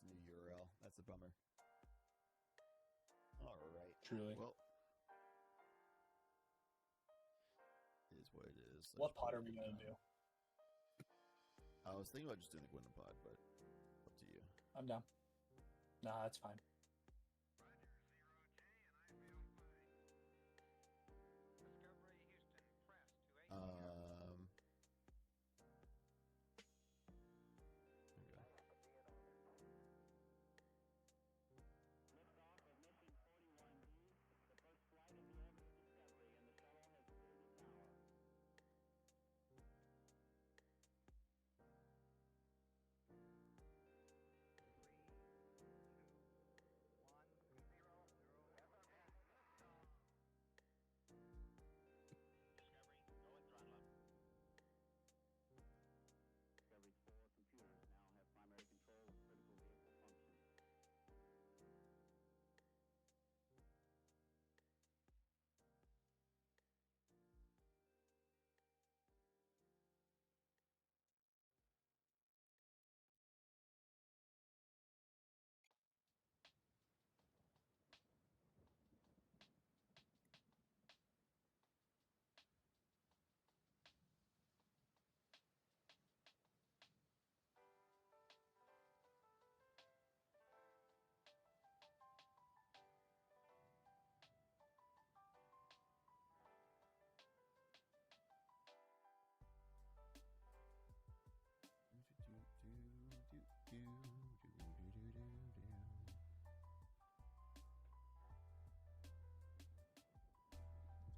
a new URL. That's a bummer. All right. Truly. Well, it is what it is. What pod are we going to do? I was thinking about just doing the Gwendolyn pod, but up to you. I'm down. Nah, that's fine.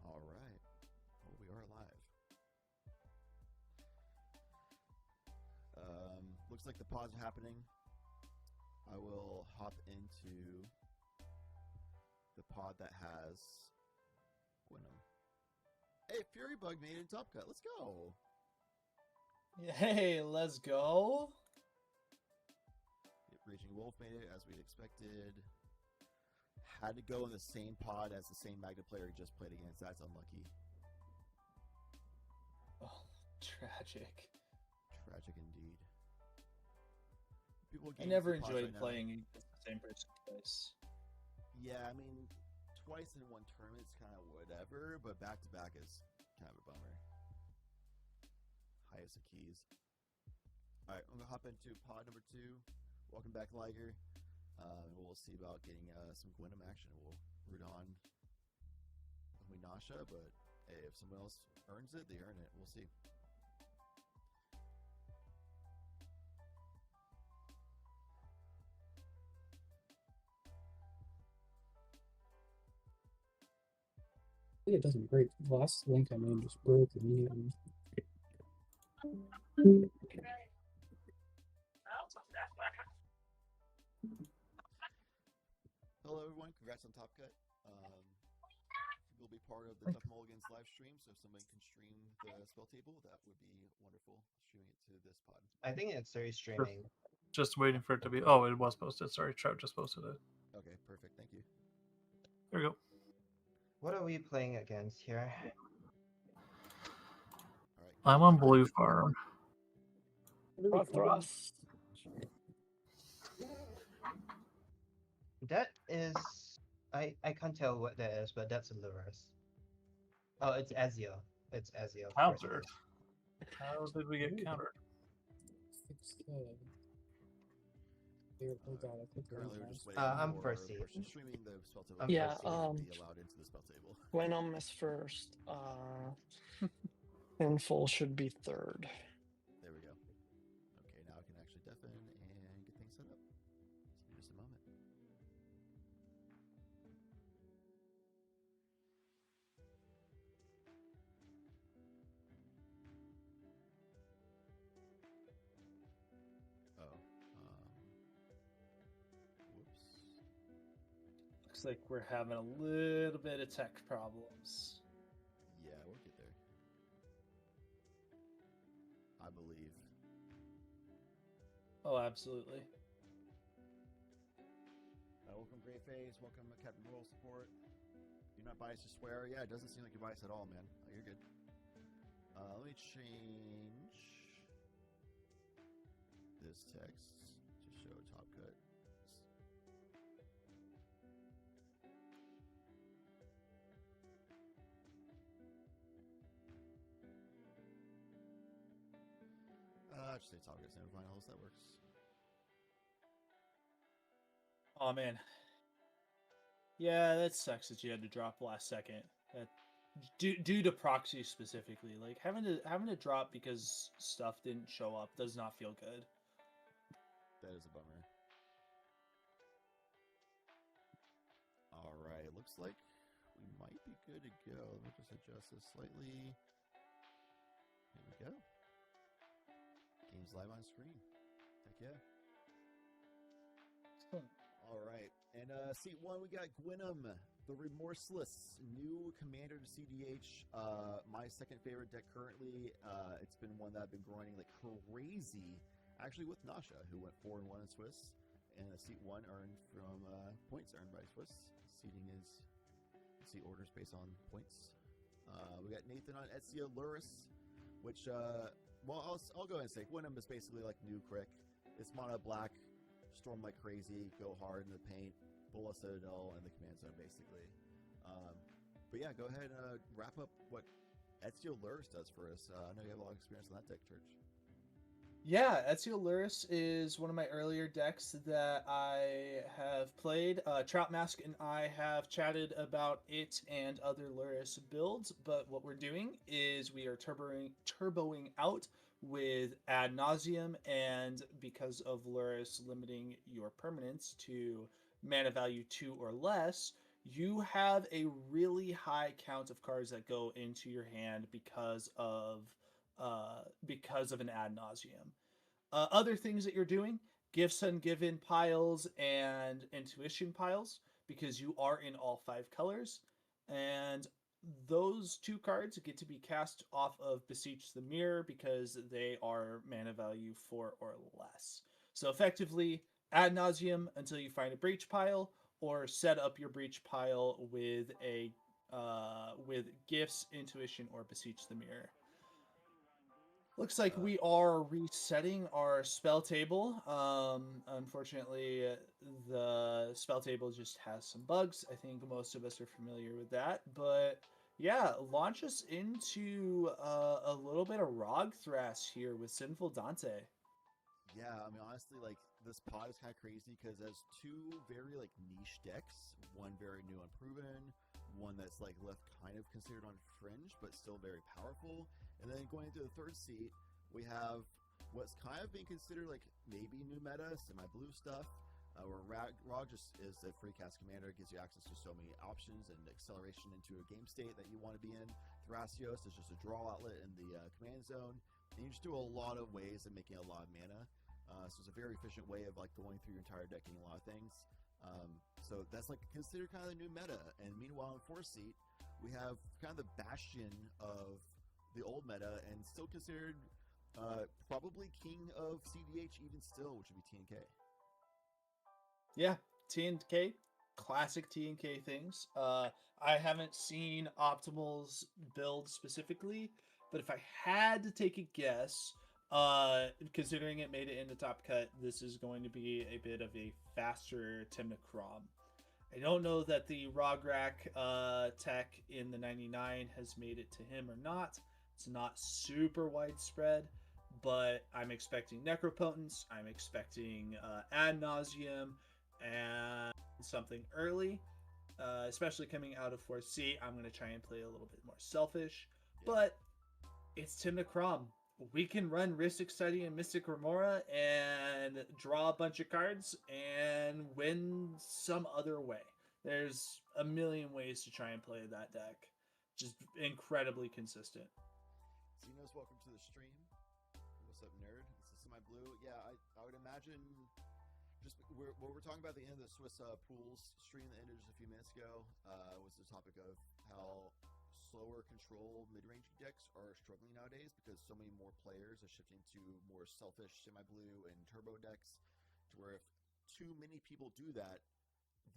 All right. Well, we are live. Looks like the pod's happening. I will hop into the pod that has Gwynnum. Hey, Furybug made it in Top Cut. Let's go. Hey, let's go. Raging Wolf made it as we expected. Had to go in the same pod as the same Magna player he just played against. That's unlucky. Oh, tragic. Tragic indeed. I never enjoyed playing against the same person twice. Yeah, I mean, twice in one tournament is kind of whatever, but back to back is kind of a bummer. Highest of keys. All right, I'm gonna hop into pod number 2. Welcome back, Liger. We'll see about getting some Gwynnum action. We'll root on Nasha, but hey, if someone else earns it, they earn it. We'll see. I think it doesn't break. The last link I made just broke immediately. Hello, everyone. Congrats on Top Cut. We'll be part of the Tough Mulligans live stream, so if somebody can stream the spell table, that would be wonderful. Streaming it to this pod. I think it's already streaming. Just waiting for it to be. Oh, it was posted. Sorry, Trout just posted it. Okay, perfect. Thank you. There we go. What are we playing against here? All right. I'm on Blue Farm. Rothroth. That is... I can't tell what that is, but that's a Lurus. Oh, it's Ezio. It's Ezio. Countered. How did we get countered? Currently, we're just waiting I'm for first seed. person streaming the spell table. I'm Yeah, first seed. Be allowed into the spell table. Gwynnum is first. And full should be third. There we go. Okay, now I can actually deafen and get things set up. See you in just a moment. Oh. Whoops. Looks like we're having a little bit of tech problems. Yeah, we'll get there. I believe. Oh, absolutely. Welcome, Great Face. Welcome, Captain Royal Support. You're not biased to swear. Yeah, it doesn't seem like you're biased at all, man. Oh, you're good. Let me change this text to show Top Cut. Just say Talk semifinals. That works. Oh man. Yeah, that sucks that you had to drop last second. That due to proxy specifically, like having to drop because stuff didn't show up does not feel good. That is a bummer. All right, looks like we might be good to go. Let me just adjust this slightly. Here we go. Game's live on screen. Heck yeah. All right, and seat 1 we got Gwynam, the Remorseless, new commander to CDH. My second favorite deck currently. It's been one that I've been grinding like crazy. Actually, with Nasha, who went 4-1 in Swiss, and a seat 1 earned from points earned by Swiss. Seating is seat orders based on points. We got Nathan on Ezio Luris, which well, I'll go ahead and say Gwynam is basically like new Crick. It's mono black. Storm like crazy, go hard in the paint, Bulla Citadel, and the command zone, basically. But yeah, go ahead and wrap up what Ezio Luris does for us. I know you have a lot of experience on that deck, Church. Yeah, Ezio Luris is one of my earlier decks that I have played. Trout Mask and I have chatted about it and other Luris builds, but what we're doing is we are turboing out with Ad Nauseam, and because of Luris limiting your permanence to mana value 2 or less, you have a really high count of cards that go into your hand because of an Ad Nauseam. Other things that you're doing: Gifts Ungiven piles and Intuition piles, because you are in all 5 colors, and those 2 cards get to be cast off of Beseech the Mirror because they are mana value 4 or less. So effectively, Ad Nauseam until you find a breach pile, or set up your breach pile with with Gifts, Intuition, or Beseech the Mirror. Looks like we are resetting our spell table. Unfortunately, the spell table just has some bugs. I think most of us are familiar with that. But yeah, launch us into a little bit of Rogthras here with Sinful Dante. Yeah, I mean, honestly, like, this pod is kind of crazy because there's 2 very, like, niche decks. One very new and proven, one that's, like, left kind of considered on fringe, but still very powerful. And then going into the 3rd seat, we have what's kind of being considered, like, maybe new meta, semi-blue stuff, where Rog just is a free cast commander. It gives you access to so many options and acceleration into a game state that you want to be in. Thrasios is just a draw outlet in the command zone. And you just do a lot of ways of making a lot of mana. So it's a very efficient way of like going through your entire deck and a lot of things. So that's like considered kind of the new meta. And meanwhile, in 4th seat, we have kind of the bastion of the old meta and still considered probably king of CDH even still, which would be TNK. Yeah, TNK, classic TNK things. I haven't seen Optimal's build specifically, but if I had to take a guess, considering it made it into Top Cut, this is going to be a bit of a faster Timna Crom. I don't know that the Rograk tech in the 99 has made it to him or not. It's not super widespread, but I'm expecting Necropotence. I'm expecting Ad Nauseam and something early, especially coming out of 4C. I'm going to try and play a little bit more selfish, but it's Timna Crom. We can run Rhystic Study and Mystic Remora and draw a bunch of cards and win some other way. There's a million ways to try and play that deck. Just incredibly consistent. Xenos, welcome to the stream. What's up, nerd? This is Semi-Blue. Yeah, I would imagine just what we're talking about at the end of the Swiss pools stream that ended just a few minutes ago was the topic of how slower control mid-range decks are struggling nowadays because so many more players are shifting to more selfish semi-blue and turbo decks, to where if too many people do that,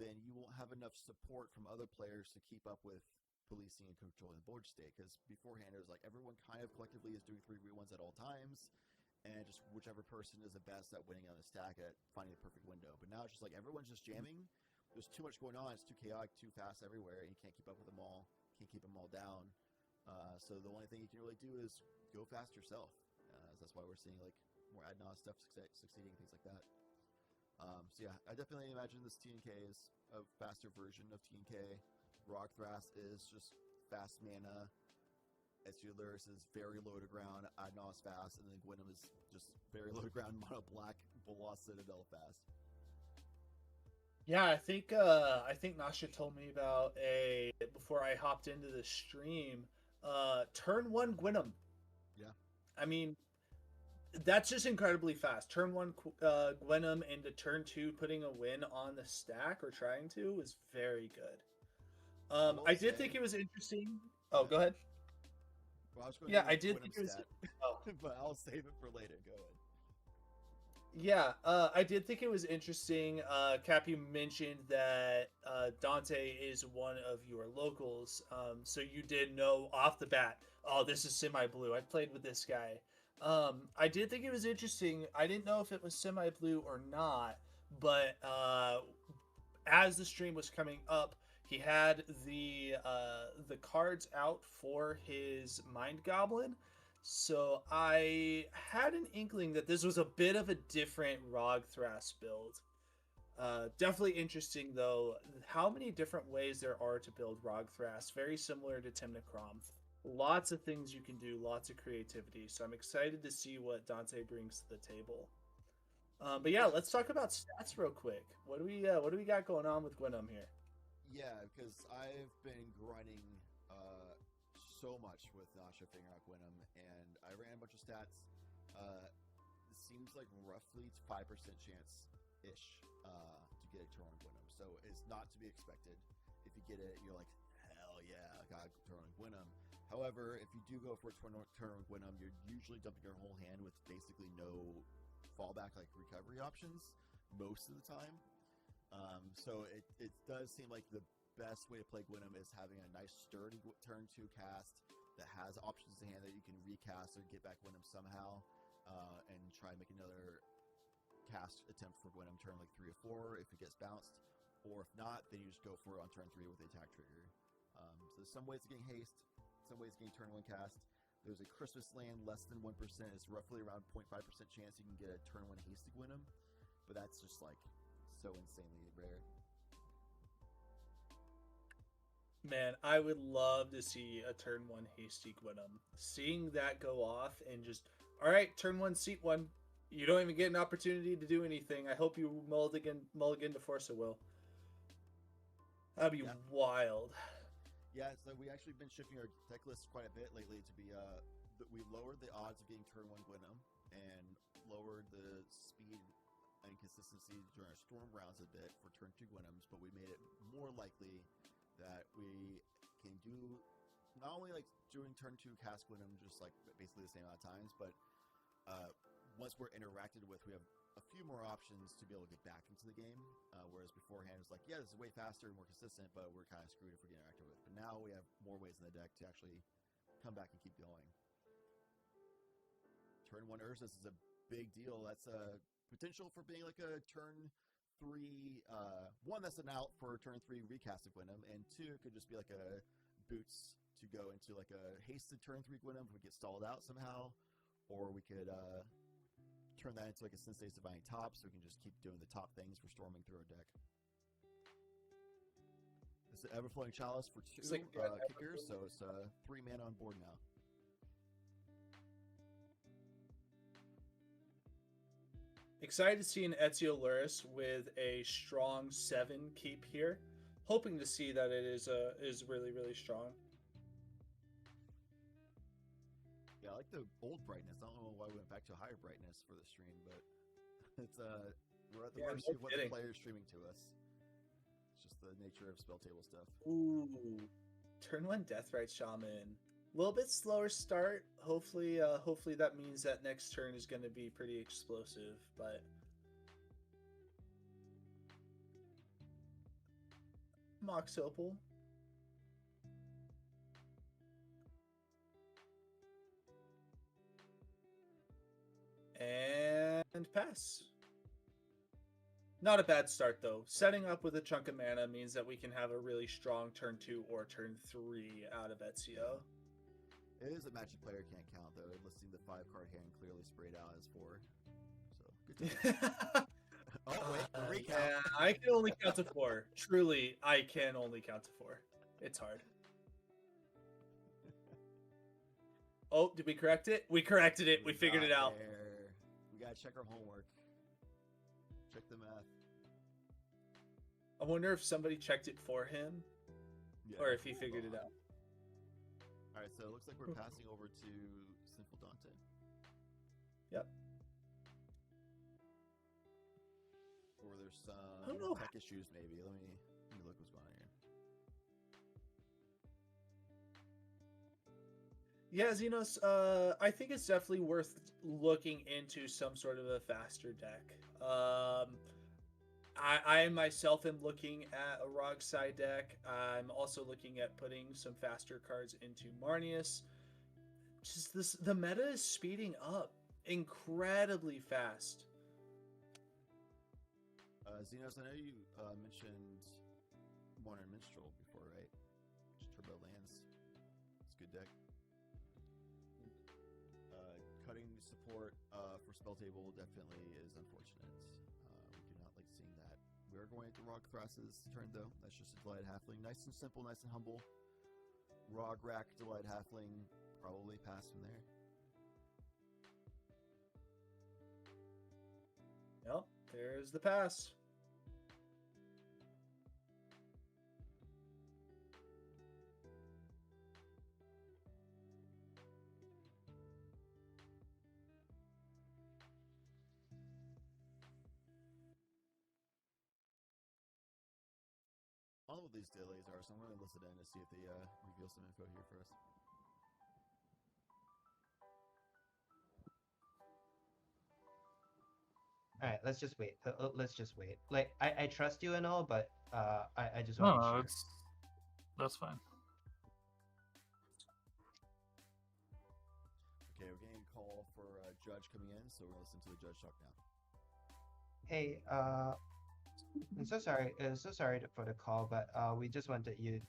then you won't have enough support from other players to keep up with policing and controlling the board state. Because beforehand it was like everyone kind of collectively is doing 3v1s at all times, and just whichever person is the best at winning on the stack at finding the perfect window. But now it's just like everyone's just jamming. There's too much going on. It's too chaotic, too fast everywhere, and you can't keep up with them all. Can't keep them all down. So the only thing you can really do is go fast yourself. That's why we're seeing like more ad nauseam stuff succeeding, things like that. So yeah, I definitely imagine this TNK is a faster version of TNK. Rogthras is just fast mana. Ezreal's is very low to ground, ad nauseam fast, and then Gwynam is just very low to ground, mono black, Lost Citadel fast. Yeah, I think Nasha told me about before I hopped into the stream. Turn 1 Gwynam. Yeah. I mean, that's just incredibly fast. Turn 1 Gwynam into turn 2 putting a win on the stack or trying to was very good. I did think it was interesting. Oh, go ahead. Well, I was going Yeah, to I did think it was. Oh. But I'll save it for later. Go ahead. Yeah, I did think it was interesting. Cap, you mentioned that Dante is one of your locals, so you did know off the bat, oh, this is semi-blue. I played with this guy. I did think it was interesting. I didn't know if it was semi-blue or not, but as the stream was coming up, he had the cards out for his Mind Goblin. So I had an inkling that this was a bit of a different Rogthras build. Definitely interesting, though, how many different ways there are to build Rogthras. Very similar to Timnacrom. Lots of things you can do, lots of creativity. So I'm excited to see what Dante brings to the table. But yeah, let's talk about stats real quick. What do we got going on with Gwynam here? Yeah, because I've been grinding so much with Nasha figuring out Gwynam, and I ran a bunch of stats. It seems like roughly 5% chance-ish to get a turn on Gwynam, so it's not to be expected. If you get it, you're like, hell yeah, I got a turn on Gwynam. However, if you do go for a turn on Gwynam, you're usually dumping your whole hand with basically no fallback, like recovery options, most of the time. So it does seem like the best way to play Gwynam is having a nice sturdy turn 2 cast that has options in hand that you can recast or get back Gwynam somehow, and try and make another cast attempt for Gwynam turn like 3 or 4 if it gets bounced, or if not, then you just go for it on turn 3 with the attack trigger. So there's some ways of getting haste, some ways of getting turn 1 cast. There's a Christmas land less than 1%. It's roughly around 0.5% chance you can get a turn 1 hasty Gwynam, but that's just like so insanely rare. Man, I would love to see a turn 1 hasty Gwynam. Seeing that go off and just, all right, turn 1 seat 1. You don't even get an opportunity to do anything. I hope you mulligan to force a will. That'd be wild. Yeah, so we actually been shifting our deck list quite a bit lately to be we lowered the odds of getting turn 1 Gwynam and lowered the speed and consistency during our storm rounds a bit for turn 2 Gwynams, but we made it more likely that we can do not only like doing turn 2 cast Gwynam just like basically the same amount of times, but once we're interacted with, we have a few more options to be able to get back into the game, whereas beforehand it's like, yeah, this is way faster and more consistent, but we're kind of screwed if we get interacted with. But now we have more ways in the deck to actually come back and keep going. Turn 1 Ursus is a big deal. That's a potential for being like a turn 3, one that's an out for turn 3 recast of Gwynam, and 2 could just be like a boots to go into like a hasted turn 3 Gwynam if we get stalled out somehow, or we could turn that into like a Sensei's Divining Top, so we can just keep doing the top things for storming through our deck. It's the Everflowing Chalice for 2 kickers, so it's 3 mana on board now. Excited to see an Ezio Luris with a strong 7 keep here. Hoping to see that it is really, really strong. Yeah, I like the old brightness. I don't know why we went back to higher brightness for the stream, but it's we're at the mercy of what the player's streaming to us. It's just the nature of spell table stuff. Ooh, turn 1 Deathrite Shaman. A little bit slower start. Hopefully that means that next turn is going to be pretty explosive. But Mox Opal. And pass. Not a bad start, though. Setting up with a chunk of mana means that we can have a really strong turn 2 or turn 3 out of Ezio. It is a Magic player can't count, though, listing the 5-card hand clearly sprayed out as 4. Good to Oh, wait, recount. Yeah, I can only count to 4. Truly, I can only count to 4. It's hard. Oh, did we correct it? We corrected it. We figured it out. There. We gotta check our homework. Check the math. I wonder if somebody checked it for him, Yeah. or if he figured it out. All right, so it looks like we're passing over to Sinful Dante. Yep. Or there's I don't some know. tech issues, maybe. Let me look what's going on here. Yeah, Xenos, I think it's definitely worth looking into some sort of a faster deck. I myself am looking at a Rog side deck. I'm also looking at putting some faster cards into Marnius. Just the meta is speeding up incredibly fast. Xenos, I know you mentioned Modern Minstrel before, right? Just Turbo Lands. It's a good deck. Cutting support for Spell Table definitely is unfortunate. We do not like seeing that. We are going to Rog Thras's turn, though. That's just a Delight Halfling. Nice and simple, nice and humble. Rog Rack, Delight Halfling, probably pass from there. Yep, there's the pass. I don't know what these delays are, so I'm going to listen in to see if they reveal some info here for us. All right, let's just wait. Let's just wait. Like, I trust you and all, but I just No, want to no, be sure. that's fine. Okay, we're getting a call for a judge coming in, so we're going to listen to the judge talk now. Hey, I'm so sorry. So sorry for the call, but we just wanted you.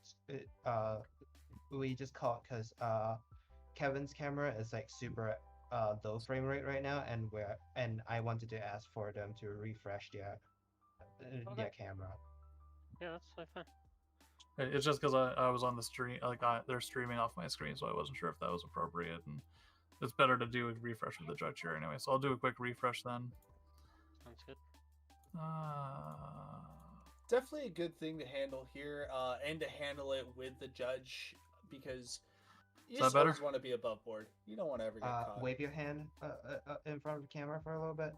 We just called because Kevin's camera is like super low frame rate right now, and I wanted to ask for them to refresh their camera. Yeah, that's totally fine. It's just because I was on the stream, like they're streaming off my screen, so I wasn't sure if that was appropriate. And it's better to do a refresh with the judge here anyway. So I'll do a quick refresh then. Sounds good. Definitely a good thing to handle here, and to handle it with the judge, because you that just better? always want to be above board. You don't want to ever get caught. Wave your hand in front of the camera for a little bit.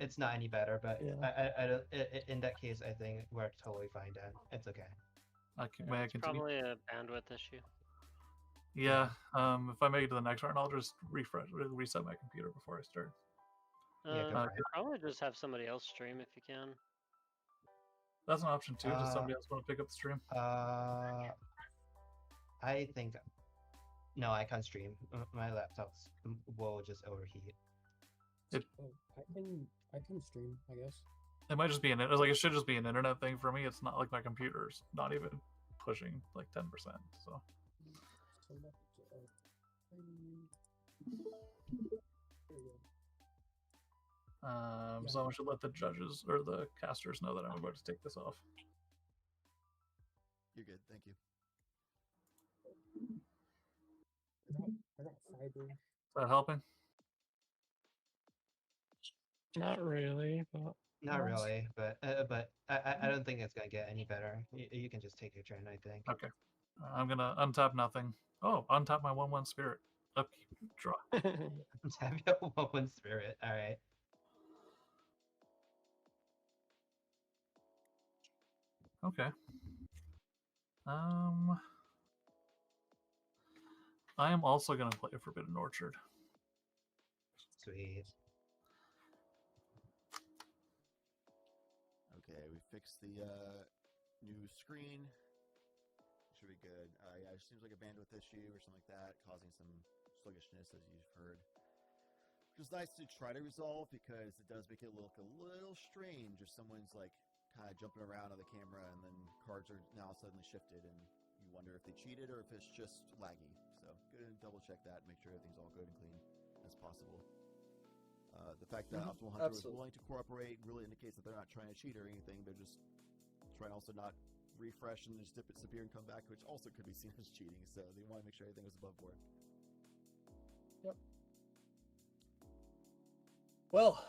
It's not any better, but Yeah. I don't. In that case, I think we're totally fine then. It's okay. May I It's continue? probably a bandwidth issue. Yeah. If I make it to the next round, I'll just reset my computer before I start. Yeah, go for it. Probably just have somebody else stream if you can. That's an option too. Does somebody else want to pick up the stream? I think no, I can't stream. My laptops will just overheat. Oh, I can stream, I guess. It might just be it should just be an internet thing for me. It's not like my computer's not even pushing like 10%. So someone should let the judges or the casters know that I'm about to take this off. You're good, thank you. I got fiber. Is that helping? Not really, but Not really, but I don't think it's gonna get any better. You can just take your turn, I think. Okay. I'm gonna untap nothing. Oh, untap my 1/1 spirit. Upkeep. Draw. Tap your 1/1 spirit. All right. Okay. I am also gonna play a Forbidden Orchard. Sweet. Okay, we fixed the new screen. Should be good. Yeah, it seems like a bandwidth issue or something like that, causing some sluggishness, as you've heard. Which is nice to try to resolve because it does make it look a little strange if someone's like kind of jumping around on the camera and then cards are now suddenly shifted and you wonder if they cheated or if it's just laggy. So go ahead and double check that, make sure everything's all good and clean as possible. The fact that Mhm, Optimal Hunter was absolutely. willing to cooperate really indicates that they're not trying to cheat or anything. They're just trying to also not refresh and just disappear and come back, which also could be seen as cheating. So they want to make sure everything was above board. Yep. Well,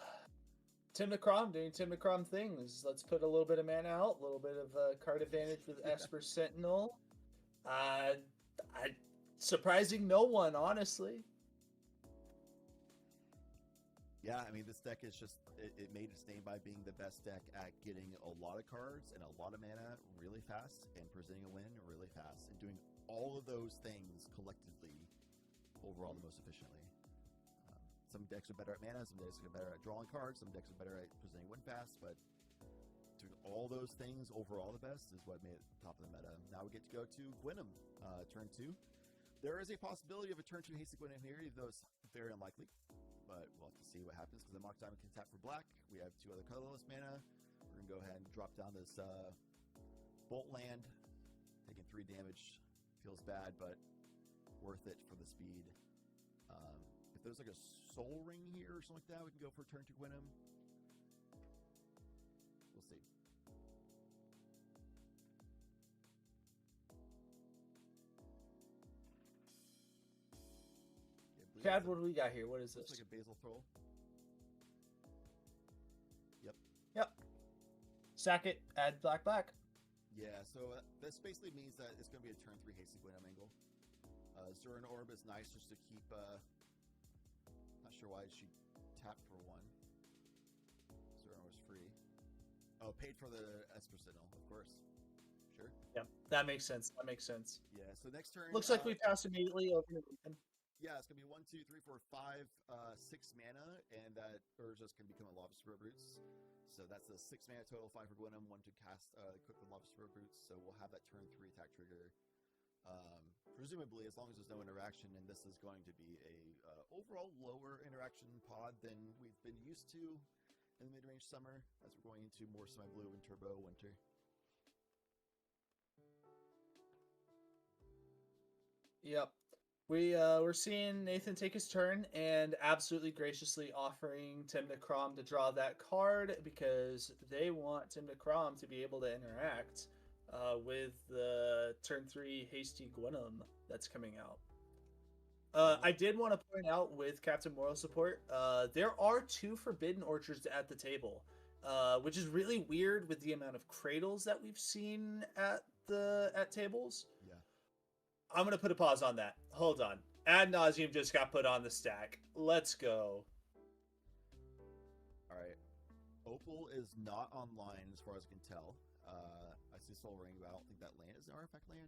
Tim McCrom doing Tim McCrom things. Let's put a little bit of mana out, a little bit of card advantage with Esper Sentinel. Surprising no one, honestly. Yeah, I mean, this deck is just, it made its name by being the best deck at getting a lot of cards and a lot of mana really fast and presenting a win really fast and doing all of those things collectively overall the most efficiently. Some decks are better at mana, some decks are better at drawing cards, some decks are better at presenting win fast, but doing all those things overall the best is what made it top of the meta. Now we get to go to Gwynam, turn 2. There is a possibility of a turn 2 hasty Gwynam here, even though it's very unlikely. But we'll have to see what happens because the Mock Diamond can tap for black. We have 2 other colorless mana. We're going to go ahead and drop down this Bolt Land. Taking 3 damage feels bad, but worth it for the speed. If there's like a Soul Ring here or something like that, we can go for a turn 2 Gwynam. We'll see. Chad, what do we got here? What is Looks this? like a Basil Throll. Yep. Sack it, add black. Yeah, so this basically means that it's going to be a turn 3 hasty Gwynam angle. Zurin Orb is nice just to keep, not sure why she tapped for 1. Zurin Orb is free. Oh, paid for the Esper Signal, of course. Sure. Yep, that makes sense. Yeah, so next turn... Looks like we pass immediately over to Lincoln. Yeah, it's going to be 1, 2, 3, 4, 5, 6 mana, and that Urza's can become a Lava Spirit Roots. So that's a 6 mana total, 5 for Gwynam, 1 to cast equip the Lava Spirit Roots. So we'll have that turn 3 attack trigger. Presumably, as long as there's no interaction, and this is going to be a overall lower interaction pod than we've been used to in the mid-range summer, as we're going into more semi-blue and turbo winter. Yep. We're seeing Nathan take his turn and absolutely graciously offering Tim DeCrom to draw that card because they want Tim DeCrom to be able to interact with the turn 3 hasty Gwynam that's coming out. I did want to point out with Captain Moral Support, there are 2 Forbidden Orchards at the table, which is really weird with the amount of cradles that we've seen at tables. Yeah. I'm going to put a pause on that. Hold on. Ad nauseum just got put on the stack. Let's go. All right. Opal is not online as far as I can tell. I see Soul Ring, but I don't think that land is an artifact land.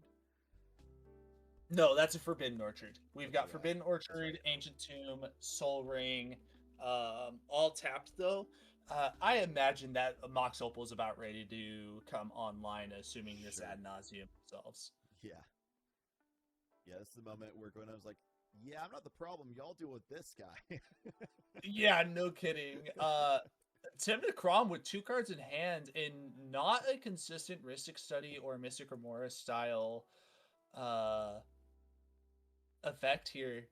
No, that's a Forbidden Orchard. We've got Yeah, Forbidden Orchard, Ancient Tomb, Soul Ring, all tapped though. I imagine that Mox Opal is about ready to come online, assuming this Sure. ad nauseum resolves. Yeah. Yeah, this is the moment where Gwynam's like, yeah, I'm not the problem. Y'all deal with this guy. Yeah, no kidding. Tim DeCrom with 2 cards in hand in not a consistent Rhystic Study or Mystic Remora style effect here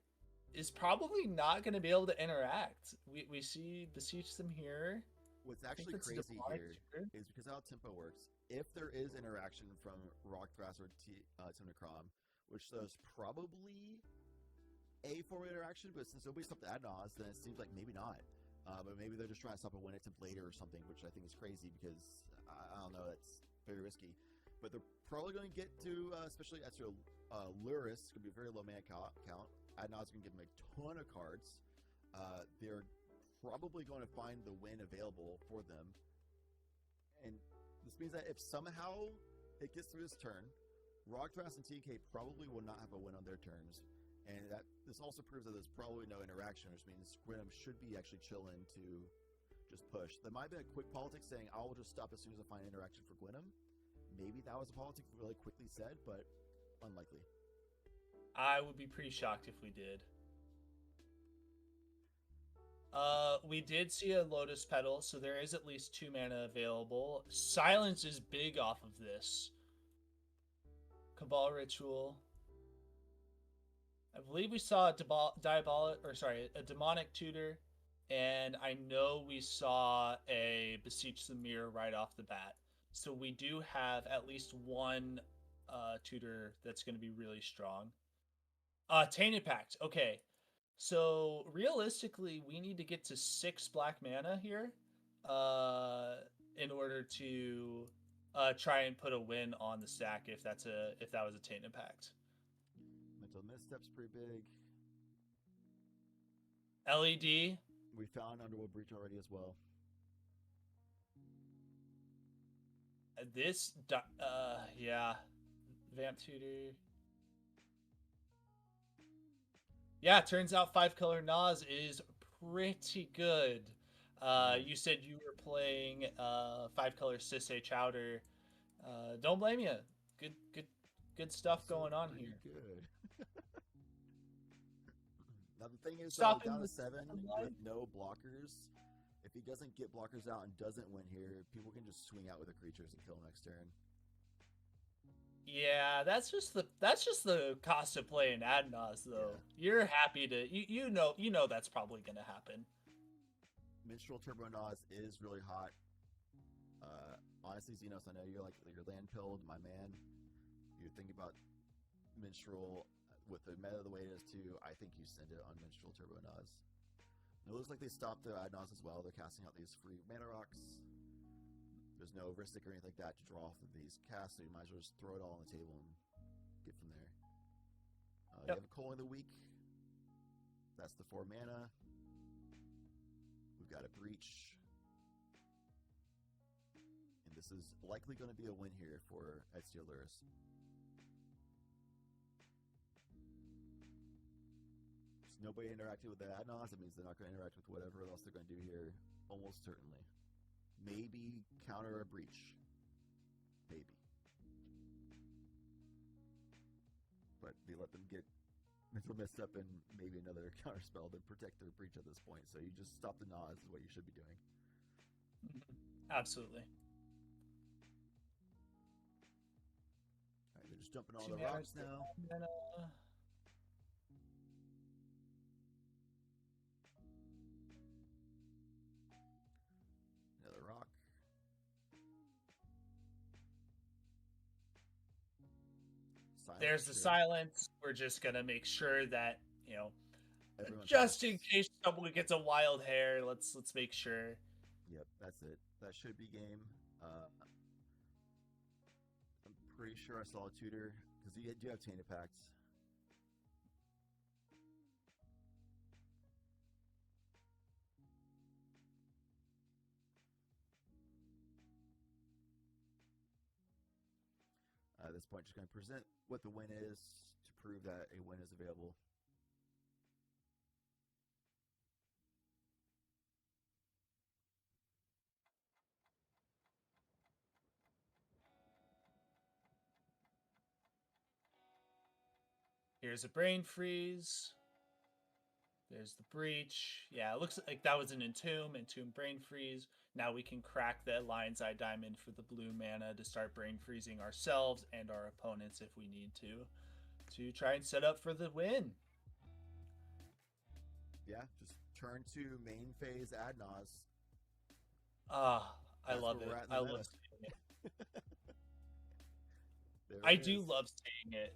is probably not going to be able to interact. We see Beseech Them here. What's I think actually that's a crazy demonic here tutor. is because how Tempo works. If there is interaction from Rock Thrass or Tim DeCrom, which there's probably a forward interaction, but since nobody's stopped Adnos, then it seems like maybe not. But maybe they're just trying to stop a win attempt later or something, which I think is crazy because I don't know, that's very risky. But they're probably going to get to, especially as your Luris, it's going to be a very low mana count. Adnos is going to give them a ton of cards. They're probably going to find the win available for them. And this means that if somehow it gets through this turn, Rogtrass and TK probably will not have a win on their turns. And this also proves that there's probably no interaction, which means Gwynam should be actually chilling to just push. There might be a quick politic saying, I will just stop as soon as I find interaction for Gwynam. Maybe that was a politic really quickly said, but unlikely. I would be pretty shocked if we did. We did see a Lotus Petal, so there is at least 2 mana available. Silence is big off of this. Cabal Ritual. I believe we saw a Demonic Tutor. and I know we saw a Beseech the Mirror right off the bat. So we do have at least one tutor that's going to be really strong. Tainted Pact. Okay. So realistically, we need to get to 6 black mana here in order to try and put a win on the stack if that was a Tainted Pact. Mental misstep's pretty big. LED. We found Underworld Breach already as well. This, yeah, Vamp Tutor. Yeah, turns out 5-color Nas is pretty good. You said you were playing 5-color Sisay Chowder. Don't blame you. Good stuff Also going on pretty here. Good. Now the thing is, Stopping down to the 7 sunlight? with no blockers. If he doesn't get blockers out and doesn't win here, people can just swing out with the creatures and kill him next turn. Yeah, that's just the cost of playing Adnos, though. Yeah. You're happy to you know that's probably gonna happen. Minstrel Turbo Nas is really hot. Honestly, Xenos, I know you're land pilled, my man. You're thinking about Minstrel with the meta the way it is too. I think you send it on Minstrel Turbo Nas. It looks like they stopped the Adnos as well. They're casting out these free mana rocks. There's no Ristic or anything like that to draw off of these casts, so you might as well just throw it all on the table and get from there. You have a Coal in the Week. That's the 4 mana. We've got a Breach. And this is likely going to be a win here for Ezio Luris. There's nobody interacting with the Adnos. That means they're not going to interact with whatever else they're going to do here. Almost certainly. Maybe counter a Breach. Maybe. But they let them get mental misstep and maybe another counter spell to protect their Breach at this point. So you just stop the Nas is what you should be doing. Absolutely. Alright, they're just jumping all the rocks now. Another rock. Silence, There's the sure. silence. We're just gonna make sure that Everyone just passes. in case someone gets a wild hair, let's make sure. Yep, that's it. That should be game. I'm pretty sure I saw a tutor because you do have Tainted Pacts. At this point, just going to present what the win is to prove that a win is available. Here's a Brain Freeze. There's the Breach. Yeah, it looks like that was an Entomb Brain Freeze. Now we can crack the Lion's Eye Diamond for the blue mana to start Brain Freezing ourselves and our opponents if we need to try and set up for the win. Yeah, just turn to main phase Adnos. I That's love where it. we're at in the I meta. love seeing it. There I it do is. love seeing it.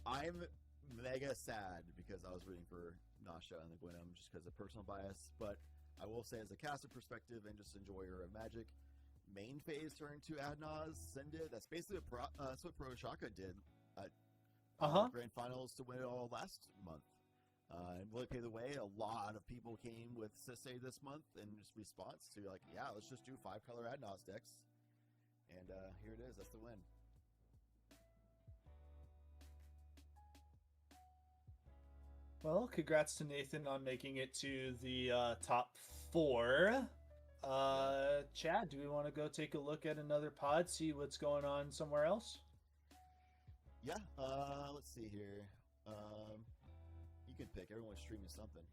I'm mega sad because I was rooting for Nasha and the Gwynnum just because of personal bias, but I will say as a caster perspective and just enjoyer of Magic, main phase turn to Adnaz, send it. That's basically that's what Pro Shaka did at Grand Finals to win it all last month. And really paved the way. A lot of people came with Sisay this month in response to like, yeah, let's just do 5-color Adnaz decks. And here it is. That's the win. Well, congrats to Nathan on making it to the top 4. Chad, do we want to go take a look at another pod, see what's going on somewhere else? Yeah, let's see here. You can pick. Everyone's streaming something.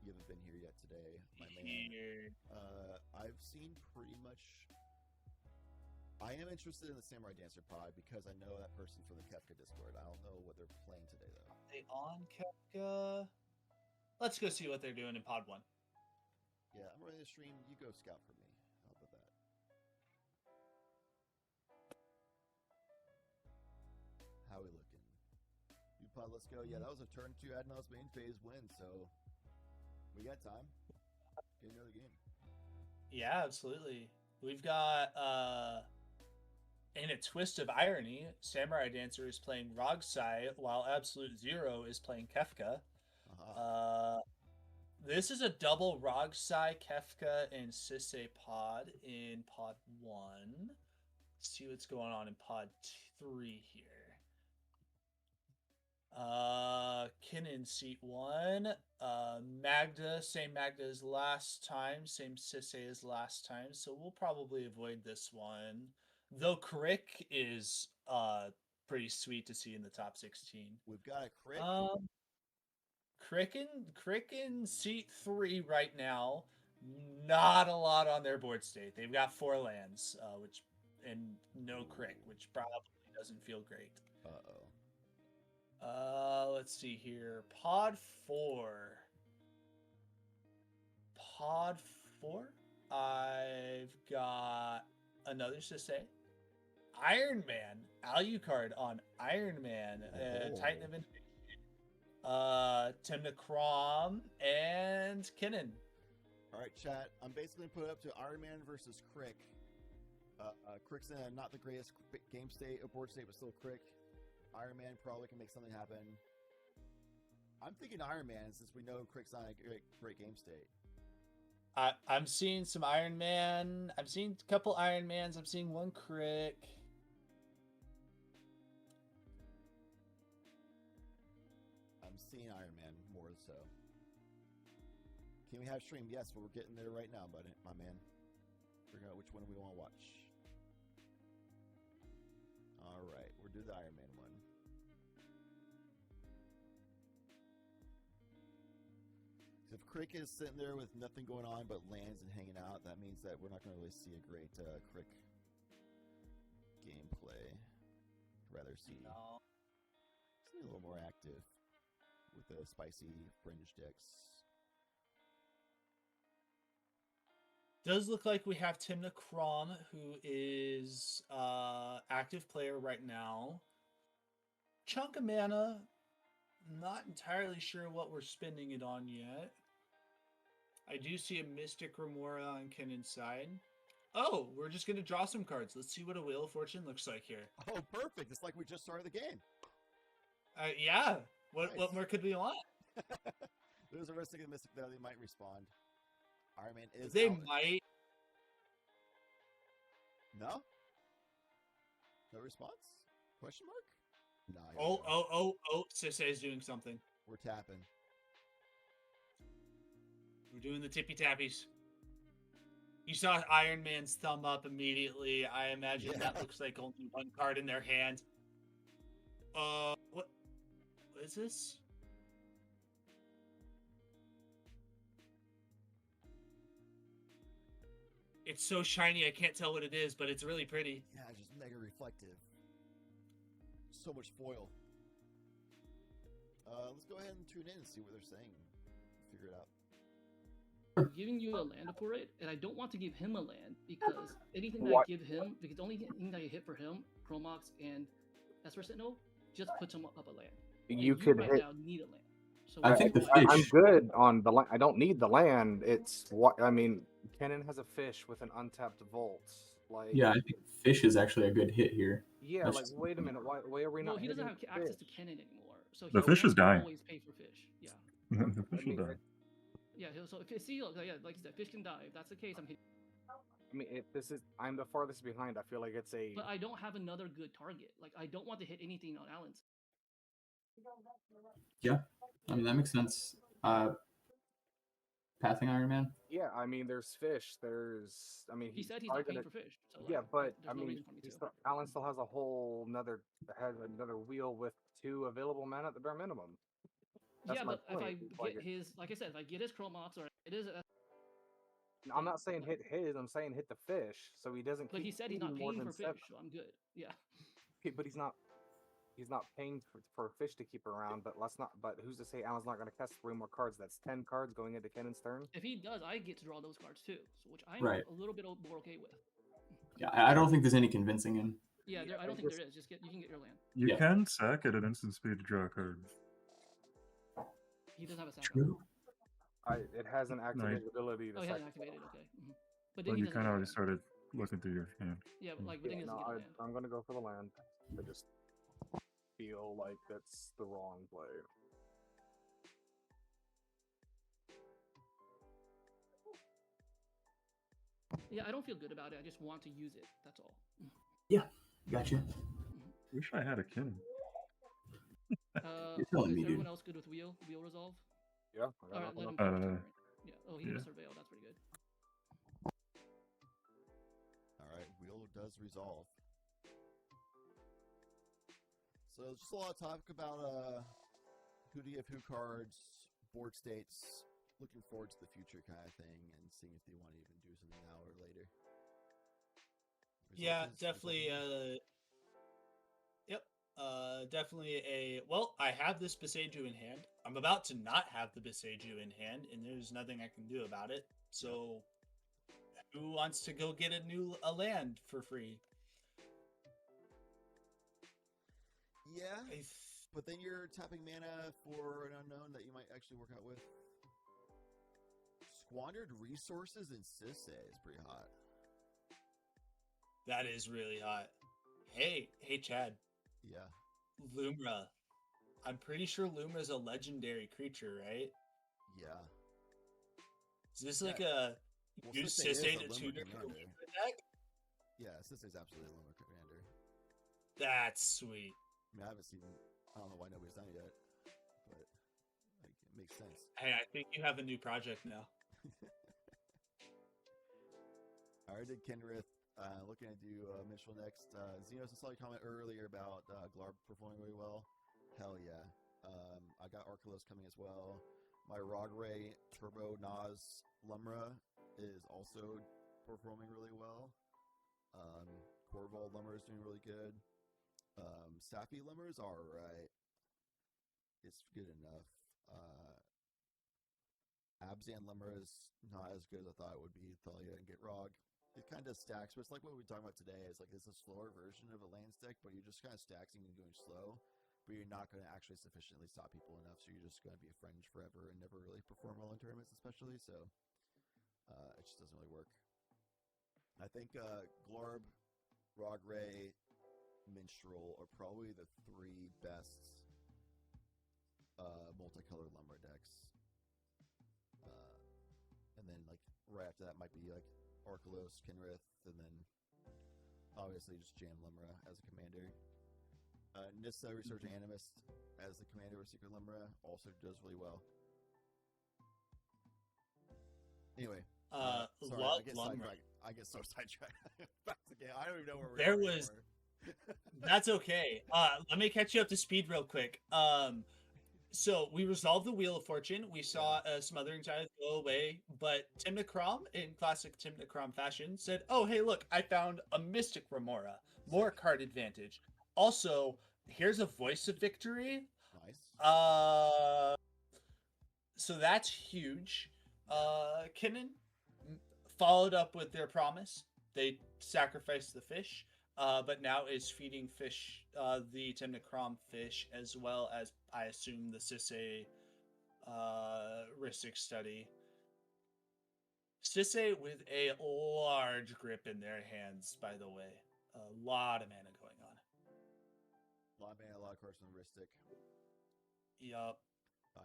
You haven't been here yet today, my man. I've seen pretty much. I am interested in the Samurai Dancer pod because I know that person from the Kefka Discord. I don't know what they're playing today though. Are they on Kefka? let's go see what they're doing in pod 1. Yeah, I'm running the stream. You go scout for me. How about that? How we looking? You pod, let's go. Yeah, that was a turn 2 Admiral's main phase win, so we got time. Get another game. Yeah, absolutely. We've got, in a twist of irony, Samurai Dancer is playing Rogsai while Absolute Zero is playing Kefka. This is a double Rogsai, Kefka, and Sisse pod in pod 1. Let's see what's going on in pod 3 here. Kinnan seat 1. Magda, same Magda as last time, same Sisse as last time, so we'll probably avoid this one. Though Crick is pretty sweet to see in the top 16. We've got a Crick. Crick in seat 3 right now. Not a lot on their board state. They've got 4 lands, and no Crick, which probably doesn't feel great. Let's see here. Pod 4. I've got another Sisse. Iron Man. Alucard on Iron Man. Titan of Infinity. Timna Crom and Kinnan. All right, chat. I'm basically put up to Iron Man versus Crick. Crick's in not the greatest game state or board state, but still Crick. Iron Man probably can make something happen. I'm thinking Iron Man since we know Crick's not a great game state. I'm seeing some Iron Man. I'm seeing a couple Iron Mans. I'm seeing one Crick. I'm seeing Iron Man more so. Can we have stream? Yes, but we're getting there right now, buddy, my man. Figure out which one we want to watch. All right, we'll do the Iron Man one. If Crick is sitting there with nothing going on but lands and hanging out, that means that we're not going to really see a great Crick gameplay. Rather see a little more active with the spicy fringe decks. Does look like we have Timna Crom, who is active player right now. Chunk of mana. Not entirely sure what we're spending it on yet. I do see a Mystic Remora on Kinnan's side. Oh, we're just going to draw some cards. Let's see what a Wheel of Fortune looks like here. Oh, perfect. It's like we just started the game. Yeah. What Nice. what more could we want? There's a risk of the Mystic that they might respond. Iron Man is They out. might. No? No response? Question mark? Nah. Oh, Sisse is doing something. We're tapping. We're doing the tippy tappies. You saw Iron Man's thumb up immediately. I imagine Yeah. that looks like only one card in their hand. What is this? It's so shiny I can't tell what it is, but it's really pretty. Yeah, just mega reflective. So much foil. Let's go ahead and tune in and see what they're saying. Figure it out. I'm giving you a land for it, and I don't want to give him a land because anything that I give him, because the only thing that I hit for him, Chromox and Esper Sentinel, just puts him up a land. And You could right hit. now need a land. So I think the I'm fish. good on the land. I don't need the land. It's what I mean. Cannon has a fish with an untapped vault. Like Yeah, I think fish is actually a good hit here. yeah. That's Like just- wait a minute. Why are we well, not? he doesn't have hitting access to fish? Cannon anymore. So The he'll fish is dying. always pay for fish. Yeah. The fish will mean, die. Yeah. So if see, like you said, fish can die. If that's the case, I'm hitting. I mean, I'm the farthest behind. I feel like it's a. But I don't have another good target. Like I don't want to hit anything on Allen's. Yeah, I mean that makes sense. Pathing Iron Man. Yeah, I mean, there's fish. There's. I mean, He said he's probably not paying gonna- for fish. So Yeah, like, but there's I no mean, reason for me to. Alan still has another wheel with 2 available mana at the bare minimum. That's Yeah, my but if I point, is, like, get his, like I said, if I get his Chromox or it is, I'm not saying hit his. I'm saying hit the fish, so he doesn't. but he keep said he's not feeding more paying than for fish, 7. so I'm good. Yeah. Okay, but he's not. he's not paying for a fish to keep around. But let's not. But who's to say Alan's not going to cast 3 more cards? That's 10 cards going into Kennan's turn. If he does, I get to draw those cards too, so which I'm Right. a little bit more okay with. Yeah, I don't think there's any convincing him. Yeah, I don't think there is. Just you can get your land. You Yeah. can sack at an instant speed to draw a card. He doesn't have a sack. True. It has an activated ability to Oh, he sack. hasn't activated. Okay. Mm-hmm. But then Well, he you doesn't kind get of a already land. started looking through your hand. Yeah, but like, but then he doesn't No, get a land. I'm going to go for the land. I just feel like that's the wrong play. Yeah, I don't feel good about it. I just want to use it. That's all. Yeah, gotcha. Wish I had a Kin. You're telling Is me, everyone dude. else good with wheel resolve? Yeah. All right, let him Uh, finish his turn, right? Yeah. Oh, he yeah. has surveil. That's pretty good. All right, wheel does resolve. So just a lot of talk about who to give who cards, board states, looking forward to the future kind of thing, and seeing if they want to even do something now or later. Yeah, Result is- definitely. result- Yep. Definitely a. Well, I have this Beseiju in hand. I'm about to not have the Beseiju in hand, and there's nothing I can do about it. So, who wants to go get a land for free? Yeah, I but then you're tapping mana for an unknown that you might actually work out with. Squandered resources in Sisse is pretty hot. That is really hot. Hey, Chad. Yeah. Lumra. I'm pretty sure Lumra's a legendary creature, right? Yeah. Is this Yeah. like a Well, use Sisse is Sisse a to Lumra tutor commander. Lumra deck? Yeah, Sisse's absolutely a Lumber Commander. That's sweet. I mean, I haven't seen. I don't know why nobody's done it yet, but like, it makes sense. Hey, I think you have a new project now. I already did Kenrith. Looking to do Mitchell next. Xenos, I saw your comment earlier about Glarb performing really well. Hell yeah. I got Arcalos coming as well. My Rogray Turbo Nas Lumra is also performing really well. Corval Lumra is doing really good. Safi Lumra is alright. It's good enough. Abzan Lumra is not as good as I thought it would be. Thalia and Gitrog. It kind of stacks, but it's like what we were talking about today. It's like it's a slower version of a land stick, but you're just kind of stacking and doing slow, but you're not going to actually sufficiently stop people enough, so you're just going to be a fringe forever and never really perform well in tournaments, especially. So it just doesn't really work. I think Glorb, Rogray, Minstrel are probably the 3 best multicolored Lumber decks. And then like right after that might be like Arcalos, Kenrith, and then obviously just Jam Lumra as a commander. Nissa Resurgent Animist as the commander of Secret Lumra also does really well. Anyway, sorry, I get sidetracked. I get so sidetracked. Back again. I don't even know where we're There going was. anymore. That's okay. Let me catch you up to speed real quick. So we resolved the Wheel of Fortune. We saw a Smothering Tide go away, but Timnacrom, in classic Timnacrom fashion, said, "Oh, hey, look, I found a Mystic Remora. More card advantage. Also, here's a Voice of Victory. Nice. So that's huge. Kinnan followed up with their promise. They sacrificed the fish, but now is feeding fish, the Timnacrom fish, as well as, I assume, the Sisse Ristic study. Sisse with a large grip in their hands, by the way. A lot of mana going on. A lot of mana, a lot of cards from Ristic. Yup.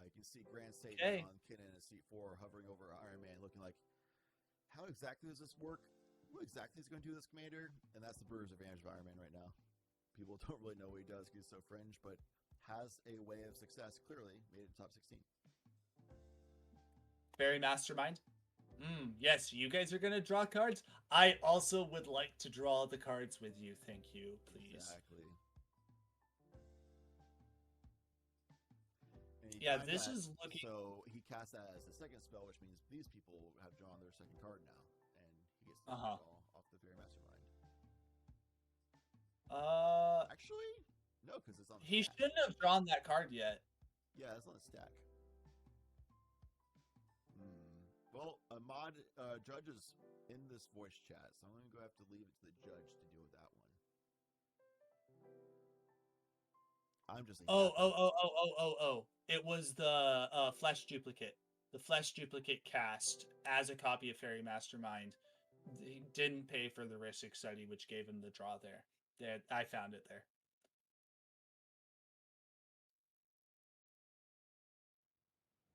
You can see Grand Satan Okay. on Kinnan in seat 4 hovering over Iron Man, looking like, how exactly does this work? What exactly is going to do this commander? And that's the Brewer's advantage of Iron Man right now. People don't really know what he does because he's so fringe, but has a way of success, clearly made it top 16. Fairy Mastermind. Yes, you guys are going to draw cards. I also would like to draw the cards with you. Thank you, please. Exactly. And he Yeah, timed this that, is looking... So he cast that as the second spell, which means these people have drawn their second card now, and he gets to draw off the Fairy Mastermind. Actually, no, because it's on the He stack. shouldn't have drawn that card yet. Yeah, it's on the stack. Well, a mod judge is in this voice chat, so I'm going to have to leave it to the judge to deal with that one. I'm just Oh. It was the flesh duplicate. The flesh duplicate cast as a copy of Fairy Mastermind. He didn't pay for the Ristic study, which gave him the draw there. I found it there.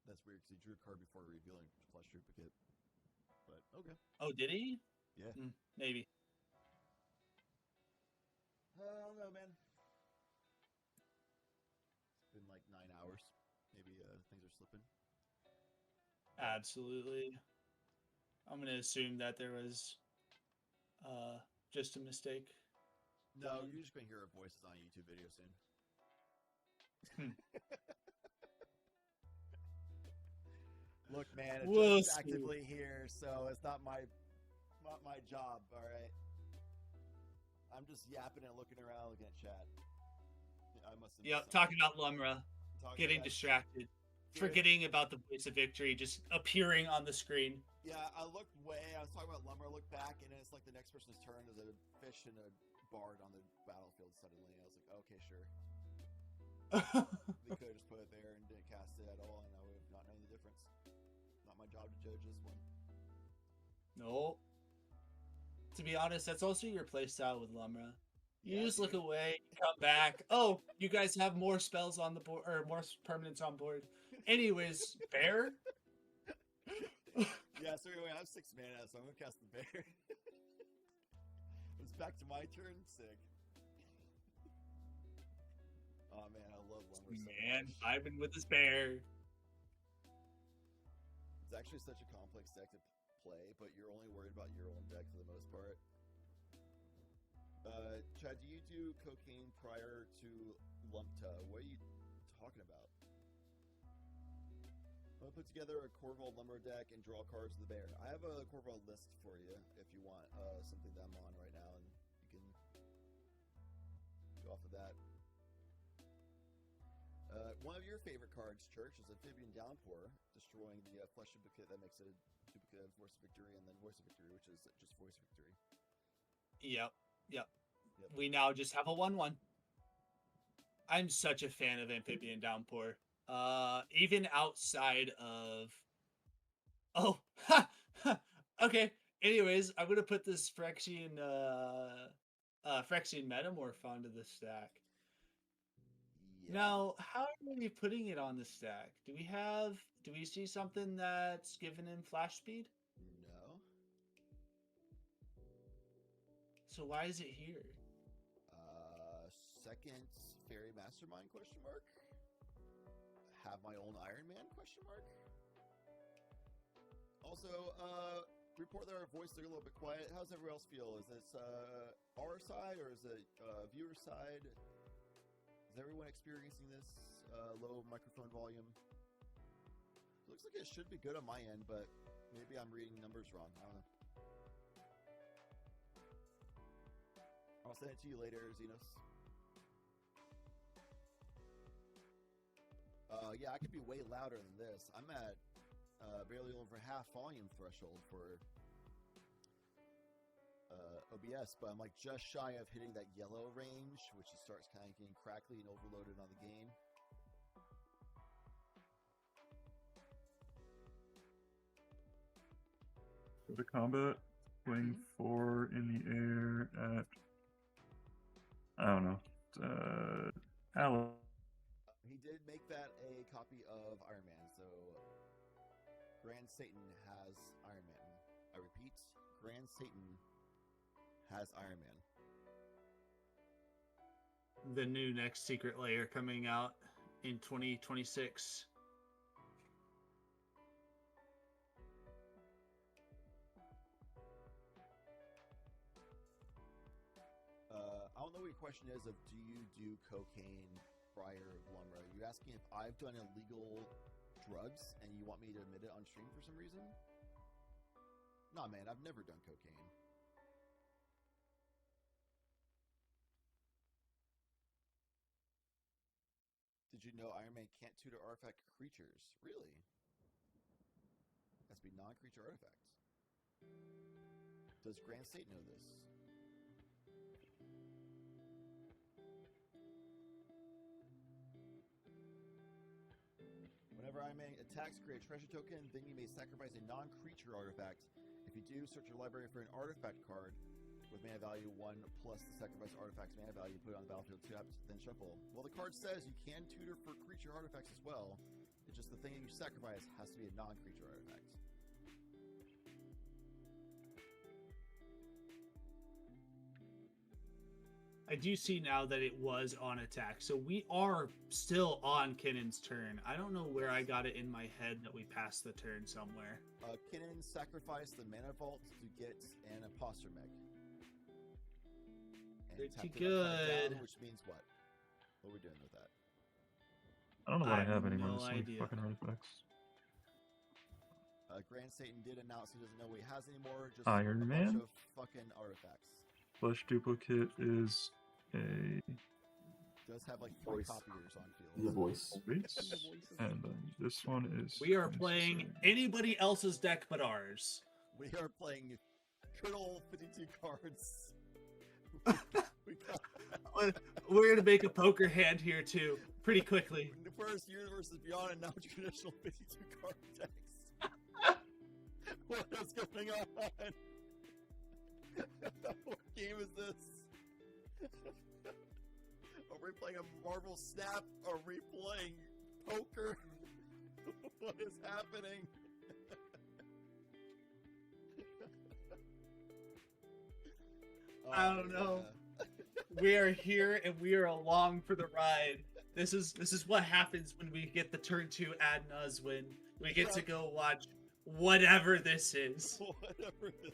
That's weird because he drew a card before revealing flesh duplicate. But okay. Oh, did he? Yeah. Maybe. I don't know, man. It's been like 9 hours. Maybe things are slipping. Absolutely. I'm going to assume that there was just a mistake. No, you're just going to hear our voices on a YouTube video soon. Look, man, it's actively here, so it's not my job, all right? I'm just yapping and looking around, looking at chat. I must have Yep, talking about Lumra. Getting distracted. Forgetting about the voice of victory just appearing on the screen. Yeah, I looked I was talking about Lumra, I looked back, and it's like the next person's turn is a fish and a bard on the battlefield suddenly. I was like, okay, sure. They could have just put it there and didn't cast it at all, and I would have not known the difference. Not my job to judge this one. No. To be honest, that's also your playstyle with Lumra. You just look away, come back. Oh, you guys have more spells on the board, or more permanents on board. Anyways, bear? Yeah, so anyway, I have 6 mana, so I'm going to cast the bear. It's back to my turn. Sick. Oh, man, I love Lumber so much. Vibing with this bear. It's actually such a complex deck to play, but you're only worried about your own deck for the most part. Chad, do you do cocaine prior to Lumpta? What are you talking about? I'm going to put together a Corval Lumber deck and draw cards with the bear. I have a Corval list for you if you want something that I'm on right now, and you can go off of that. One of your favorite cards, Church, is Amphibian Downpour, destroying the flesh duplicate that makes it a duplicate of Voice of Victory, and then Voice of Victory, which is just Voice of Victory. Yep. We now just have a 1/1. I'm such a fan of Amphibian Downpour. Even outside of... Oh! Okay. Anyways, I'm going to put this Phyrexian Metamorph onto the stack. Yeah. Now, how are we putting it on the stack? Do we see something that's given him flash speed? No. So why is it here? Second Fairy Mastermind ? Have my own Iron Man ? Also, report that our voices are a little bit quiet. How's everyone else feel? Is this our side or is it viewer side? Is everyone experiencing this low microphone volume? It looks like it should be good on my end, but maybe I'm reading numbers wrong. I don't know. I'll send it to you later, Xenos. Yeah, I could be way louder than this. I'm at barely over half volume threshold for OBS, but I'm like just shy of hitting that yellow range, which starts kind of getting crackly and overloaded on the game. Go to combat, swing 4 in the air at, I don't know, Aloe. He did make that a copy of Iron Man, so Grand Satan has Iron Man. I repeat, Grand Satan has Iron Man. The new next secret layer coming out in 2026. I don't know what your question is of do you do cocaine prior to Lumra? Are you asking if I've done illegal drugs and you want me to admit it on stream for some reason? Nah, man, I've never done cocaine. Did you know Iron Man can't tutor artifact creatures? Really? Has to be non-creature artifacts. Does Grand State know this? Whenever Iron Man attacks, create a treasure token, then you may sacrifice a non-creature artifact. If you do, search your library for an artifact card with mana value 1 plus the sacrifice artifact's mana value, put it on the battlefield 2 habits, then shuffle. Well, the card says you can tutor for creature artifacts as well. It's just the thing that you sacrifice has to be a non-creature artifact. I do see now that it was on attack, so we are still on Kinnon's turn. I don't know where I got it in my head that we passed the turn somewhere. Kinnan sacrificed the mana vault to get an imposter mech. And Pretty tapped it upside good. down, which means what? What are we doing with that? I don't know what I I have have anymore. no So many idea. fucking artifacts. Grand Satan did announce he doesn't know what he has anymore. Just Iron a Man? bunch of fucking artifacts. Flesh duplicate is a Does have like 3 Voice. copiers on The field. voice. voice, and then this one is. We are playing unnecessary. anybody else's deck but ours. We are playing Triddle 52 cards. we got We're going to make a poker hand here, too, pretty quickly. the first Universe is Beyond and now traditional 52 card decks. What is going on? What game is this? Are we playing a Marvel Snap? Are we playing poker? What is happening? I don't know. We are here and we are along for the ride. This is what happens when we get the turn 2 ad nuz when we get to go watch whatever this is. Whatever this is.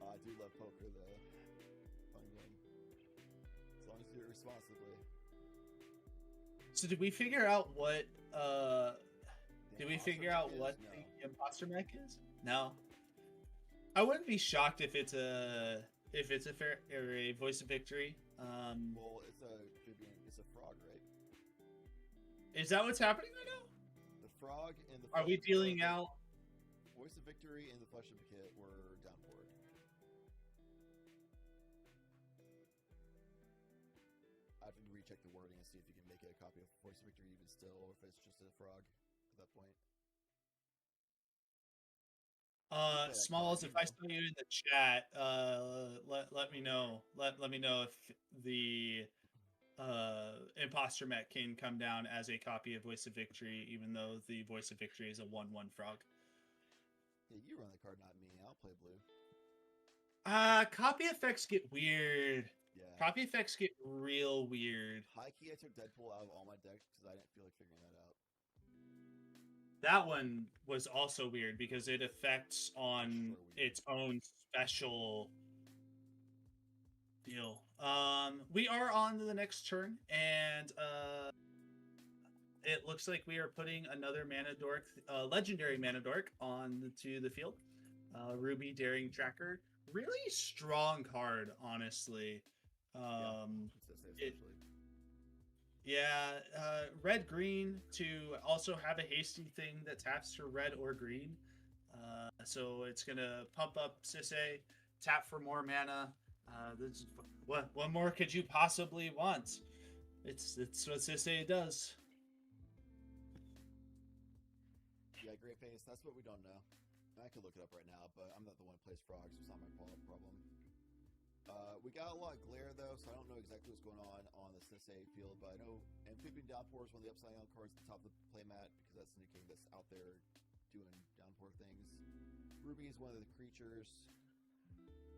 I do love poker though. Fun game. As long as you do it responsibly. So did we figure out what The did we imposter figure mech out is? what No. the imposter mech is? No. I wouldn't be shocked if it's a fair or a voice of victory. Well, it's a frog, right? Is that what's happening right now? The frog and the. Are we Flesh dealing Duplicate- out? Voice of Victory and the Flesh Duplicate were downboard. I have to recheck the wording and see if you can make it a copy of Voice of Victory even still, or if it's just a frog at that point. that Smalls, card, if I saw you in the chat, let me know. Let me know if the imposter mech can come down as a copy of Voice of Victory, even though the Voice of Victory is a 1/1 frog. Yeah, you run the card, not me. I'll play blue. Copy effects get weird. Yeah. Copy effects get real weird. High key, I took Deadpool out of all my decks because I didn't feel like figuring that out. That one was also weird because it affects on Sure weird. its own special deal. We are on to the next turn, and it looks like we are putting another mana dork, legendary mana dork, onto the field. Ruby Daring Tracker, really strong card, honestly. Especially. Yeah, red green to also have a hasty thing that taps for red or green. So it's gonna pump up Sisay, tap for more mana. What more could you possibly want? It's what Sisay does. Yeah, Great Face. That's what we don't know. I could look it up right now, but I'm not the one who plays frogs, so it's not my problem. We got a lot of glare though, so I don't know exactly what's going on the Sisay field, but I know Amphibian Downpour is one of the upside down cards at the top of the playmat because that's New King that's out there doing downpour things. Ruby is one of the creatures,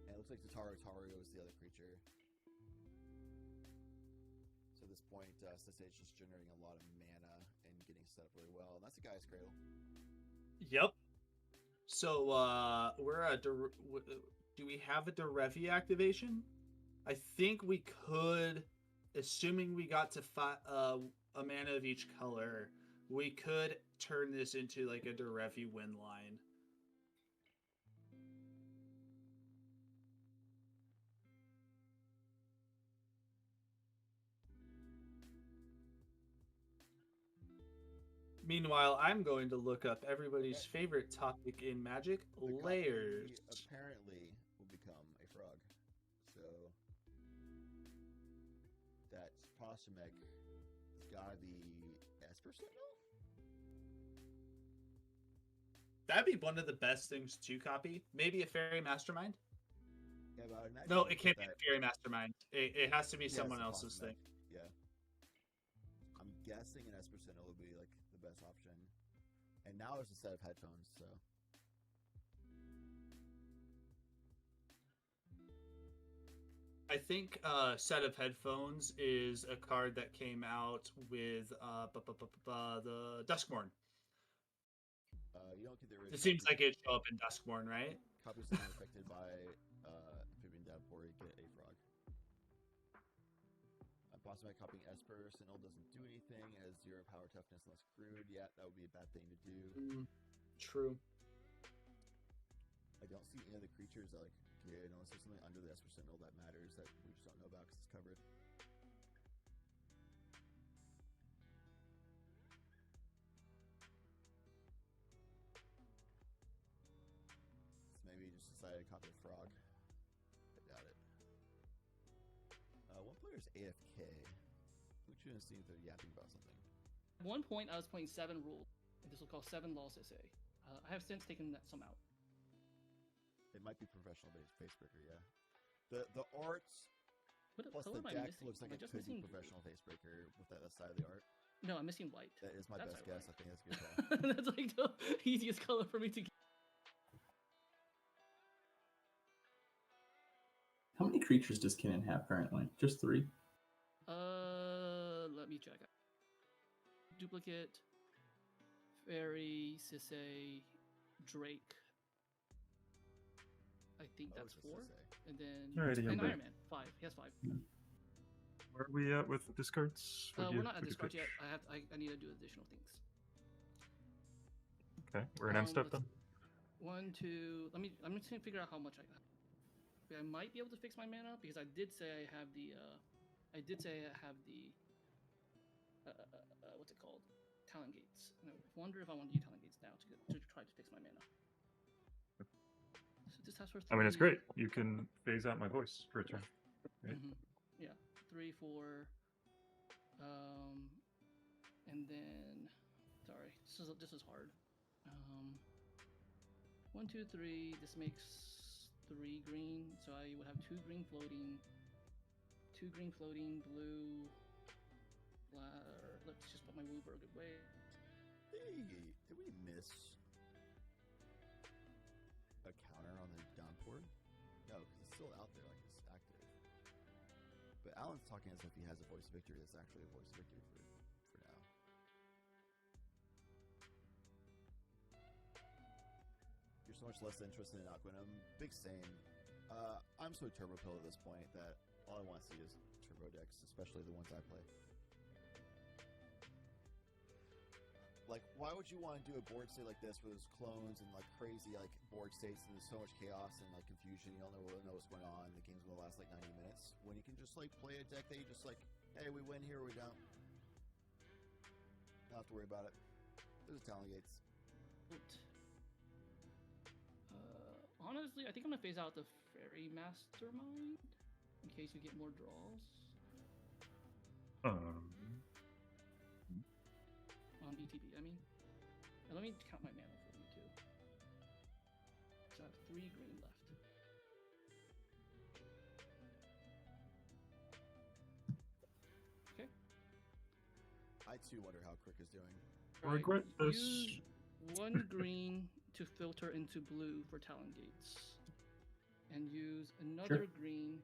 and it looks like Taru is the other creature. So at this point, Sisay is just generating a lot of mana and getting set up really well, and that's a Guy's Cradle. Yep. So we're do we have a Derevi activation? I think we could, assuming we got to a mana of each color, we could turn this into like a Derevi win line. Meanwhile, I'm going to look up everybody's favorite topic in Magic: The copy layers. apparently will become a frog. So that Posthumec has got to be Esper Sentinel? That'd be one of the best things to copy. Maybe a Fairy Mastermind. Yeah, but I would imagine No, you it put can't be that- a Fairy Mastermind. It has to be Yeah, it's someone a else's thing. Posthumec. Yeah. I'm guessing an Esper Sentinel would be like the best option. And now it's a set of headphones, so. I think Set of Headphones is a card that came out with the Duskmourn. You don't get the original. It seems like it'd show up in Duskmourn, right? Copies that are affected by Amphibian Downpour, you get a frog. Posthumec copying Esper Sentinel doesn't do anything. It has 0 power toughness unless crewed. Yeah, that would be a bad thing to do. True. I don't see any other creatures that, like, okay, unless there's something under the Esper Sentinel that matters that we just don't know about because it's covered. So maybe you just decided to copy a frog. I doubt it. One player's AFK. Look you and see if they're yapping about something. At one point, I was playing 7 rules, and this was called 7 Loss SA. I have since taken some out. It might be professional based Facebreaker, yeah. The arts What plus color the am I deck missing? looks like Am I it just could be missing professional Facebreaker with that side of the art. No, I'm missing white. That is my That's best guess. I ironic. think that's a good call. That's like the easiest color for me to get. How many creatures does Kinnan have currently? Just 3? Let me check. Duplicate, Fairy, Sisay, Drake. I think that's it's a 4. Sisay. And then Alrighty, I'm and back. Iron Man, 5. He has 5. Where are we at with discards? What do We're you- not at what do you discard yet. pitch? I need to do additional things. Okay, we're an end step let's- then. 1, 2. I'm just gonna figure out how much I got. I might be able to fix my mana because I did say I have the. What's it called? Talent Gates. And I wonder if I want to use Talent Gates now to try to fix my mana. So this has for 3. I mean, it's great. You can phase out my voice for a turn. Right? Yeah, 3, 4. And then, sorry, this is hard. 1, 2, 3. This makes 3 green, so I would have 2 green floating. 2 green floating, blue. Let's just put my Wooburg away. Hey, did we miss a counter on the downpour? No, because it's still out there, like it's active. But Alan's talking as if he has a voice of victory. That's actually a voice of victory for now. You're so much less interested in Aquanum. Big same. I'm so turbo pill at this point that all I want to see is turbo decks, especially the ones I play. Like, why would you want to do a board state like this where there's clones and like crazy like board states and there's so much chaos and like confusion, you don't really know what's going on, the game's gonna last like 90 minutes, when you can just like play a deck that you just like, hey, we win here or we don't. Not have to worry about it. There's Talent Gates. Honestly, I think I'm gonna phase out the Fairy Mastermind in case we get more draws. On BTB, I mean. And let me count my mana for you too. So I have 3 green left. Okay. I too wonder how Crick is doing. Alright, Regret this. use 1 green to filter into blue for Talon Gates. And use another green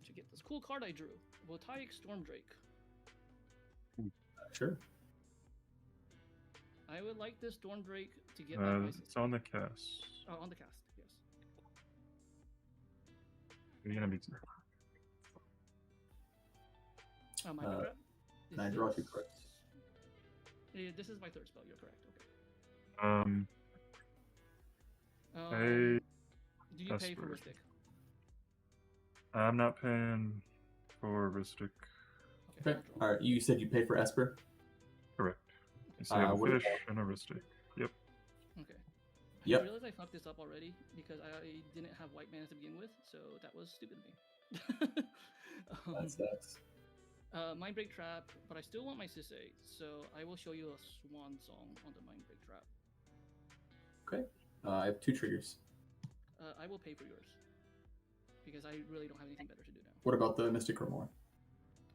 to get this cool card I drew. Voltaic Stormdrake. Sure. I would like this Stormdrake to get my prices. It's on the cast. Oh, on the cast, yes. You're gonna be. Am I correct? Can I draw 2 cards? Yeah, this is my 3rd spell. You're correct. Okay. Hey, Do you pay for Esper. Ristic? I'm not paying for Ristic. Okay. Alright, you said you pay for Esper? Correct. So you have a what fish about- and a Ristic. Yep. Okay. Yep. I realized I fucked this up already because I didn't have white mana to begin with, so that was stupid of me. That sucks. Mind Break Trap, but I still want my Sisei, so I will show you a swan song on the Mind Break Trap. Okay. I have 2 triggers. I will pay for yours because I really don't have anything better to do now. What about the Mystic Remora?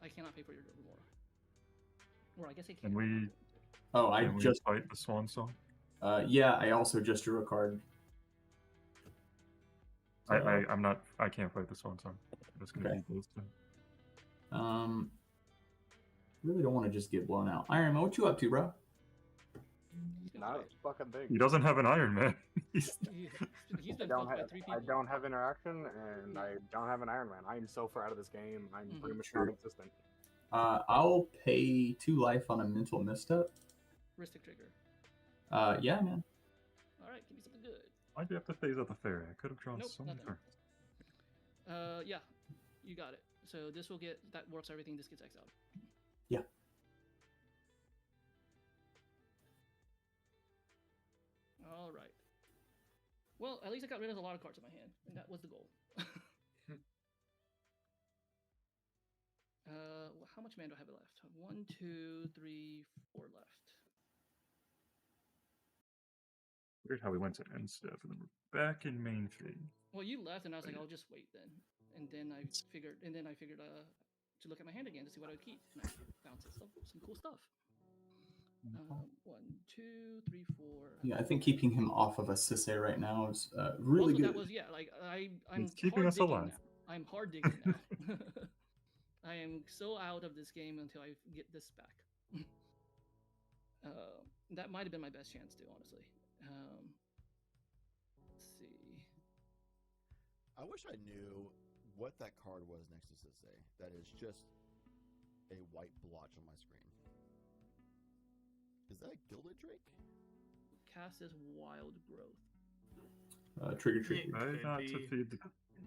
I cannot pay for your Remora. Or I guess I can. And we Oh, I can we just. fight the Swan Song. Yeah, I also just drew a card. I'm not. I can't fight the Swan Song. I'm just gonna Okay. beat those two. Really don't want to just get blown out. Iron Man, what you up to, bro? Not a fucking thing. He doesn't have an Iron Man. He's I been don't fucked by have 3 I people. don't have interaction and I don't have an Iron Man. I am so far out of this game. I'm pretty much Sure. non-existent. I'll pay 2 life on a mental misstep. Ristic trigger. Yeah, man. Alright, give me something good. Why'd you have to phase out the fairy? I could have drawn Nope, so many nothing. cards. Yeah, you got it. So this will get, that works everything, this gets exiled. Yeah. Alright. Well, at least I got rid of a lot of cards in my hand, and that was the goal. How much mana do I have left? 1, 2, 3, 4 left. Weird how we went to end step and then we're back in main phase. Well, you left, and I was like, I'll just wait then. And then I figured to look at my hand again to see what I would keep, and I found some cool stuff. 1, 2, 3, 4. Yeah, I think keeping him off of a Sisei right now is really Also, good. that was like I'm It's keeping hard us digging alive. now. I'm hard digging now. I am so out of this game until I get this back. That might have been my best chance too, honestly. Let's see. I wish I knew what that card was next to Sisei. That is just a white blotch on my screen. Is that a Gilded Drake? Cast is Wild Growth. Trigger, trigger. Try not to feed the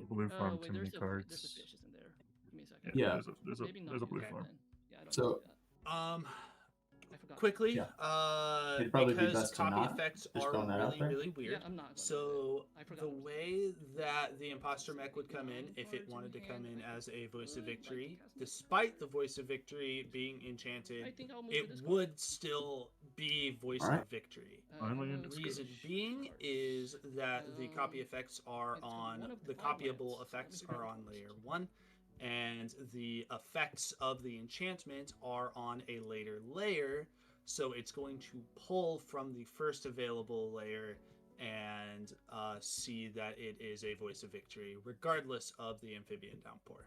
blue Oh farm wait, too many there's a cards. fish, isn't there? Give me a second. Yeah. There's Maybe a not blue yet, farm. then. Yeah, I don't So- see that. Um, I forgot. quickly, Yeah. It'd probably be because best to copy not, effects just are throwing that out really, there. really weird. Yeah, I'm not. Gonna do So it. I forgot the what was way that the imposter mech would come in, if it wanted to come in as a voice of victory, despite the voice of victory being I enchanted, think I'll move to it this would still be voice Alright. of victory. card. Finally in let's Reason switch being cards. is that the copy Um, effects are it's on one of the 5 lands. copyable Let me effects figure are it on out. layer 1, and the effects of the enchantment are on a later layer. So it's going to pull from the first available layer and see that it is a voice of victory, regardless of the amphibian downpour.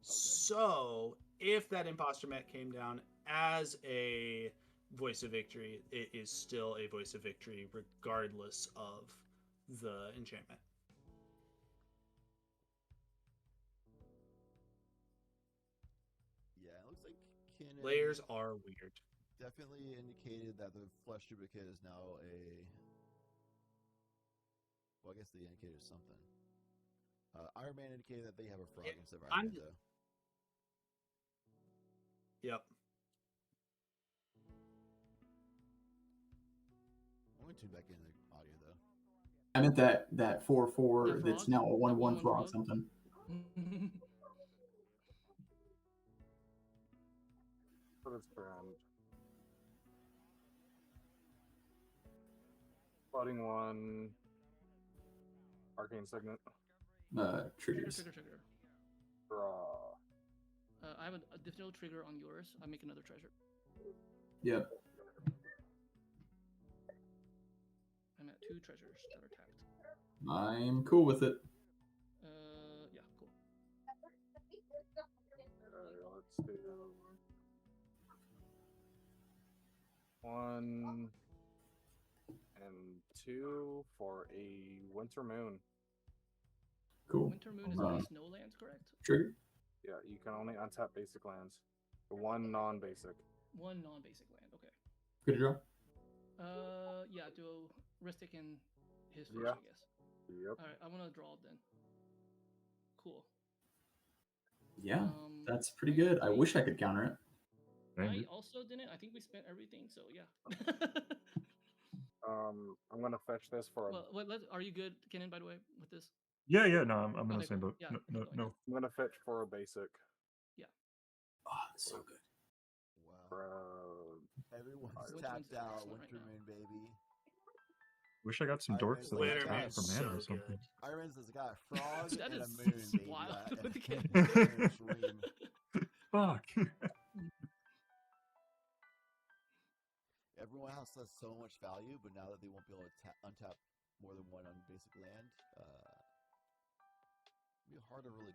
So if that imposter mech came down as a voice of victory, it is still a voice of victory, regardless of the enchantment. Yeah, it looks like Kinnan Layers are weird. definitely indicated that the flesh duplicate is now a. Well, I guess they indicated something. Iron Man indicated that they have a frog Yeah, instead of Iron Man, though. Yep. I'm going to tune back in the audio, though. I meant that 4/4 That that's frog? now a 1/1 1/1 frog frog? something. For this brand. Floating one. Arcane Signet. Triggers. Trigger. Draw. I have an additional trigger on yours. I make another treasure. Yep. I'm at 2 treasures that are tapped. I'm cool with it. Yeah, cool. Let's do 1 and 2 for a Winter Moon. Cool. Winter Moon is Uh, only snow lands, correct? Trigger. Yeah, you can only untap basic lands. The 1 non-basic. 1 non-basic land. Okay. Good to draw. Yeah, do Ristic and his fish, Yeah. I guess. Yep. All right, I'm gonna draw then. Cool. Yeah, Um, that's pretty good. I wish I could counter it. I also didn't. I think we spent everything, so yeah. I'm gonna fetch this for a. Well, are you good, Kenan, by the way, with this? Yeah, no, I'm in Okay, the same cool. boat. Yeah, No, keep going, no. I'm gonna fetch for a basic. Yeah. Oh, that's so good. Wow. Everyone's Which tapped one's out. excellent Winter right now? Moon, baby. Wish I got some Iron dorks Man's that like, would I got tap a- for so mana or good. something. Iron Man's has got a frog That and a is moon, baby. wild That- with the game. Iron Dream. Fuck. Everyone else has so much value, but now that they won't be able to untap more than one on basic land, it'll be hard to really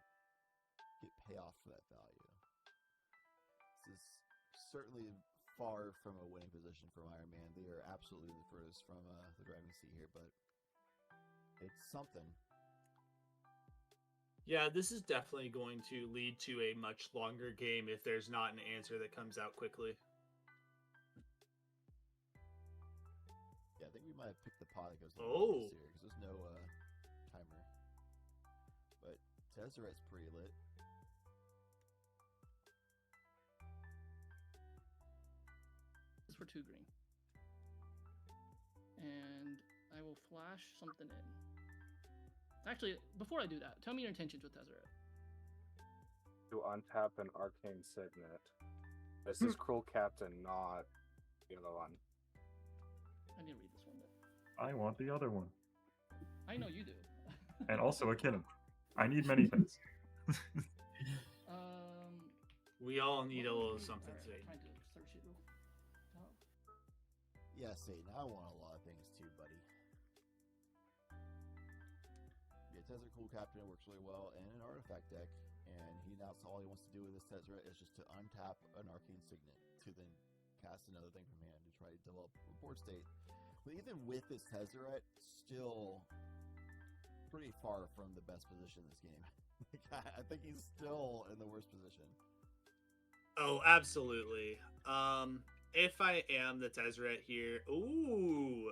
get payoff for that value. This is certainly far from a winning position for Iron Man. They are absolutely the furthest from the driving seat here, but it's something. Yeah, this is definitely going to lead to a much longer game if there's not an answer that comes out quickly. Yeah, I think we might have picked the pot that goes the Oh. longest here because there's no timer. But Tezzeret's pretty lit. This is for 2 green. And I will flash something in. Actually, before I do that, tell me your intentions with Tezzeret. To untap an arcane signet. This is Cruel Captain, not the other one. I didn't read this one, but I want the other one. I know you do. And also a kitten. I need many things. We all need a what little would be- something alright, today. trying to search it real top. Yeah, Satan, I want a lot of things too, buddy. Yeah, Tezzeret Cool Captain works really well in an artifact deck, and all he wants to do with this Tezzeret is just to untap an arcane signet to then cast another thing from hand to try to develop a board state. But even with this Tezzeret, still pretty far from the best position in this game. I think he's still in the worst position. Oh, absolutely. If I am the Tezzeret here, ooh,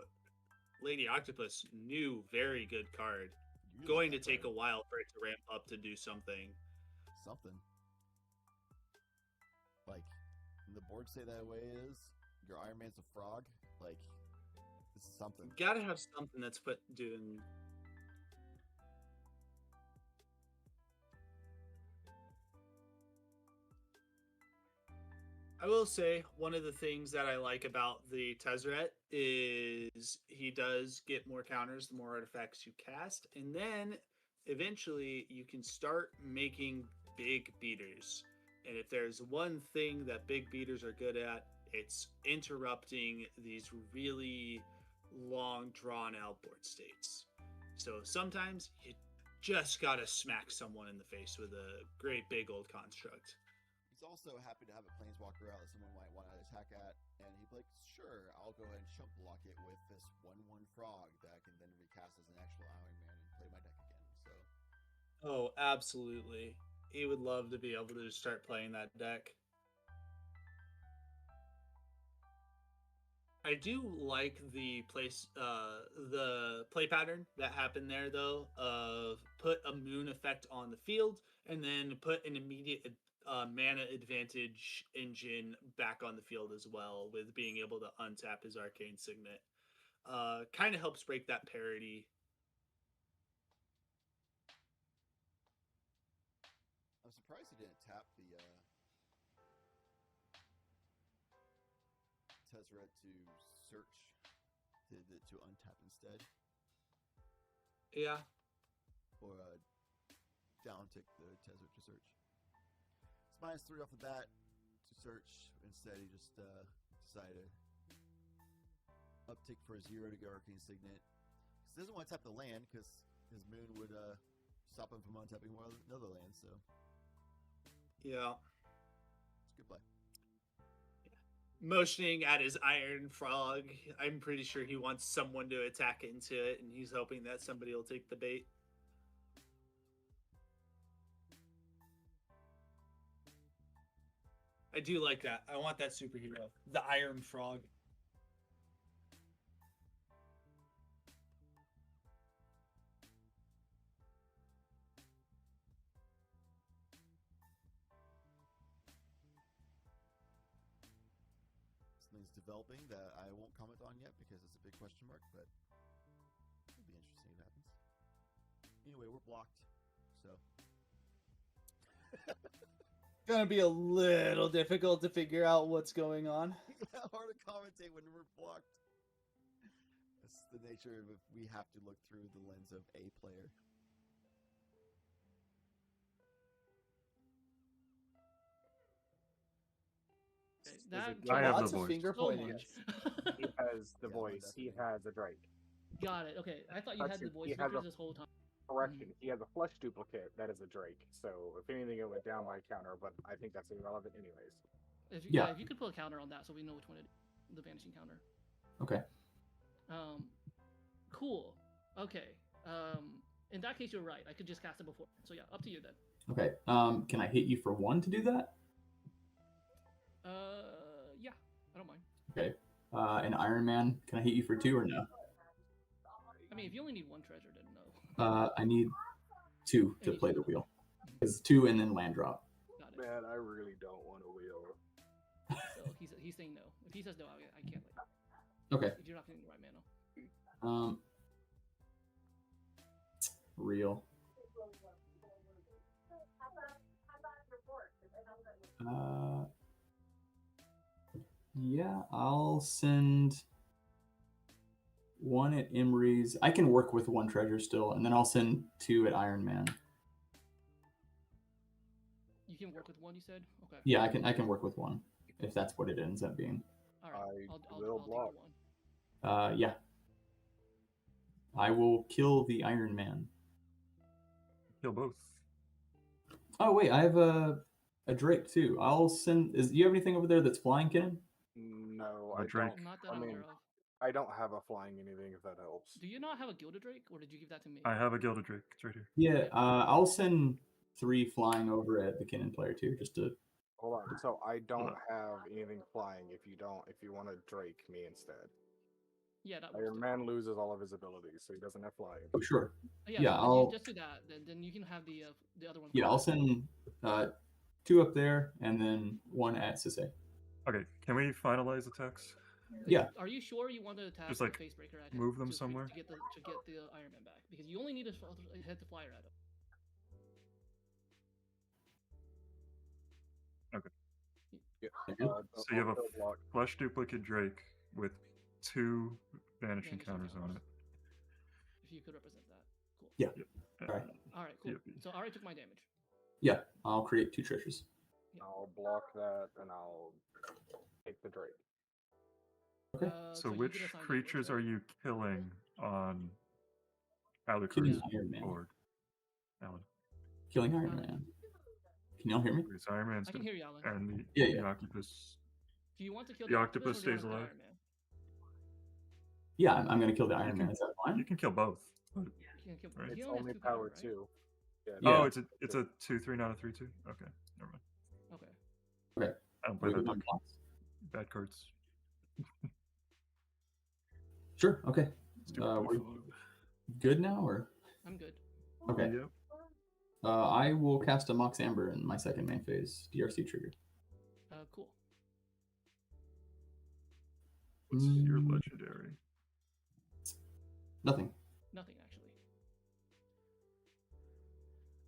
Lady Octopus, new, very good card. Use Going to that take a card. while for it to ramp up to do something. Something. Like, the board say that way is, your Iron Man's a frog. Like, this is something. Gotta have something that's doing. I will say one of the things that I like about the Tezzeret is he does get more counters the more artifacts you cast, and then eventually you can start making big beaters. And if there's one thing that big beaters are good at, it's interrupting these really long drawn out board states. So sometimes you just gotta smack someone in the face with a great big old construct. He's also happy to have a planeswalker out that someone might want to attack at, and he'd be like, sure, I'll go ahead and chump block it with this 1/1 frog that I can then recast as an actual Iron Man and play my deck again. So, Oh, absolutely. He would love to be able to just start playing that deck. I do like the play pattern that happened there, though, of put a moon effect on the field and then put an immediate mana advantage engine back on the field as well, with being able to untap his arcane signet. Kind of helps break that parity. I'm surprised he didn't tap the Tezzeret to search, to untap instead. Yeah. Or downtick the Tezzeret to search. It's -3 off the bat to search. Instead, he just decided to uptick for a 0 to go Arcane Signet. He doesn't want to tap the land because his moon would stop him from untapping another land. So Yeah. it's a good play. Motioning at his iron frog. I'm pretty sure he wants someone to attack into it, and he's hoping that somebody will take the bait. I do like that. I want that superhero. The Iron Frog. something's developing that I won't comment on yet because it's a big question mark, but it'll be interesting if it happens. Anyway, we're blocked, so Gonna be a little difficult to figure out what's going on. yeah, hard to commentate when we're blocked. That's the nature of if we have to look through the lens of a player. That it- I have Lots the of voice. finger so pointing. much. He has the Yeah, no, voice. He definitely. has a Drake. Got it. Okay, I thought you had the Actually, voice he has vectors a- this whole time. Correction. He has a flesh duplicate. That is a Drake. So if anything, it went down by counter, but I think that's irrelevant anyways. If you, Yeah. if you could put a counter on that, so we know which one it is, the vanishing counter. Okay. Cool. Okay. In that case, you're right. I could just cast it before. So yeah, up to you then. Okay. Can I hit you for 1 to do that? Yeah, I don't mind. Okay. And Iron Man, can I hit you for 2 or no? I mean, if you only need 1 treasure, then no. I need 2 to play the wheel. It's 2 and then land drop. Got it. Man, I really don't want a wheel. So he's saying no. If he says no, I can't. Like, Okay. if you're not getting the right mana. Real. Yeah, I'll send 1 at Emery's. I can work with 1 treasure still, and then I'll send 2 at Iron Man. You can work with 1, you said? Okay. Yeah, I can work with 1 if that's what it ends up being. All right. I'll will take block. the 1. Yeah. I will kill the Iron Man. Kill both. Oh wait, I have a Drake too. I'll send. Do you have anything over there that's flying, Kenan? No, The I Drake. don't. Not that I I'm mean, aware of. I don't have a flying anything if that helps. Do you not have a Gilded Drake, or did you give that to me? I have a Gilded Drake. It's right here. Yeah. I'll send 3 flying over at the Kenan player too, just to. Hold on. So I don't on. have anything flying. If you want to Drake me instead. Yeah, that Iron works. Man loses all of his abilities, so he doesn't have flying. Oh sure. Yeah, Yeah, then I'll. you just do that. Then you can have the other one. Yeah, I'll send 2 up there and then 1 at Sisse. Okay, can we finalize the text? Yeah. Are you sure you want to attack Just, like, the Facebreaker at him move them to somewhere? get the Iron Man back? Because you only need to hit the flyer at him. Yeah. So you have a block. flesh duplicate Drake with 2 vanishing Vanishing counters on it. If you could represent that. Cool. Yeah. Uh, All right. All right, cool. Yep. So I already took my damage. Yeah, I'll create 2 treasures. I'll block that, and I'll take the Drake. Okay. So you which can assign creatures damage, are you killing on Killing Alucard's Iron Man. board? Alan. Killing Iron Man. Can y'all hear me? Because Iron Man's I can gonna- hear you, Alan. and the, Yeah, the octopus. Do you want to kill The the octopus or do you stays want to kill alive. Iron Man? Yeah, I'm gonna kill the Iron can- Man. Is that fine? You can kill both. but- You can kill. Right. He It's only has only 2 power power, right? 2. Yeah, Yeah. Oh, it's a 2/3, not a 3/2. Okay, never mind. Okay. Okay. I don't play We that good on deck. blocks? Bad cards. Sure. Okay. Stupid We're buffalo. good now, or I'm good. okay. Yep. I will cast a Mox Amber in my second main phase. DRC trigger. Cool. What's your Mm. legendary? Nothing. Nothing actually.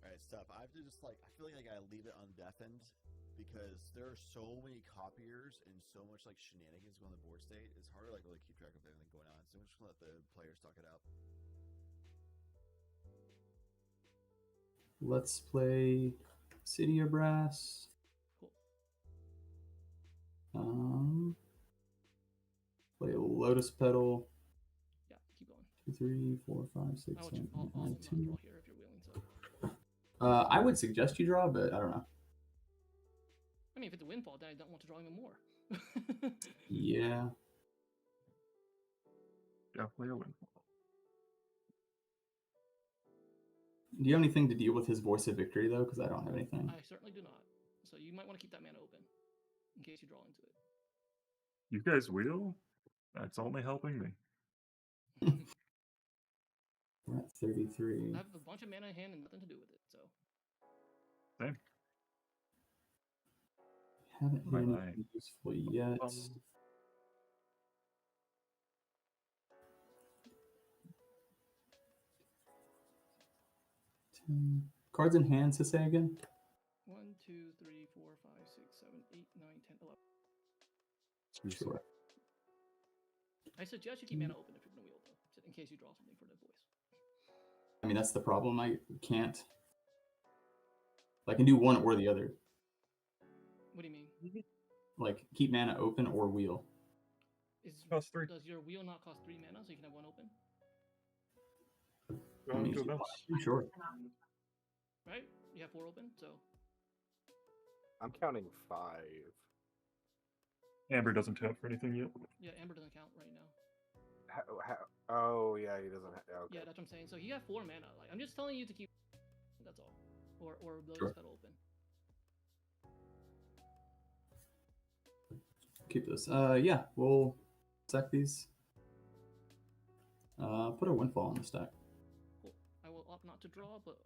Alright, stuff. I have to just I feel like I gotta leave it on death end because there are so many copiers and so much shenanigans going on the board state. It's hard to really keep track of everything going on. So I'm just gonna let the players talk it out. Let's play City of Brass. Cool. Play a Lotus Petal. Yeah, keep going. 2, 3, 4, 5, 6, I'll 7, 8, not 9, draw 10. here if you're willing to. I would suggest you draw, but I don't know. I mean, if it's a windfall, then I don't want to draw even more. Yeah. Definitely a win. Do you have anything to deal with his Voice of Victory, though? Because I don't have anything. I certainly do not. So you might want to keep that mana open in case you draw into it. You guys wheel? That's only helping me. We're at 33. I have a bunch of mana in hand and nothing to do with it, so. Same. Haven't hit Bye-bye. anything useful yet. Cards in hand, to say again? 1, 2, 3, 4, 5, 6, 7, 8, 9, 10, 11. Sure. I suggest you keep mana open if you're gonna wheel though, just in case you draw something for the boys. I mean, that's the problem. I can't. I can do one or the other. What do you mean? Like, keep mana open or wheel. Cost 3. Does your wheel not cost 3 mana so you can have one open? I mean, sure. Right? You have 4 open, so. I'm counting 5. Amber doesn't tap for anything yet. Yeah, Amber doesn't count right now. Oh, yeah, he doesn't have. Okay. Yeah, that's what I'm saying. So he got 4 mana. Like, I'm just telling you to keep. That's all. Or Lili's Sure. Petal open. Keep this. Yeah, we'll sack these. Put a windfall on the stack. Cool. I will opt not to draw, but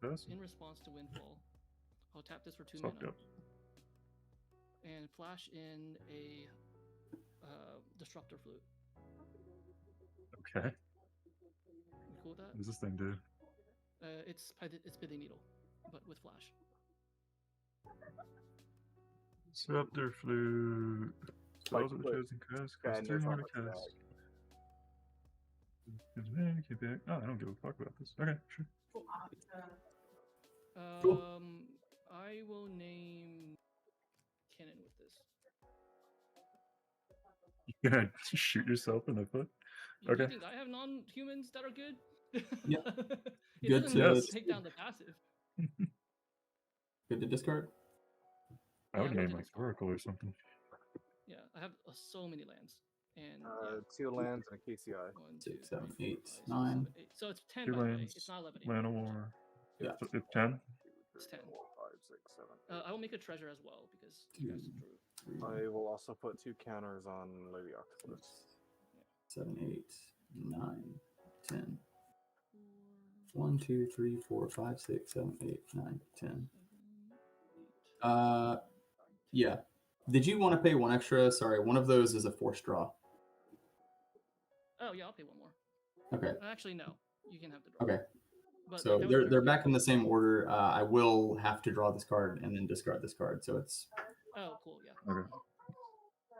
Yes. in response to Windfall, I'll tap this for 2 Sucked mana. up. And flash in a Disruptor Flute. Okay. You cool with that? What does this thing do? It's Pithing Needle, but with flash. Disruptor Flute. Like, Spells of the put chosen cast. Costs Madness 3 on more to the cast. Keep it. Oh, I don't give a fuck about this. Okay, sure. I will name Cannon with this. You're gonna shoot yourself in the foot? You Okay. think I have non-humans that are good? Yeah. It Good doesn't to take down the passive. good to discard. I would Yeah, name I'm like Oracle or something. Yeah, I have so many lands. And 2 lands and a KCI. 1, 6, 2, 7, 3, 4, 8, 5, 6, 9. 7, 8. So it's 10 2 by the way. lands. It's not 11 Land anymore. of War. Yeah. It's 10? It's 10. 4, 5, 6, 7, 8. I will make a treasure as well because you guys drew. I will also put 2 counters on Lady Octopus. 7, 8, 9, 10. 1, 2, 3, 4, 5, 6, 7, 8, 9, 10. Yeah. Did you want to pay 1 extra? Sorry, one of those is a forced draw. Oh yeah, I'll pay 1 more. Okay. Actually, no. You can have the draw. Okay. But So that was they're back in the same order. I will have to draw this card and then discard this card. So it's Oh, cool. Yeah. Okay.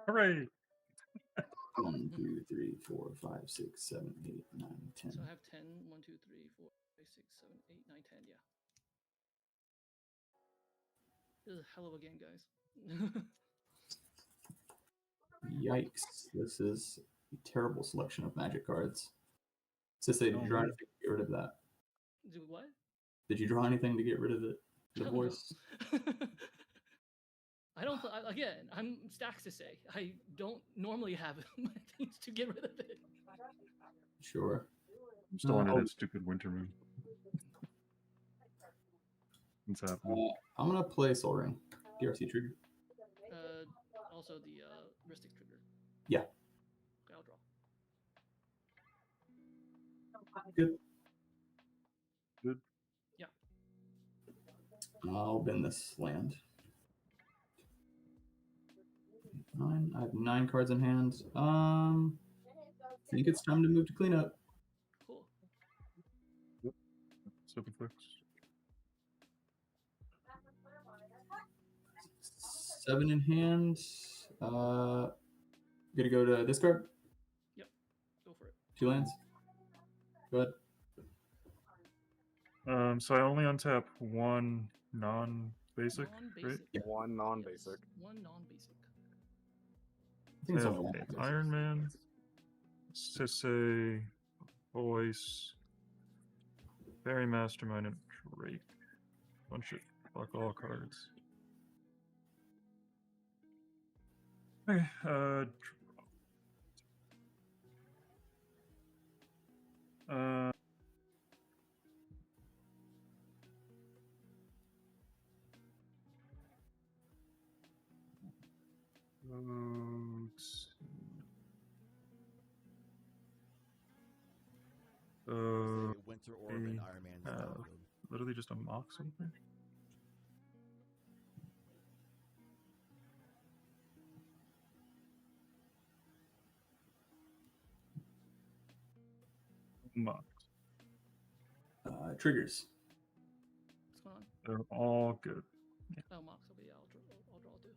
Hooray! 1, 2, 3, 4, 5, 6, 7, 8, 9, 10. So I have 10. 1, 2, 3, 4, 5, 6, 7, 8, 9, 10. Yeah. This is a hell of a game, guys. Yikes. This is a terrible selection of magic cards. Did you draw anything to get rid of that? Do what? Did you draw anything to get rid of it? The Hell no. voice? I don't. Again, I'm stacks to say. I don't normally have things to get rid of it. Sure. I'm still under that stupid winter moon. What's happening? I'm going to play Soul Ring. DRC trigger. Also the Ristic trigger. Yeah. Okay, I'll draw. Good. Good. Yeah. I'll bend this land. 9. I have 9 cards in hand. I think it's time to move to cleanup. Cool. Yep. Super flex. 7 in hand. Gonna go to this card. Yep. Go for it. 2 lands. Go ahead. So I only untap 1 non-basic, right? Yeah. 1 non-basic. 1 non-basic. I think it's I only have 1. Iron Man, Sisay, Voice, Fairy Mastermind, and Drake. Bunch of fuck all cards. Okay, Winter Orb and Iron Man. literally just a mock something. Mock. Triggers. going on? They're all good. Oh, Mox. Okay, yeah, I'll draw too.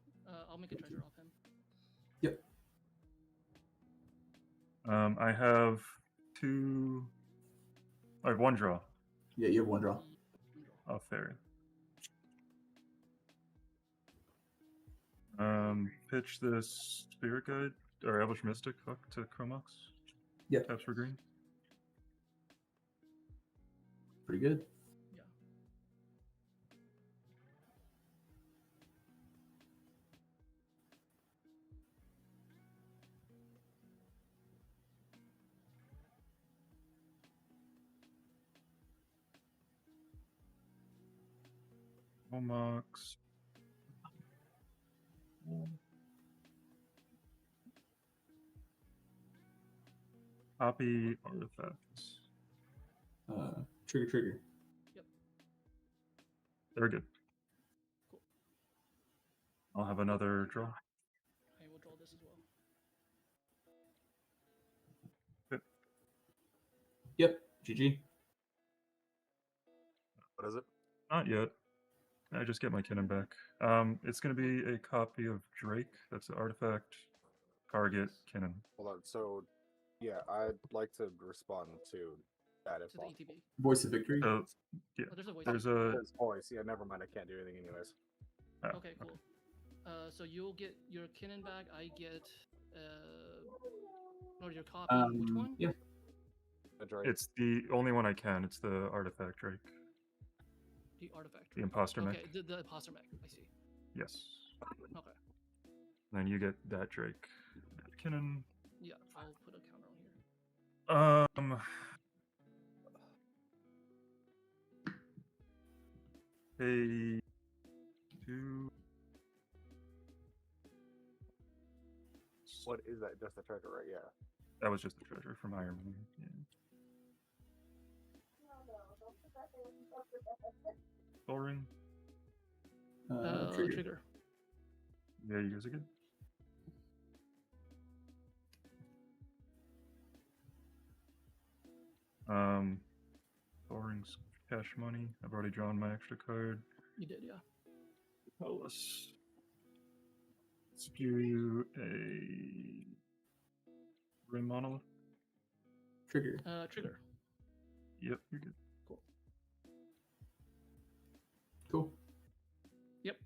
I'll make a treasure off him. Yep. I have two. I have one draw. Yeah, you have one draw. Oh, fairy. Pitch this Spirit Guide or Elvish Mystic hook to Chromox. Yep. Taps for green. Pretty good. Yeah. Chromox. Copy artifacts. Trigger. Yep. They're good. Cool. I'll have another draw. I will draw this as well. Good. Yep. GG. What is it? Not yet. I just get my Kinnan back. It's going to be a copy of Drake. That's the artifact. Target Kinnan. Hold on. So, yeah, I'd like to respond to that if To the possible. ETB. Voice of victory. Yeah. Oh, there's a voice. There's a. There's voice. Yeah, never mind. I can't do anything anyways. Oh, Okay, cool. So you'll get your Kinnan back. I get or your copy. Which one? Yeah. The Drake. It's the only one I can. It's the artifact Drake. The artifact. The imposter mech. Okay, the imposter mech. I see. Yes. Okay. Then you get that Drake. Kinnan. Yeah, I'll put a counter on here. Pay 2. What is that? Just the treasure, right? Yeah. That was just the treasure from Iron Man. Yeah. Soul Ring. Trigger. Yeah, you guys are good. Soul Ring's cash money. I've already drawn my extra card. You did, yeah. Oh, let's do a Rim Monolith. Trigger. Trigger. Yep, you're good. Cool. Yep.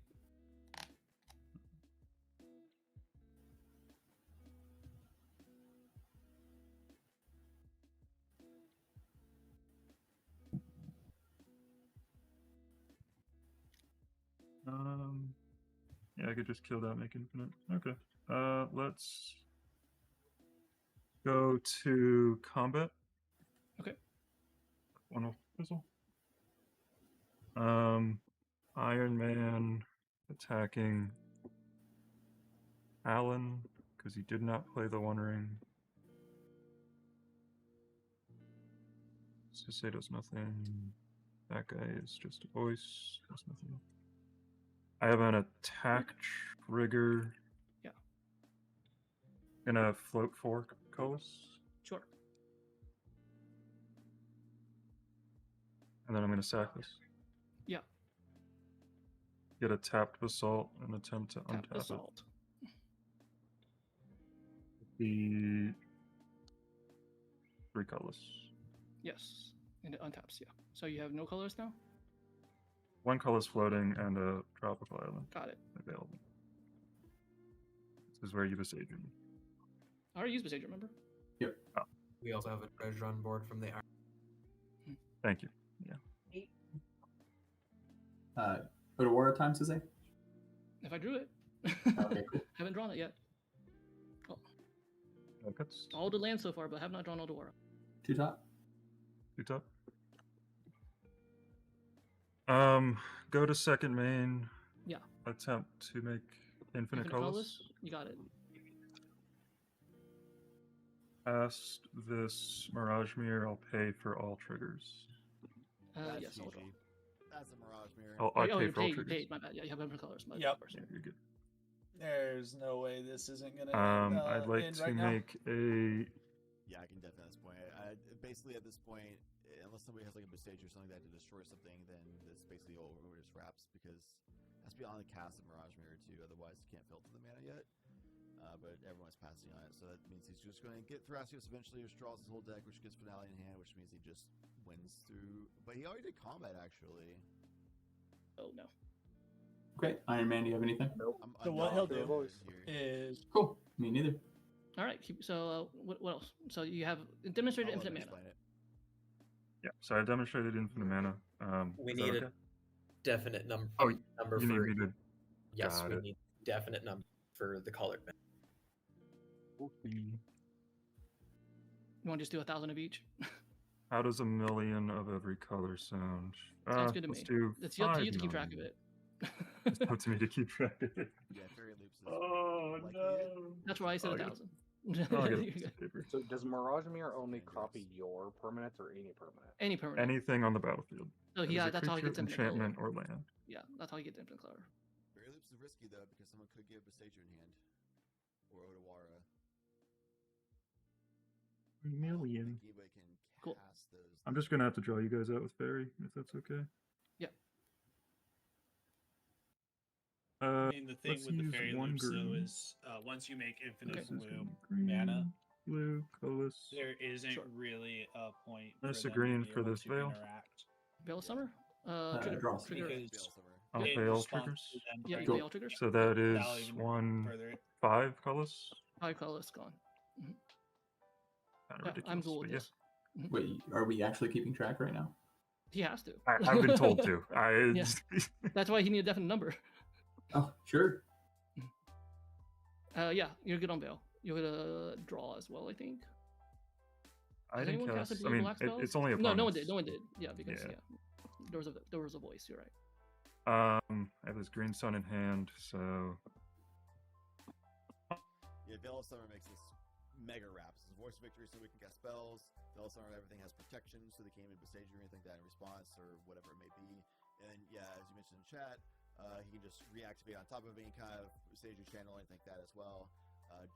Yeah, I could just kill that, make infinite. Okay. Let's go to combat. Okay. One off fizzle. Iron Man attacking Alan because he did not play the One Ring. Sisei does nothing. That guy is just a voice. Does nothing. I have an attack trigger. Yeah. Gonna float 4 colors. Sure. And then I'm gonna sack this. Yeah. Get a tapped basalt and attempt to Tap untap basalt. The 3 colors. Yes. And it untaps, yeah. So you have no colors now? 1 color's floating and a tropical island. Got it. Available. This is where you besage me. I already used Besage, remember? Yep. Oh. We also have a treasure on board from the Iron. Thank you. Yeah. Go to war time, Sisei? If I drew it. Okay, cool. Haven't drawn it yet. Oh. No cuts. All the land so far, but have not drawn all the war. 2 top. 2 top. Go to second main. Yeah. Attempt to make infinite Infinite colors. colors? You got it. Past this Mirage Mirror, I'll pay for all triggers. That's Yes, I'll draw. GG. That's a Mirage Mirror. I Oh, pay you for all paid, triggers. my bad. Yeah, you have infinite colors. My Yep. bad. Yeah, you're good. There's no way this isn't gonna. I'd like end to right now. make a. Yeah, I can definitely at this point. Basically, at this point, unless somebody has like a Bestage or something that to destroy something, then it's basically over. It just wraps because it has to be on the cast of Mirage Mirror too. Otherwise, you can't filter the mana yet. But everyone's passing on it, so that means he's just going to get Thrasios eventually, which draws his whole deck, which gets Finale in hand, which means he just wins through. But he already did combat actually. Oh no. Okay, Iron Man, do you have anything? Nope. So what he'll do is Cool. Me neither. All right. So what else? So you have demonstrated infinite mana. Yeah, so I demonstrated infinite mana. We is that need okay? a definite number. Oh, number you for need me to. yes, Got we it. need definite number for the colored mana. You want to just do 1,000 of each? How does 1,000,000 of every color sound? Sounds good to let's me. do It's up to you to 5 keep track of million. it. It's up to me to keep track of it. Yeah, Fairy Loops is Oh likely no! it. That's why I said I'll get 1,000. I'll get a You're piece good. of paper. So does Mirage Mirror only copy your permanents or any permanent? Any permanent. Anything on the battlefield. So That is yeah, a that's how he creature, gets infinite color. enchantment, or land. Yeah, that's how he gets infinite color. Fairy Loops is risky though because someone could give Bestage in hand or Otawara. 1,000,000. Anybody can Cool. cast those. I'm just gonna have to draw you guys out with Fairy, if that's okay. Yeah. I mean, the thing let's with the use fairy one loops though green. is once you make infinite This is blue gonna be green, mana, blue, colorless. there isn't Sure. really a point Nice for them green to be for able this to veil. interact. Veil of Summer? draw. Trigger. Because Oh, Yeah. in veil response triggers. to them Yeah, bringing- veil triggers. So that That'll is even 1, further it. 5 colorless. 5 colorless gone. Kind of Yeah, ridiculous. I'm cool with but yeah. this. Mhm. Wait, are we actually keeping track right now? He has to. I've been told to. Yeah. That's why he needs a definite number. Oh, sure. Yeah, you're good on veil. You're gonna draw as well, I think. I Has didn't anyone cast. casted I blue mean, black spells? it's only no one opponents. did. No one did. Yeah, because Yeah. there was a voice. You're right. I have this green sun in hand, so Yeah, Veil of Summer makes this mega wraps. It's a voice of victory, so we can cast spells. Veil of Summer, everything has protection, so they can't even bestage you or anything like that in response, or whatever it may be. And yeah, as you mentioned in chat, he can just reactivate on top of any kind of bestage channel, anything like that as well.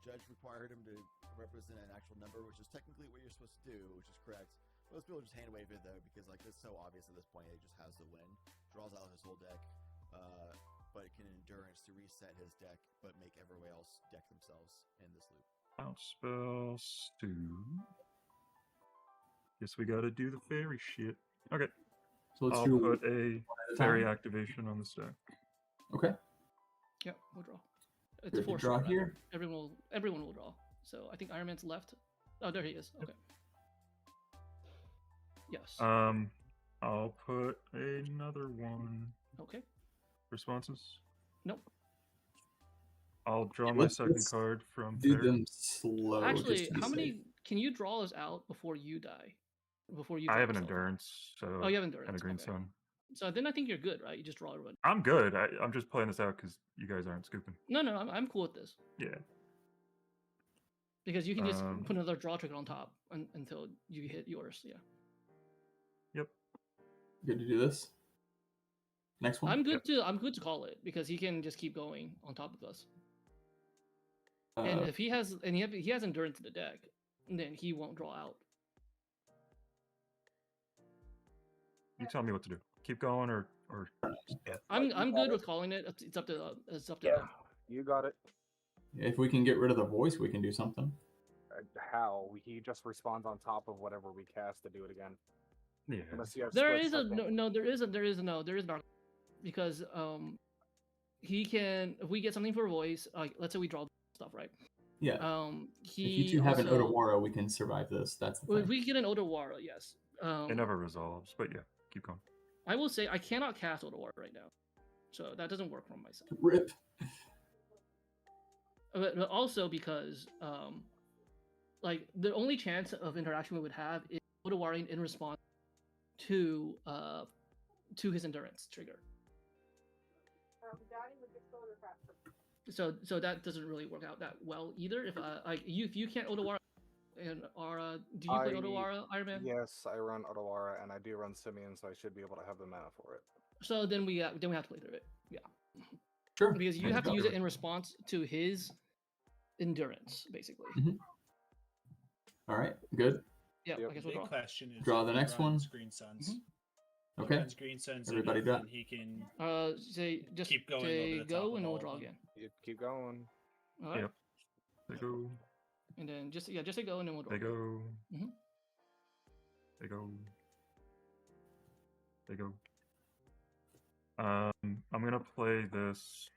Judge required him to represent an actual number, which is technically what you're supposed to do, which is correct. Most people just hand wave it though, because like it's so obvious at this point, he just has the win, draws out his whole deck, but it can endurance to reset his deck, but make everyone else deck themselves in this loop. out spell stew. Guess we gotta do the fairy shit. Okay. So let's I'll do put a at a fairy time. activation on the stack. Okay. Yeah, we'll draw. It's Good a to force draw right? here. Everyone will draw. So I think Iron Man's left. Oh, there he is. Okay. Yes. I'll put another one. Okay. Responses? Nope. I'll draw Yeah, my let's- second let's card from Do fairy. them slow. Actually, just to be how many safe. can you draw us out before you die? Before you I draw have an yourself? endurance, so Oh, you have endurance. and a green okay. sun. So then I think you're good, right? You just draw everyone. I'm good. I'm just playing this out because you guys aren't scooping. No, I'm cool with this. Yeah. Because you can just Um, put another draw trigger on top until you hit yours. Yeah. Yep. Good to do this. Next one. I'm good to call it because he can just keep going on top of us. And if he has he has endurance in the deck, then he won't draw out. You tell me what to do. Keep going or Yeah. I'm good with calling it. It's up to Yeah, them. you got it. If we can get rid of the voice, we can do something. How? He just responds on top of whatever we cast to do it again. Yeah. Unless you have There split is a second. no. There is an because he can if we get something for voice like let's say we draw stuff right. Yeah. He If you two have an also- Otawara, we can survive this. That's the Well, thing. if we get an Otawara, yes. it never resolves, but yeah, keep going. I will say I cannot cast Otawara right now, so that doesn't work from my side. Rip. But also because like the only chance of interaction we would have is Otawara in response to his endurance trigger. So that doesn't really work out that well either. If if you can't Otawara and Aura, do you play Otawara, Iron Man? Yes, I run Otawara and I do run Simeon, so I should be able to have the mana for it. So then we have to play through it. Yeah. Sure. Because you have to use it in response to his endurance, basically. All right. Good. Yeah, Yep. I guess The we'll big draw. question is Draw if the he next one. runs Green Suns. Mhm. He Okay. runs Green Suns Everybody enough, draw. then he can Say just keep going say over the top go of and then all we'll of draw them. again. You keep going. All right. Yep. They go. And then just say go and then we'll draw. They go. Mhm. They go. They go. I'm gonna play this.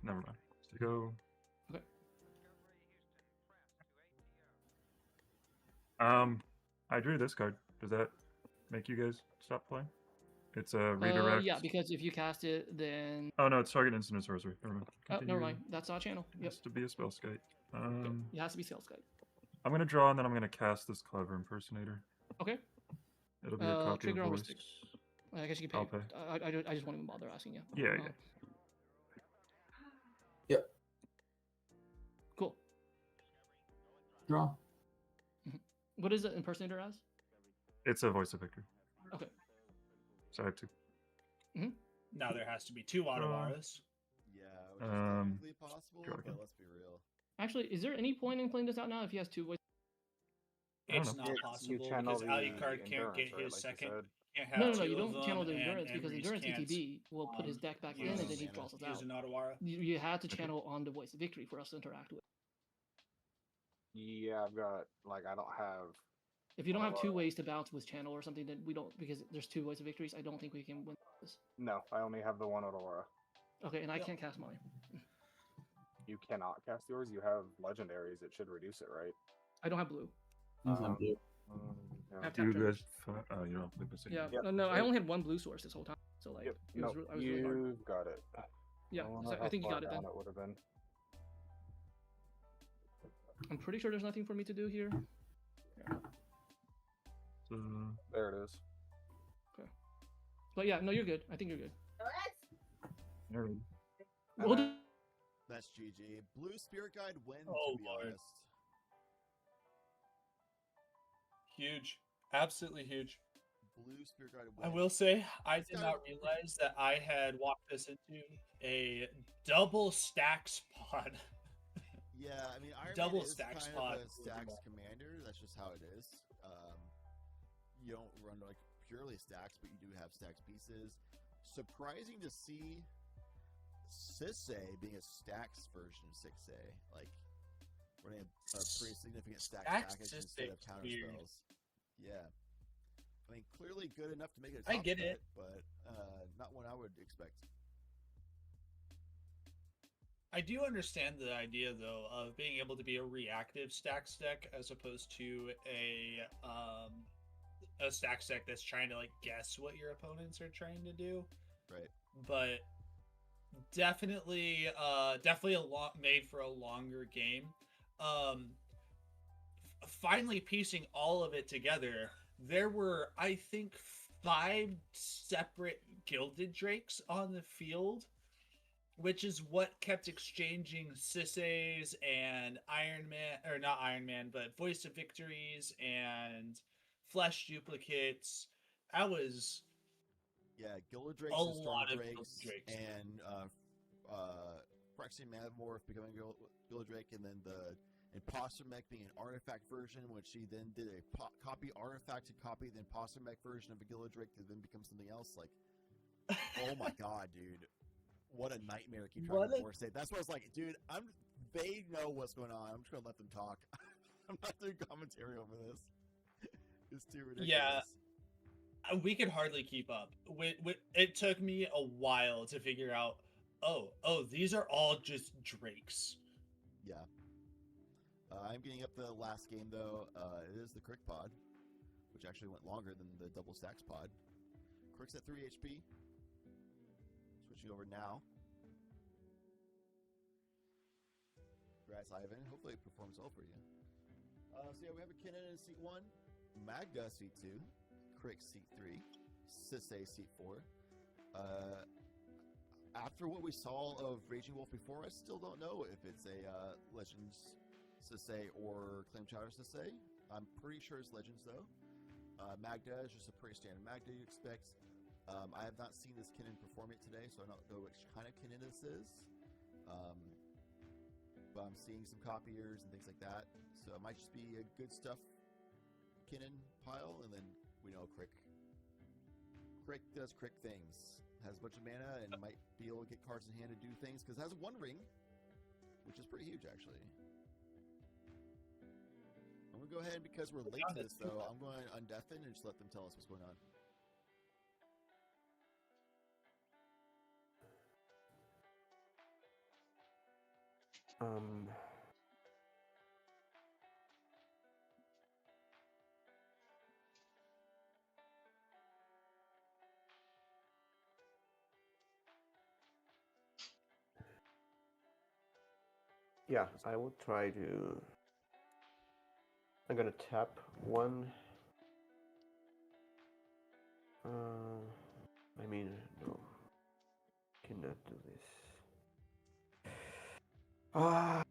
Never mind. They go. Okay. I drew this card. Does that make you guys stop playing? It's a redirect. Yeah, because if you cast it, then Oh no, it's target instant and sorcery. Never mind. oh, never Continue. mind. That's not channel. It Yep. has to be a spell skite. It has to be Scale Skype. I'm gonna draw and then I'm gonna cast this Clever Impersonator. Okay. It'll be a copy trigger of on voice. Mystic. I guess you can I'll pay. pay. I just won't even bother asking you. Yeah, Uh, yeah. Yep. Cool. Draw. What is the impersonator as? It's a voice of victory. Okay. So I have two. Now there has to be 2 Automaras. Yeah, which is technically possible, draw but again. let's be real. Actually, is there any point in playing this out now if he has 2 voices? It's know. not You possible channel because the Alucard can't get endurance, right, his like you second. said? Can't have No, two you of don't them, channel the and endurance because Reese endurance can't, ETB will put his deck back in and then he use- draws us use out. an Otawara. You had to channel on the voice of victory for us to interact with. Yeah, I've got I don't have. If you don't have 2 Otawara. ways to bounce with channel or something, then we don't because there's 2 voice of victories. I don't think we can win this. No, I only have the one Otawara. Okay, and I can't cast mine. You cannot cast yours. You have legendaries. It should reduce it, right? I don't have blue. He's on blue. I have You tap guys. triggers. Oh, you don't have to Yeah, Yep. no, I only had 1 blue source this whole time. So like, Yep. it was, Nope. I was really hard. You've got it. Yeah, wonder so how I think you far got it down then. It would have been. I'm pretty sure there's nothing for me to do here. There it is. Okay. But yeah, no, you're good. I think you're good. Alright. We'll do- That's GG. Blue Spirit Guide wins, Oh, to be Lord. honest. Huge. Absolutely huge. Blue Spirit Guide wins. I will say, I This did guy- not realize that I had walked this into a double stacks pod. Yeah, I mean, Iron Double Man is stacks kind pod. of a stacks commander. That's just how it is. You don't run purely stacks, but you do have stacks pieces. Surprising to see Sisay being a stacks version of 6A, like running a pretty significant stacks Stacks package Sisay instead of is counter weird. spells. Yeah, I mean, clearly good enough to make it. A I top get cut, it. but not one I would expect. I do understand the idea, though, of being able to be a reactive stacks deck as opposed to a stacks deck that's trying to guess what your opponents are trying to do. Right. But definitely a lot made for a longer game. Finally piecing all of it together, there were, I think, 5 separate Gilded Drakes on the field, which is what kept exchanging Sisays and Iron Man, or not Iron Man, but Voice of Victories and Flesh Duplicates. I was Gilded Drakes a and Storm lot of Drakes, Gilded Drakes. and Phyrexian Mamorph becoming Gilded Drake, and then the Imposter Mech being an artifact version, which he then did a copy artifact to copy the Imposter Mech version of a Gilded Drake to then become something else. Oh my god, dude. What a nightmare to keep trying to force it. That's why I was like, dude, they know what's going on. I'm just going to let them talk. I'm not doing commentary over this. It's too ridiculous. Yeah. We could hardly keep up. It took me a while to figure out, oh, these are all just Drakes. Yeah. I'm getting up the last game, though. It is the Crick pod, which actually went longer than the double stacks pod. Crick's at 3 HP. Switching over now. Congrats, Ivan. Hopefully it performs well for you. So yeah, we have a Kinnan in seat 1, Magda seat 2, Crick seat 3, Sisay seat 4. After what we saw of Raging Wolf before, I still don't know if it's a Legends Sisay or Claim Chowder Sisay. I'm pretty sure it's Legends though. Magda is just a pretty standard Magda you'd expect. I have not seen this Kinnan perform yet today, so I don't know which kind of Kinnan this is. But I'm seeing some copiers and things like that, so it might just be a good stuff Kinnan pile, and then we know Crick. Crick does Crick things. Has a bunch of mana and might be able to get cards in hand to do things because it has one ring, which is pretty huge actually. I'm gonna go ahead because we're late to this though. I'm going to undeafen and just let them tell us what's going on. Yeah, I will try to. I'm gonna tap one. I mean, no, cannot do this. Ah.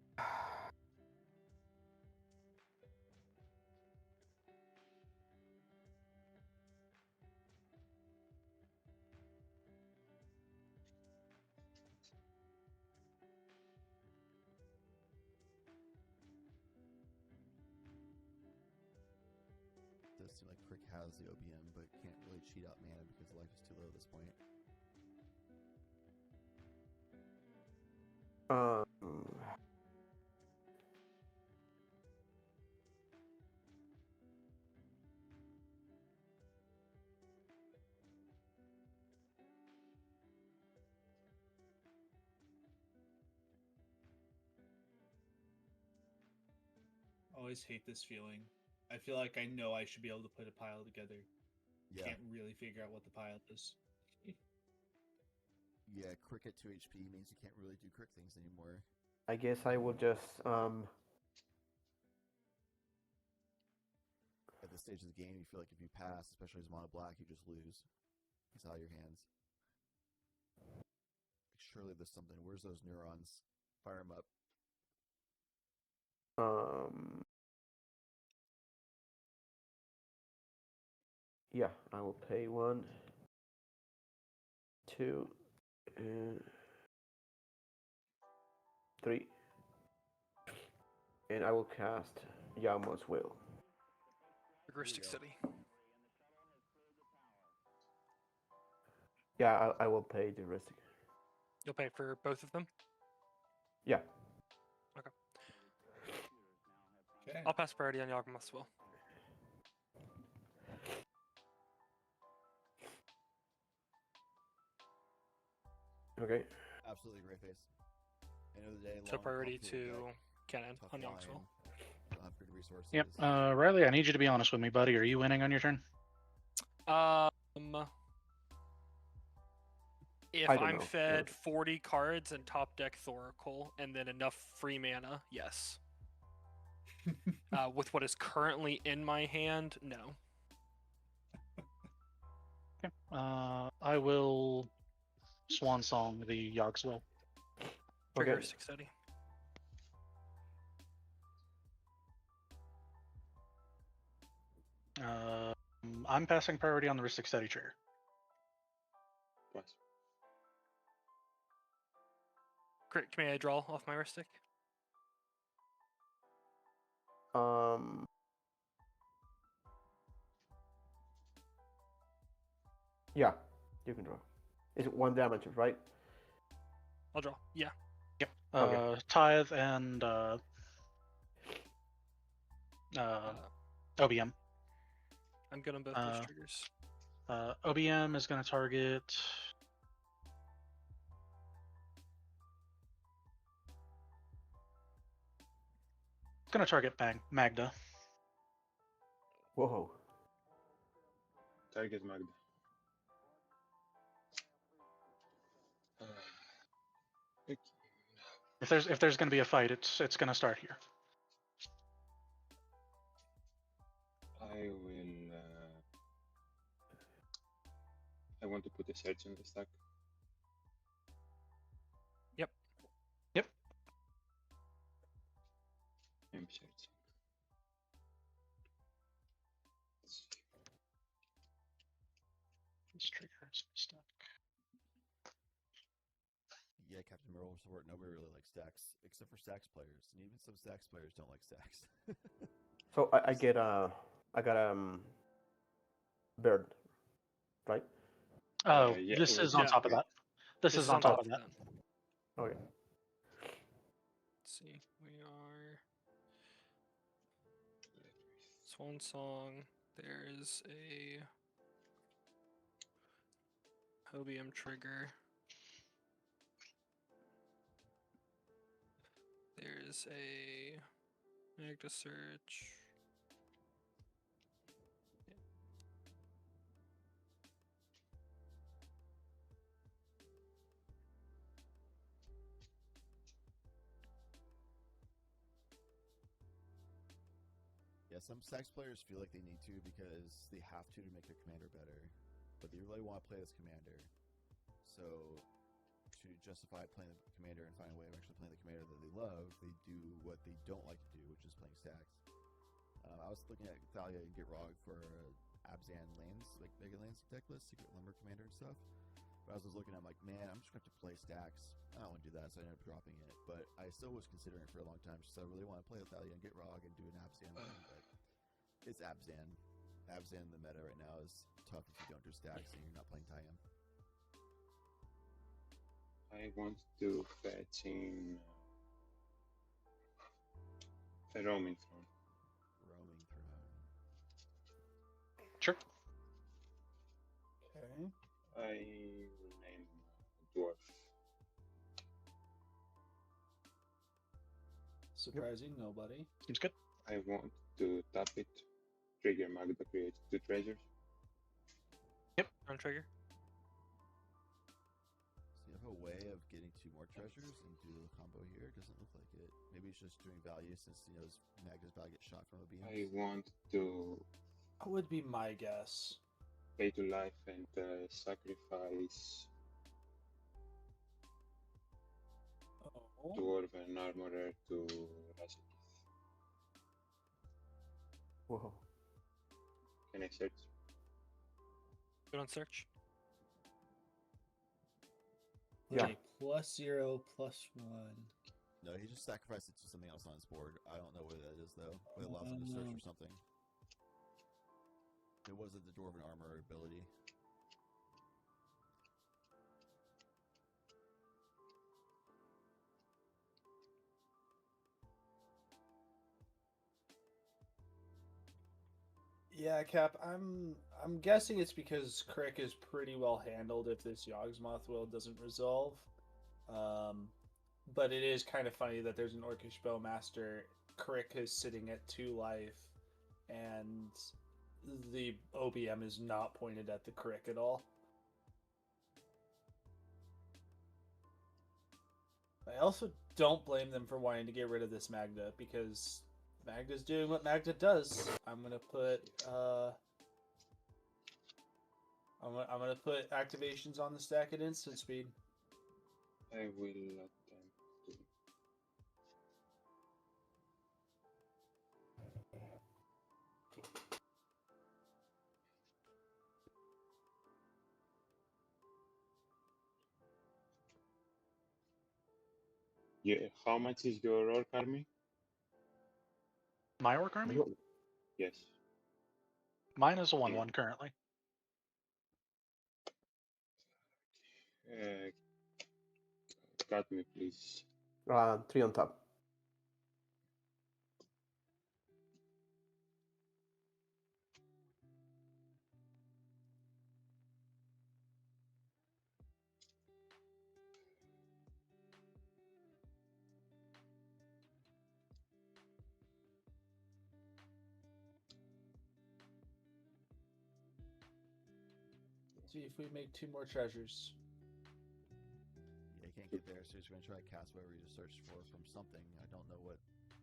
Does seem like Crick has the OBM, but can't really cheat out mana because life is too low at this point. Always hate this feeling. I feel like I know I should be able to put a pile together. Yeah. Can't really figure out what the pile is. Yeah, Crick at 2 HP means you can't really do Crick things anymore. I guess I will just At this stage of the game, you feel like if you pass, especially as mono black, you just lose. It's out of your hands. Surely there's something. Where's those neurons? Fire them up. Yeah, I will pay 1, 2, 3, and I will cast Yama's Will. Heuristic study. Yeah, I will pay the heuristic. You'll pay for both of them? Yeah. Okay. Okay. I'll pass priority on Yagma as well. Okay. Absolutely great face. End of the day, So long, priority complicated to deck, Cannon tough on line, Yogsville. don't have good resources. Yep. Riley, I need you to be honest with me, buddy. Are you winning on your turn? If I don't I'm know. fed 40 cards and top deck Thoracle and then enough free mana, yes. With what is currently in my hand, no. Okay. I will Swan Song the Yogswell. Okay. Heuristic study. I'm passing priority on the Ristic Study trigger. Great. May I draw off my Heuristic? Yeah, you can draw. Is it 1 damage, right? I'll draw. Yeah. Yep. Okay. Tithe and OBM. I'm good on both those triggers. OBM is going to target. It's going to target Magda. Whoa. Target Magda. If there's going to be a fight, it's going to start here. I will. I want to put a search in the stack. Yep. Yep. I'm searching. This trigger is stuck. Yeah, Captain Marvel support. Nobody really likes stacks, except for stacks players, and even some stacks players don't like stacks. So I get I got bird, right? Oh, Yeah, this is on yeah. top of that. This is on top of that. Okay. Let's see. We are Swan Song. There's a Hobium trigger. There's a Magda search. Yeah, some Stacks players feel like they need to because they have to make their commander better, but they really want to play this commander. So, to justify playing the commander and find a way of actually playing the commander that they love, they do what they don't like to do, which is playing Stacks. I was looking at Thalia and Gitrog for Abzan lanes, like Mega Lanes deck list, Secret Lumber Commander and stuff. But I was looking, I'm like, man, I'm just going to have to play Stacks. I don't want to do that, so I ended up dropping it. But I still was considering it for a long time, so I really want to play with Thalia and Gitrog and do an Abzan lane, but it's Abzan. Abzan in the meta right now is tough if you don't do Stacks and you're not playing Tayam. I want to fetch in a roaming throne. Roaming throne. Sure. Okay. I will name dwarf. Surprising nobody. Seems good. I want to tap it, trigger Magda, create 2 treasures. Yep, on trigger. So you have a way of getting 2 more treasures and do a combo here? Doesn't look like it. Maybe it's just doing value since he knows Magda's about to get shot from a beam. I want to That would be my guess. pay to life and sacrifice dwarf and armorer to Razakith. Whoa. Can I search? Good on search. Yeah. Okay, +0, +1. No, he just sacrificed it to something else on his board. I don't know what that is, though. But it allows him to search for something. It wasn't the Dwarven Armor ability. Yeah, Cap. I'm guessing it's because Crick is pretty well handled if this Yawgmoth will doesn't resolve. But it is kind of funny that there's an Orcish Bowmaster. Crick is sitting at 2 life, and the OBM is not pointed at the Crick at all. I also don't blame them for wanting to get rid of this Magda, because Magda's doing what Magda does. I'm gonna put I'm gonna put activations on the stack at instant speed. I will attempt to. Yeah, how much is your orc army? My orc army? Yes. Mine is a 1/1 currently. Cut me, please. 3 on top. See if we make 2 more treasures. Yeah, you can't get there, so he's going to try to cast whatever he just searched for from something. I don't know what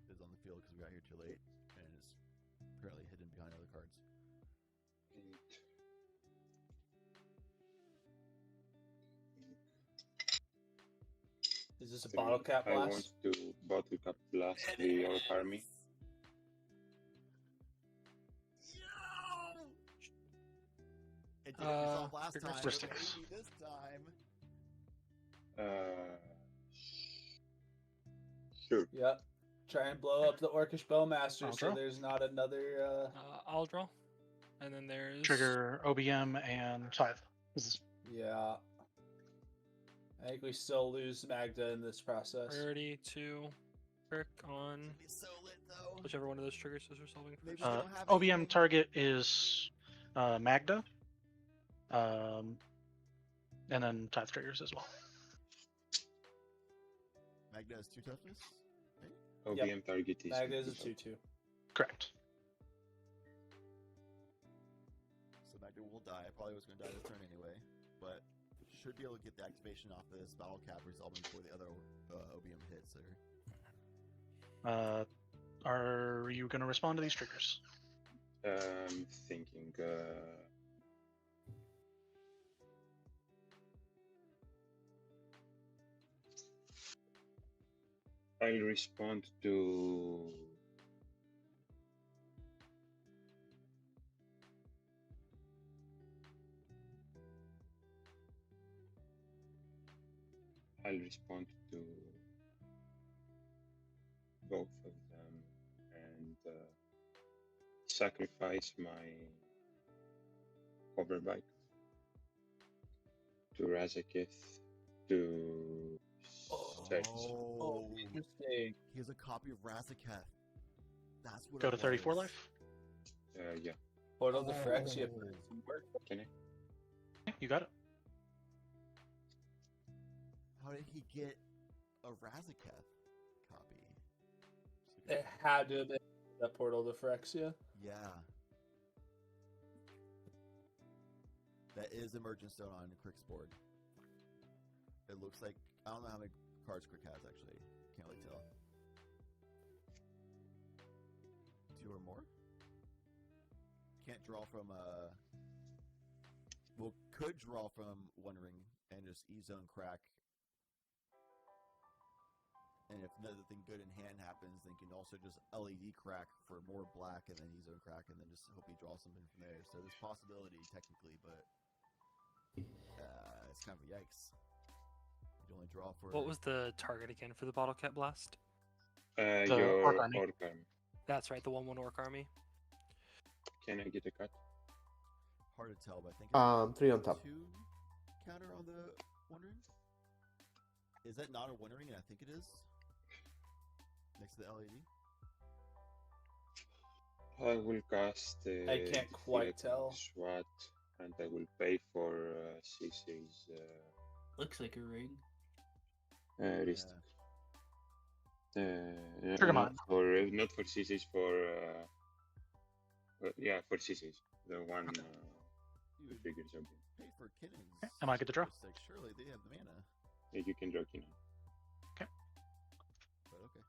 is on the field because we got here too late, and it's apparently hidden behind other cards. Is this a bottle cap I want blast? to bottle cap blast the orc army. It didn't resolve last time, but Ristics. maybe this time. Sure. Yep. Try and blow up the Orcish Bowmaster so draw. there's not another I'll draw. And then there's Trigger OBM and Tithe. This is- Yeah. I think we still lose Magda in this process. priority to Crick on It'd be so lit though. whichever one of those triggers is resolving Maybe first. we don't have OBM anything. target is Magda. And then Tithe triggers as well. Magda has 2 toughness. Right? OBM target is. Magda is a resolved. 2/2. Correct. So Magda will die. I probably was going to die this turn anyway, but should be able to get the activation off of this battle cap resolving before the other OBM hits. Or Are you going to respond to these triggers? Thinking. I'll respond to. I'll respond to both of them and sacrifice my hover bike to Razakith to save. oh, Mistake. he has a copy of Razaketh. That's what. Go it to 34 was. life. Yeah. Portal the Phyrexia. Can I? Yeah, you got it. How did he get a Razaketh copy? It had to have been that Portal to Phyrexia. Yeah. That is Emergent Stone on Crick's board. It looks like, I don't know how many cards Crick has actually. Can't really tell. 2 or more? Can't draw from well, could draw from One Ring and just E-Zone Crack. And if nothing good in hand happens, then you can also just LED Crack for more black and then E-Zone Crack and then just hope he draws something from there. So there's possibility technically, but it's kind of a yikes. You only draw for. What was the target again for the bottle cap blast? Your Orc Army. Orc Army. That's right, the 1/1 orc army. Can I get a cut? Hard to tell, but I think it's 3 on top. 2 counter on the One Ring. Is that not a One Ring? And I think it is. Next to the LED. I will cast. I can't quite tell. SWAT, and I will pay for CC's Looks like a ring. wrist. Trigger not mine. not for CC's, for yeah, for CC's. The one the figures are good. Pay for Kinnons. Am I good to draw? It's like, surely they have the mana. Yeah, you can draw Kinnan. But okay.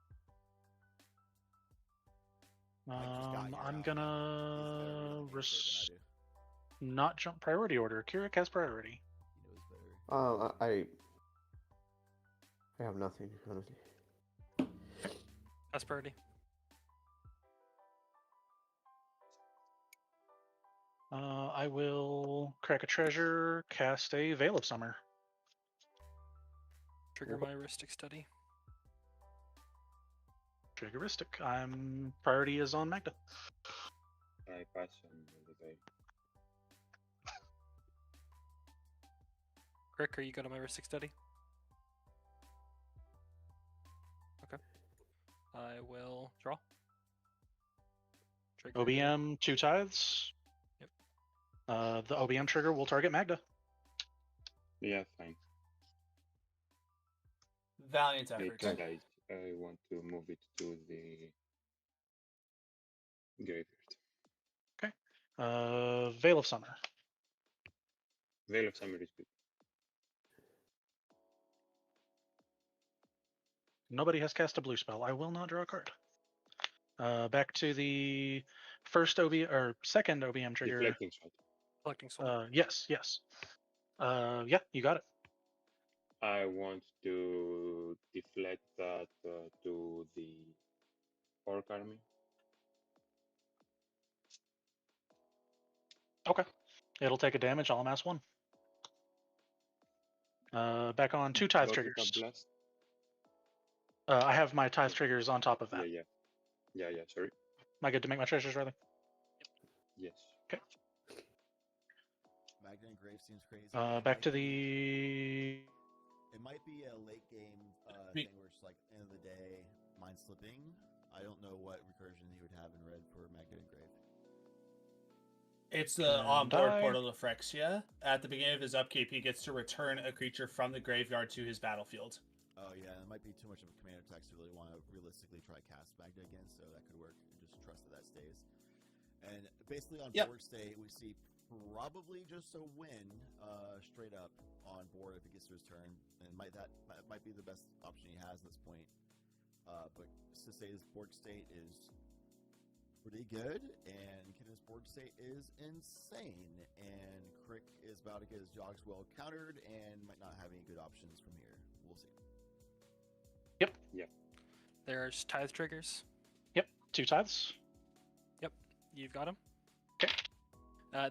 just got here I'm out. gonna He's better than not jump priority order. Kirik has priority. He knows better. I have nothing, honestly. That's priority. I will crack a treasure, cast a Veil of Summer. Trigger my heuristic study. Triggeristic. Priority is on Magda. I pass on the day. Crick, are you good on my heuristic study? Okay. I will draw. Trigger. OBM 2 tithes. Yep. The OBM trigger will target Magda. Yeah, fine. Valiant Hey, effort. guys, I want to move it to the graveyard. Veil of Summer. Veil of Summer is good. Nobody has cast a blue spell. I will not draw a card. Back to the first second OBM trigger. Deflecting shot. Collecting soul. Yes. Yeah, you got it. I want to deflect that to the Orc Army. Okay. It'll take a damage. I'll amass 1. Back on 2 tithe Logical triggers. Blast. I have my tithe triggers on top of that. Yeah, sorry. Am I good to make my treasures, rather? Yes. Okay. Magna and Grave seems crazy. Back to the. It might be a late game thing where it's like end of the day, mind slipping. I don't know what recursion he would have in red for Magna and Grave. It's the onboard portal to Phyrexia. At the beginning of his upkeep, he gets to return a creature from the graveyard to his battlefield. Oh yeah, it might be too much of a commander text to really want to realistically try cast Magna again, so that could work, and just trust that stays. And basically on board state, we see probably just a win straight up on board if it gets to his turn, and that might be the best option he has at this point. But to say his board state is pretty good, and Kenan's board state is insane, and Crick is about to get his jogs well countered and might not have any good options from here. We'll see. Yep. There's tithe triggers. Yep, 2 tithes. Yep, you've got them. Okay.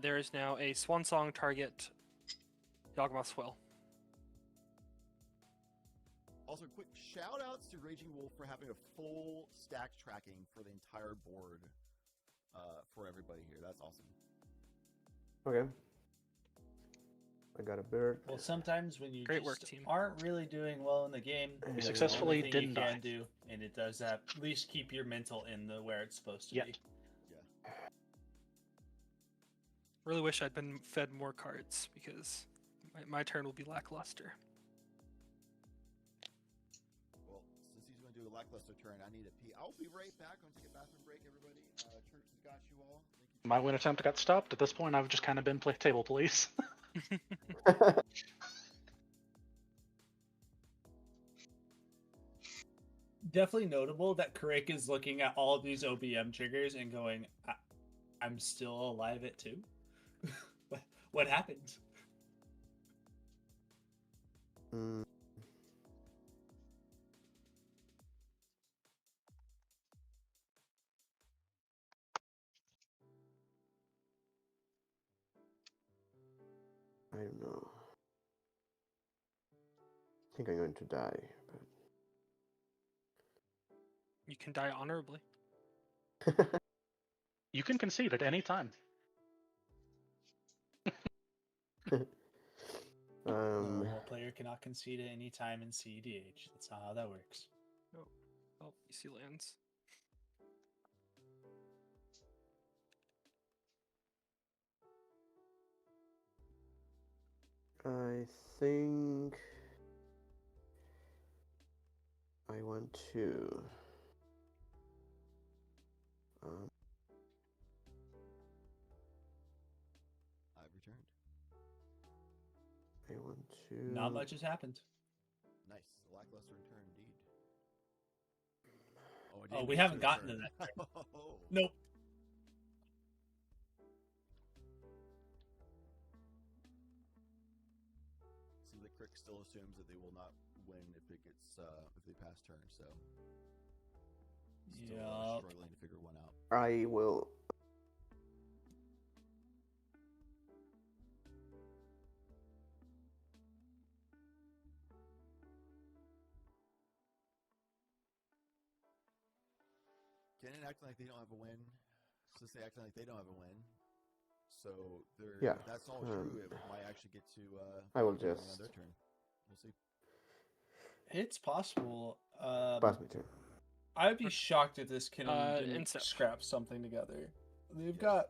There is now a Swan Song target Yawgmoth Swell. Also, quick shout outs to Raging Wolf for having a full stack tracking for the entire board for everybody here. That's awesome. Okay. I got a bird. Well, sometimes when you Great work, team. aren't really doing well in the game, You successfully the only thing didn't you die. can do, and it does at least keep your mental in the where it's supposed to be. Really wish I'd been fed more cards because my turn will be lackluster. Well, since he's going to do a lackluster turn, I need a pee. I'll be right back. I'm going to take a bathroom break, everybody. Church has got you all. Thank you. My win attempt got stopped. At this point, I've just kind of been table police. Definitely notable that Karek is looking at all of these OBM triggers and going, I'm still alive at 2? What happened? I don't know. I think I'm going to die. But... You can die honorably. You can concede at any time. A player cannot concede at any time in CEDH. That's not how that works. Oh, you see lands. I think I want to I've returned. I want to. Not much has happened. Nice. A lackluster return indeed. Oh, we haven't gotten to that. Nope. Seems like Crick still assumes that they will not win if it gets if they pass turn, so still struggling to figure one out. I will. Canon acting like they don't have a win. Since they acting like they don't have a win. So they're if that's all true, it might actually get to I will on just their turn. We'll see. It's possible. Pass me turn. I'd be shocked if this Canon didn't Instep. scrap something together. They've got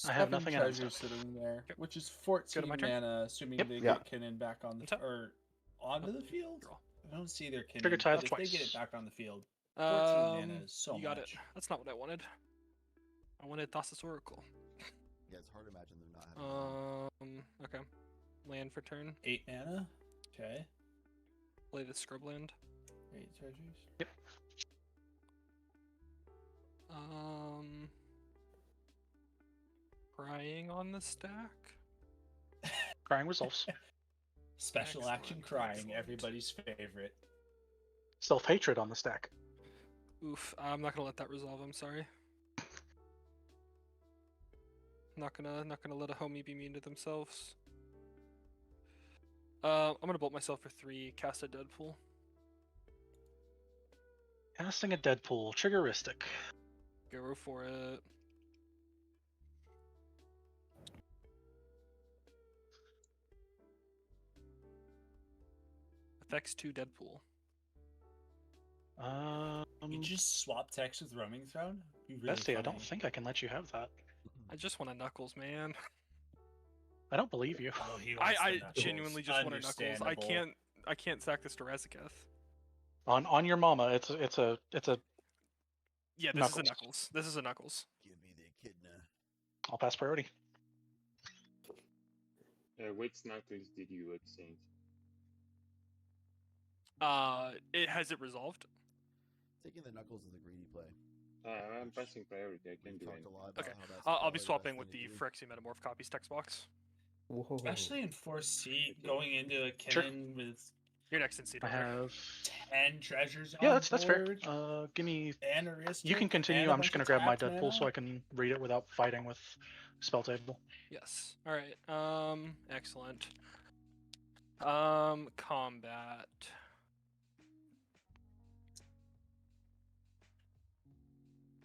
I have 7 nothing in treasures Instep. sitting there, Yep. which is Go 14 to my turn? mana, assuming they Yeah. get Canon back on the Untap. or onto the field. I don't see their Canon. Trigger tithe but if they get twice. it back on the field, 14 mana is so you got much. it. That's not what I wanted. I wanted Thassa's Oracle. Yeah, it's hard to imagine them not having Okay. Land for turn. 8 mana. Okay. Play the Scrubland. 8 treasures. Yep. Crying on the stack. Crying resolves. Special action Excellent, crying, excellent. everybody's favorite. Self-hatred on the stack. Oof, I'm not gonna let that resolve. I'm sorry. Not gonna let a homie be mean to themselves. I'm gonna bolt myself for 3. Cast a Deadpool. Casting a Deadpool. Triggeristic. Go for it. Vex 2 Deadpool. You just swap text with Roaming Throne? Be really Bestie, I don't funny. think I can let you have that. I just want a Knuckles, man. I don't believe you. Oh, he wants the I Knuckles. genuinely just want a Knuckles. I can't sack this to Razaketh. On your mama, it's a Yeah, this Knuckles. is a Knuckles. This is a Knuckles. Give me the echidna. I'll pass priority. Which Knuckles did you exchange? It has it resolved. Taking the Knuckles is a greedy play. I'm passing priority. I can do talked anything. a lot about Okay, how that's I'll probably be the swapping best with thing the to do. Phyrexia Metamorph copies text box. Whoa. Especially in 4C, going into a cannon with You're next in seat. I have 10 treasures Yeah, on that's fair. board, Give me. and a wrist You can hook, continue. and a I'm just bunch gonna of grab my tapped Deadpool so mana. I can read it without fighting with spell table. Yes. All right. Excellent. Combat.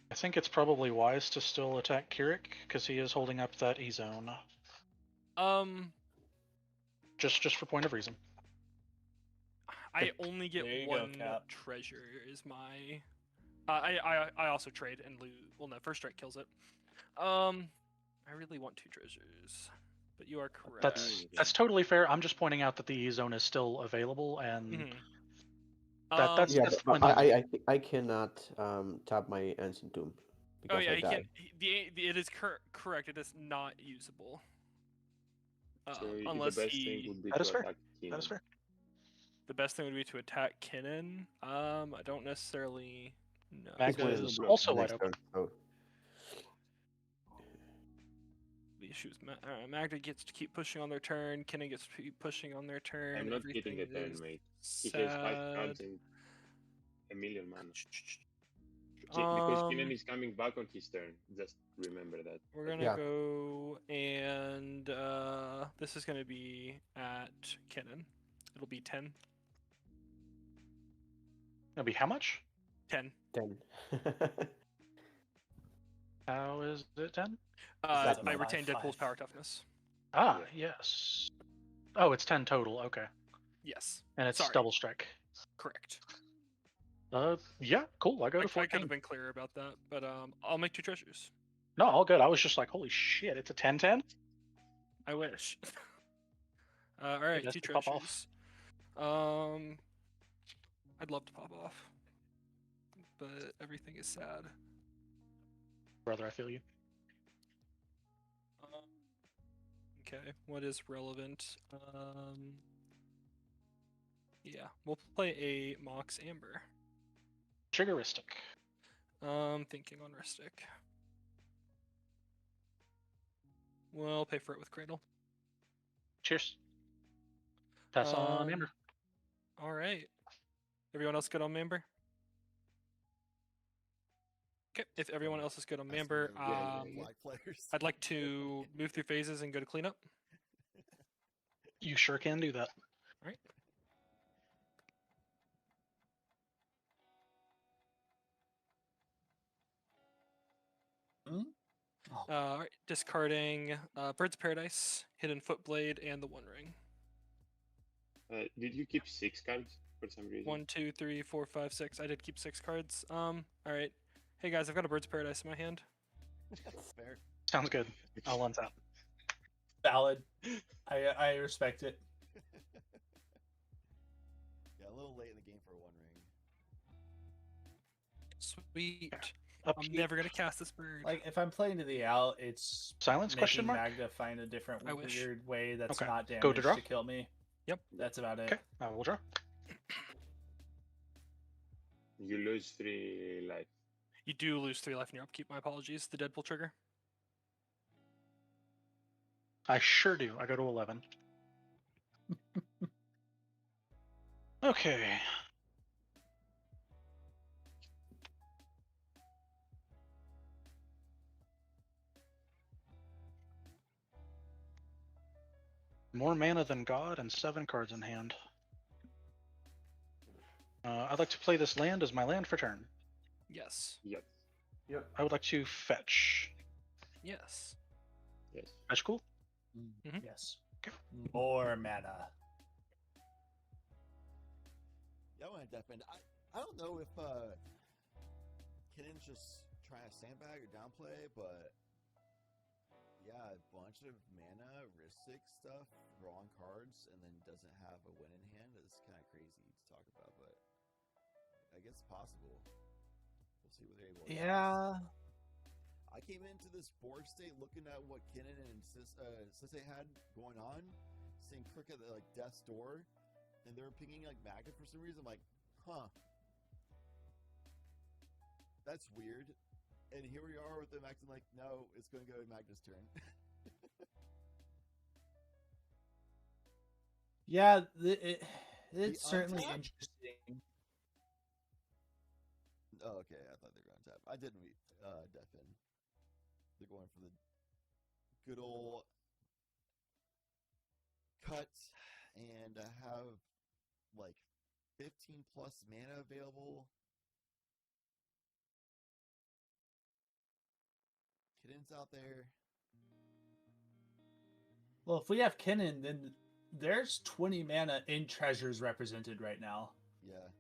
I think it's probably wise to still attack Kirik because he is holding up that E zone. Just for point of reason. I only get There you go, one Cap. treasure. Is my. I also trade and lose. Well, no, first strike kills it. I really want 2 treasures, but you are correct. That's totally fair. I'm just pointing out that the E zone is still available, and Mhm. that's Yeah, the but point. I cannot tap my Ancient Tomb because Oh yeah, I he died. can. It is correct. It is not usable. So Unless the best he. thing would be That to is fair. attack Keenan. That is fair. The best thing would be to attack Kinnan. I don't necessarily know. Magda He's is winning also next wide open. turn, so The issue is Magda gets to keep pushing on their turn. Kinnan gets to keep pushing on their turn. I'm not getting a Everything turn, is mate. He has 5 sad. cards and a million mana. Because Keenan is coming back on his turn. Just remember that. We're gonna go, and this is gonna be at Kinnan. It'll be 10. It'll be how much? 10. 10. How is it 10? I retain Deadpool's power toughness. Ah, yes. Oh, it's 10 total. Okay. Yes. And it's Sorry. double strike. Correct. Yeah, cool. I go to I 14. could have been clearer about that, but I'll make 2 treasures. No, all good. I was just like, holy shit, it's a 10-10? I wish. All right, Just 2 to pop treasures. off. I'd love to pop off, but everything is sad. Brother, I feel you. Okay, what is relevant? Yeah, we'll play a Mox Amber. Triggeristic. Thinking on Ristic. We'll pay for it with Cradle. Cheers. Pass on Amber. All right. Everyone else good on Amber? Okay, if everyone else is good on Amber, I'd like to move through phases and go to cleanup. You sure can do that. All right. All right, discarding Birds of Paradise, Hidden Footblade, and the One Ring. Did you keep 6 cards for some reason? 1, 2, 3, 4, 5, 6. I did keep 6 cards. All right. Hey guys, I've got a Birds of Paradise in my hand. Fair. Sounds good. I'll untap. Valid. I respect it. Yeah, a little late in the game for a One Ring. Sweet. Upkeep. I'm never gonna cast this bird. Like if I'm playing to the out, it's Silence, making question mark? Magda find a different I wish. weird way that's Okay. not damage Go to draw? kill me. Yep. That's about it. Okay, I will draw. You lose 3 life. You do lose 3 life in your upkeep. My apologies. The Deadpool trigger. I sure do. I go to 11. Okay. More mana than God and 7 cards in hand. I'd like to play this land as my land for turn. Yes. Yep. Yep. I would like to fetch. Yes. Yes. Fetch cool? Yes. More mana. Deafened. I don't know if Kinnon's just trying to sandbag or downplay, but yeah, a bunch of mana, risk 6 stuff, drawing cards, and then doesn't have a win in hand is kind of crazy to talk about, but I guess it's possible. We'll see what they're able to do. Yeah. I came into this board state looking at what Kinnon and Sisse had going on, seeing Cricket at like death's door, and they were pinging like Magda for some reason. I'm like, huh, that's weird. And here we are with them acting like, no, it's going to go to Magda's turn. Yeah, it's certainly interesting. Oh, okay. I thought they were going to tap. I didn't read Deafen. They're going for the good old cut, and have like 15 plus mana available. Kinnon's out there. Well, if we have Kinnon, then there's 20 mana in treasures represented right now. Yeah.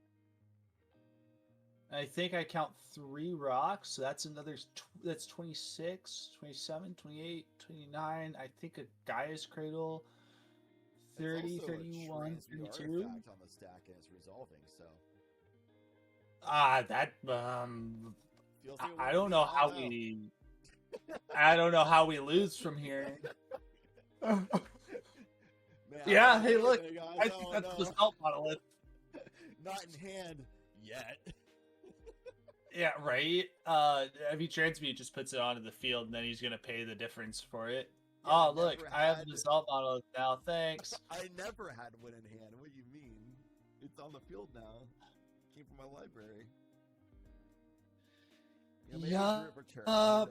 I think I count 3 rocks, so that's another, that's 26, 27, 28, 29. I think a Gaia's Cradle, 30, 31, 32. Artifact on the stack and it's resolving, so. That, Feels like I don't know how we, I don't know how we lose from here. Man, yeah, hey, look, guys. I think that's the salt monolith. Not in hand yet. Yeah, right. Heavy Transmute just puts it onto the field, and then he's gonna pay the difference for it. Yeah, oh, look, I have the salt monolith now. Thanks. I never had one in hand. What do you mean? It's on the field now. Came from my library. Yeah. Return. All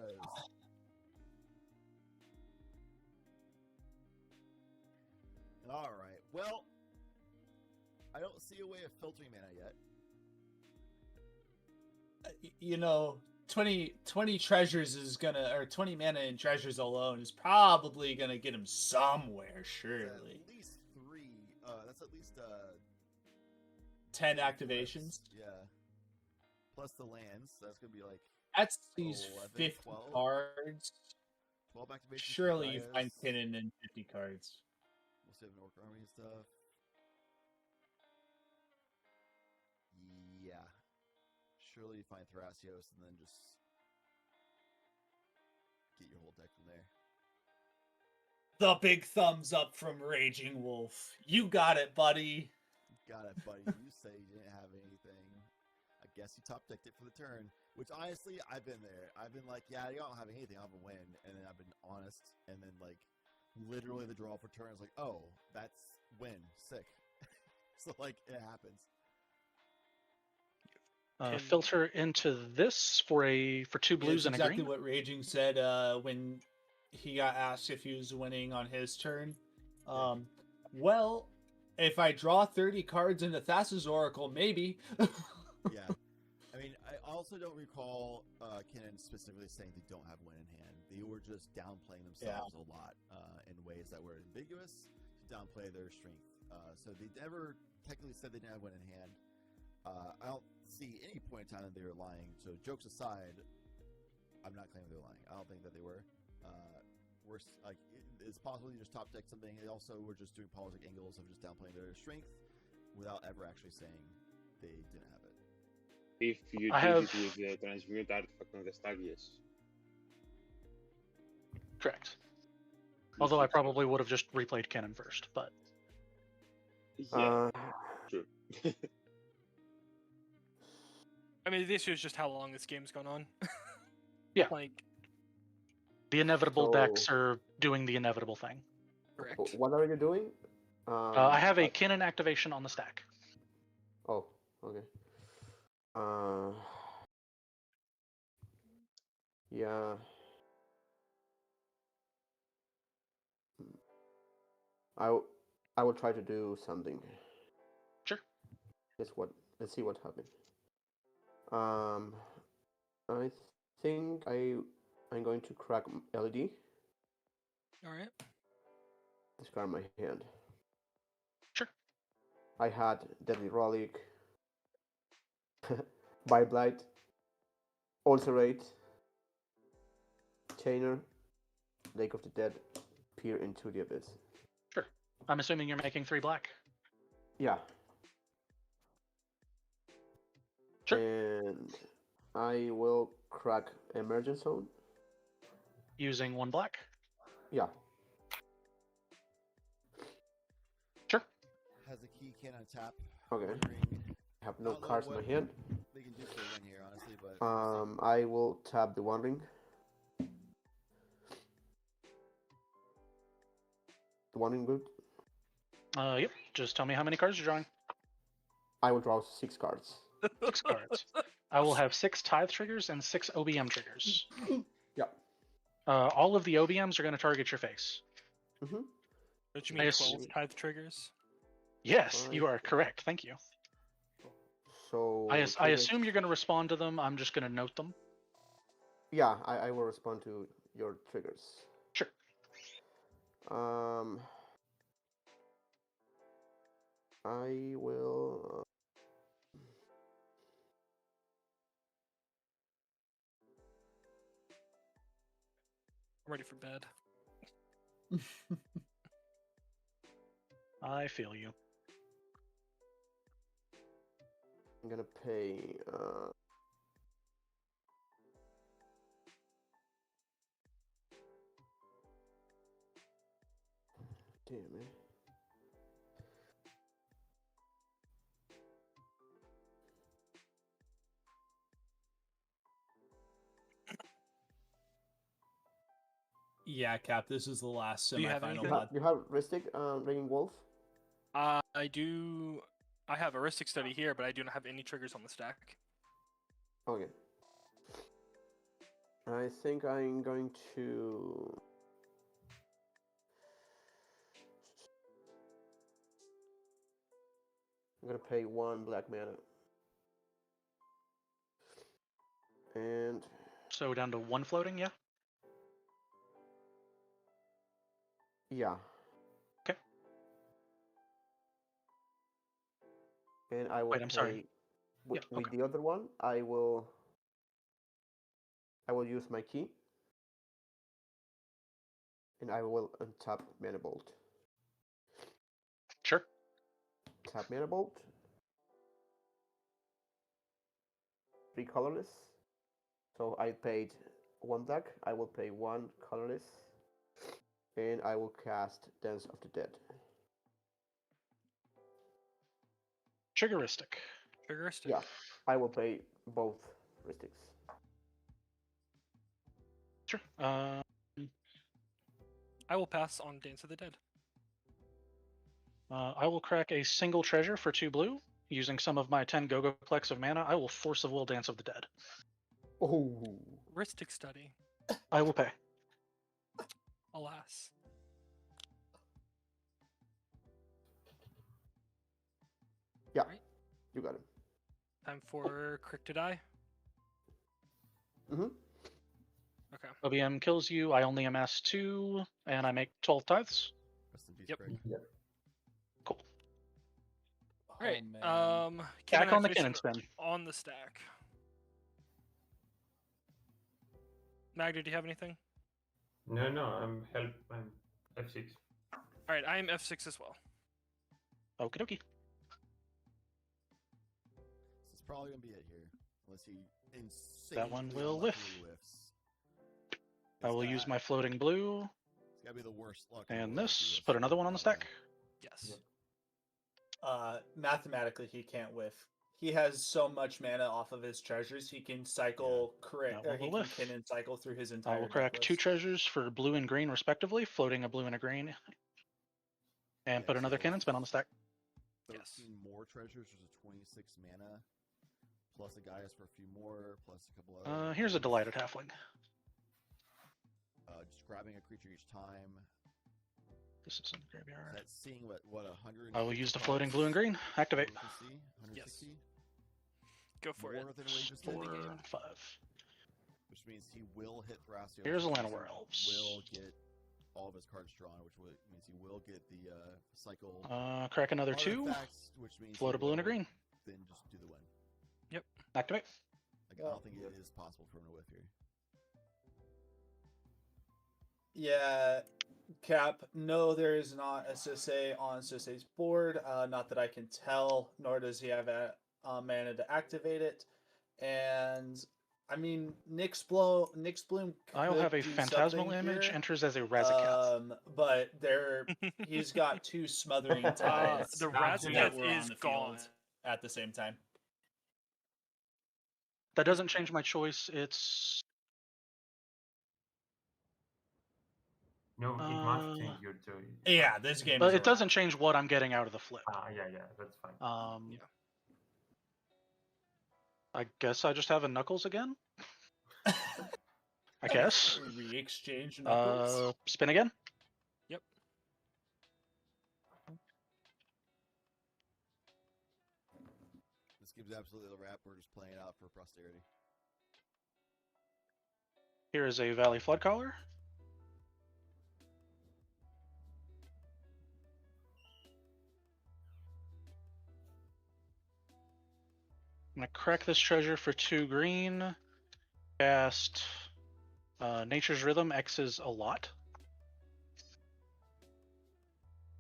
right. Well, I don't see a way of filtering mana yet. You know, 20 treasures is gonna, or 20 mana in treasures alone is probably gonna get him somewhere, surely. At least 3. That's at least 10 activations. Yeah. Plus the lands, so that's gonna be like. That's these 11, 50 12? cards. 12 activations. Surely you find Kinnon in 50 cards. We'll save an Orc Army and stuff. Yeah. Surely you find Thrasios and then just get your whole deck from there. The big thumbs up from Raging Wolf. You got it, buddy. Got it, buddy. You say you didn't have anything. I guess you top decked it for the turn. Which honestly, I've been there. I've been like, yeah, you don't have anything, I'll have a win. And then I've been honest. And then like literally the draw for turn is like, oh, that's win. Sick. So like it happens. Filter into this for 2 blues and a green. Exactly what Raging said when he got asked if he was winning on his turn. Well, if I draw 30 cards into Thassa's Oracle, maybe. Yeah. I mean, I also don't recall Kinnon specifically saying they don't have win in hand. They were just downplaying themselves a lot in ways that were ambiguous to downplay their strength. So they never technically said they didn't have win in hand. I don't see any point in time that they were lying. So jokes aside, I'm not claiming they're lying. I don't think that they were. It's possible you just top deck something. They also were just doing politic angles of just downplaying their strength without ever actually saying they didn't have it. If you did it with the transmute artifact on the stack, yes. Correct. Although I probably would have just replayed Cannon first, but. Yeah, true. I mean, the issue is just how long this game's gone on. Yeah. Like. The inevitable decks are doing the inevitable thing. Correct. What are you doing? I have a Cannon activation on the stack. Oh, okay. Yeah. I will try to do something. Sure. Let's see what happens. I think I'm going to crack LED. All right. Discard my hand. Sure. I had Deadly Relic, By Blight, Ulcerate, Chainer, Lake of the Dead, Peer into the Abyss. Sure. I'm assuming you're making 3 black. Yeah. Sure. And I will crack Emergent Zone. Using 1 black. Yeah. Sure. Has a key, can untap. Okay. I have no Not cards in my what hand. They can do for a win here, honestly, but I will tap the One Ring. The One Ring good. Yep. Just tell me how many cards you're drawing. I will draw 6 cards. 6 cards. I will have 6 Tithe triggers and 6 OBM triggers. Yeah. All of the OBMs are going to target your face. Mm-hmm. Don't you mean 12 Tithe triggers? Yes, you are correct. Thank you. So I assume you're going to respond to them. I'm just going to note them. Yeah, I will respond to your triggers. Sure. I will. I'm ready for bed. I feel you. I'm gonna pay. Damn it. Yeah, Cap. This is the last Do you have semifinal. anything? You have Ristic, Ringing Wolf. I do. I have Aristic Study here, but I do not have any triggers on the stack. Okay. I think I'm going to. I'm gonna pay 1 black mana. And. So down to 1 floating, yeah? Yeah. Okay. And I will Wait, I'm pay. sorry. With, Yeah, with the other one, I will use my key. And I will untap Mana Bolt. Sure. Tap Mana Bolt. 3 colorless. So I paid 1 black. I will pay 1 colorless. And I will cast Dance of the Dead. Triggeristic. Triggeristic? Yeah. I will pay both Ristics. Sure. I will pass on Dance of the Dead. I will crack a single treasure for 2 blue. Using some of my 10 Gogoplex of mana, I will Force of Will Dance of the Dead. Oh. Ristic Study. I will pay. Alas. Yeah. Right. You got it. Time for Crick to die. Mm-hmm. Okay. OBM kills you. I only amass 2, and I make 12 tithes. Yep. Cool. Oh, All right. man. Back on the activation cannon spin. On the stack. Magda, do you have anything? No, I'm F6. All right, I am F6 as well. Okie dokie. This is probably gonna be it here, unless he insanely That one will whiff. whiffs. I will use my floating blue. It's gotta be the worst luck. in the And world if he this. whiffs Put it. another one on the stack. Yes. Mathematically, he can't whiff. He has so much mana off of his treasures, he can cycle correct, That or one he will can whiff. kin and cycle through his entire. I will crack deck 2 list. treasures for blue and green, respectively, floating a blue and a green. And put another cannon spin on the stack. 13 more treasures. There's a 26 mana. Plus a Gaius for a few more. Plus a couple other. Here's a Delighted Halfling. Just grabbing a creature each time. This is in the graveyard. That's seeing what 100. I will use the floating blue and green. Activate. 160. Go for More it. than wages 4 in the game. and 5. Which means he will hit Thrasio. Here's a which Land of means he Werewolves. Will get all of his cards drawn, which means he will get the cycle. Crack another 2. artifacts, which means Float he a blue and a will green. Then just do the win. Yep. Activate. Like, I don't think it is possible for him to whiff here. Yeah, Cap. No, there is not a Sisei on Sisei's board. Not that I can tell. Nor does he have a mana to activate it. And I mean, Nyx Bloom. I'll have a phantasmal image. Here, Enters as a Razaketh. but he's got two smothering tides. The that Razaketh were on is the gone. field at the same time. That doesn't change my choice. It's No, it must change your choice. Yeah, this game. But is it doesn't change what I'm getting out of the flip. Yeah, that's fine. Yeah. I guess I just have a Knuckles again. I guess. Re-exchange Knuckles. Spin again. Yep. This game's absolutely the wrap. We're just playing it out for posterity. Here is a Valley Flood Caller. I'm gonna crack this treasure for 2 green. Cast Nature's Rhythm. X is a lot.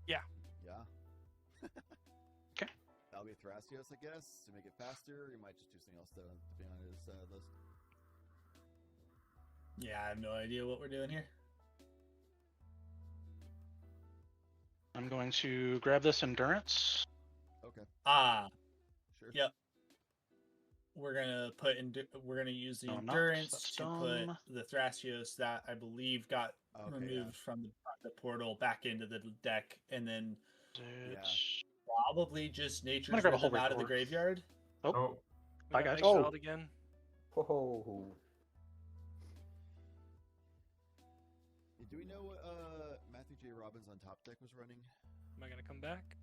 Yeah. Yeah. Okay. That'll be a Thrasios, I guess, to make it faster. You might just do something else to be on his list. Yeah, I have no idea what we're doing here. I'm going to grab this Endurance. Okay. Sure. Yep. We're gonna use the No, I'm not. endurance That's to dumb. put the Thrasios that I believe got removed from the portal back into the deck, and then probably just Nature's grab a whole Rhythm out of the report. graveyard. Oh. We Bye, got guys. exiled again. Do we know what Matthew J. Robbins on top deck was running? Am I gonna come back?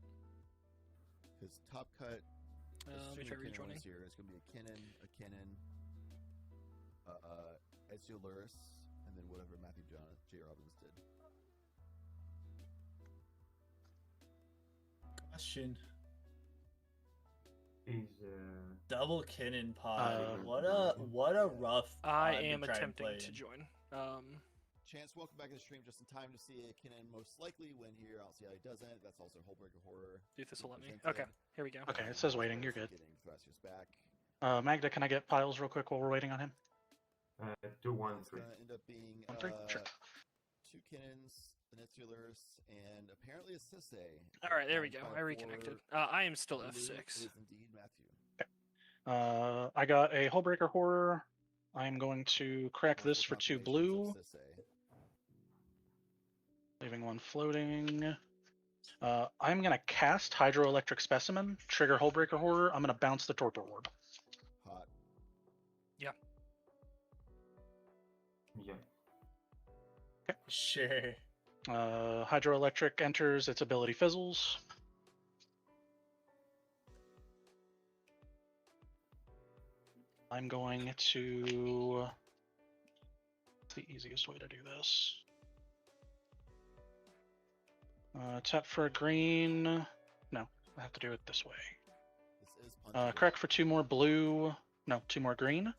His top cut. Let me try rejoining. Here. It's gonna be a Kinnan, Ezrealurus, and then whatever Matthew J. Robbins did. Question. Is Double Kinnan pod. What a rough. I pod am to try and attempting play to in. join. Chance, welcome back to the stream just in time to see a Kinnan most likely win here. I'll see how he doesn't. That's also Hullbreaker Horror. See if this will let me. presented. Okay, here we go. Okay, it says waiting. You're good. Getting Thrasios back. Magda, can I get piles real quick while we're waiting on him? 2, 1, It's 3. gonna end up being 1, 3? Sure. 2 Kinnans, an Ezrealurus, and apparently a Sisei. All right, there we go. I reconnected. I am still F6. Is indeed Matthew. I got a Hullbreaker Horror. I'm going to crack this for 2 blue. Leaving 1 floating. I'm going to cast Hydroelectric Specimen, trigger Hullbreaker Horror. I'm going to bounce the Torpor Orb. Hot. Yeah. Yeah. Okay. Sure. Hydroelectric enters, its ability fizzles. I'm going to... What's the easiest way to do this? Tap for a green. No, I have to do it this way. This is Crack for 2 more blue. No, 2 more green.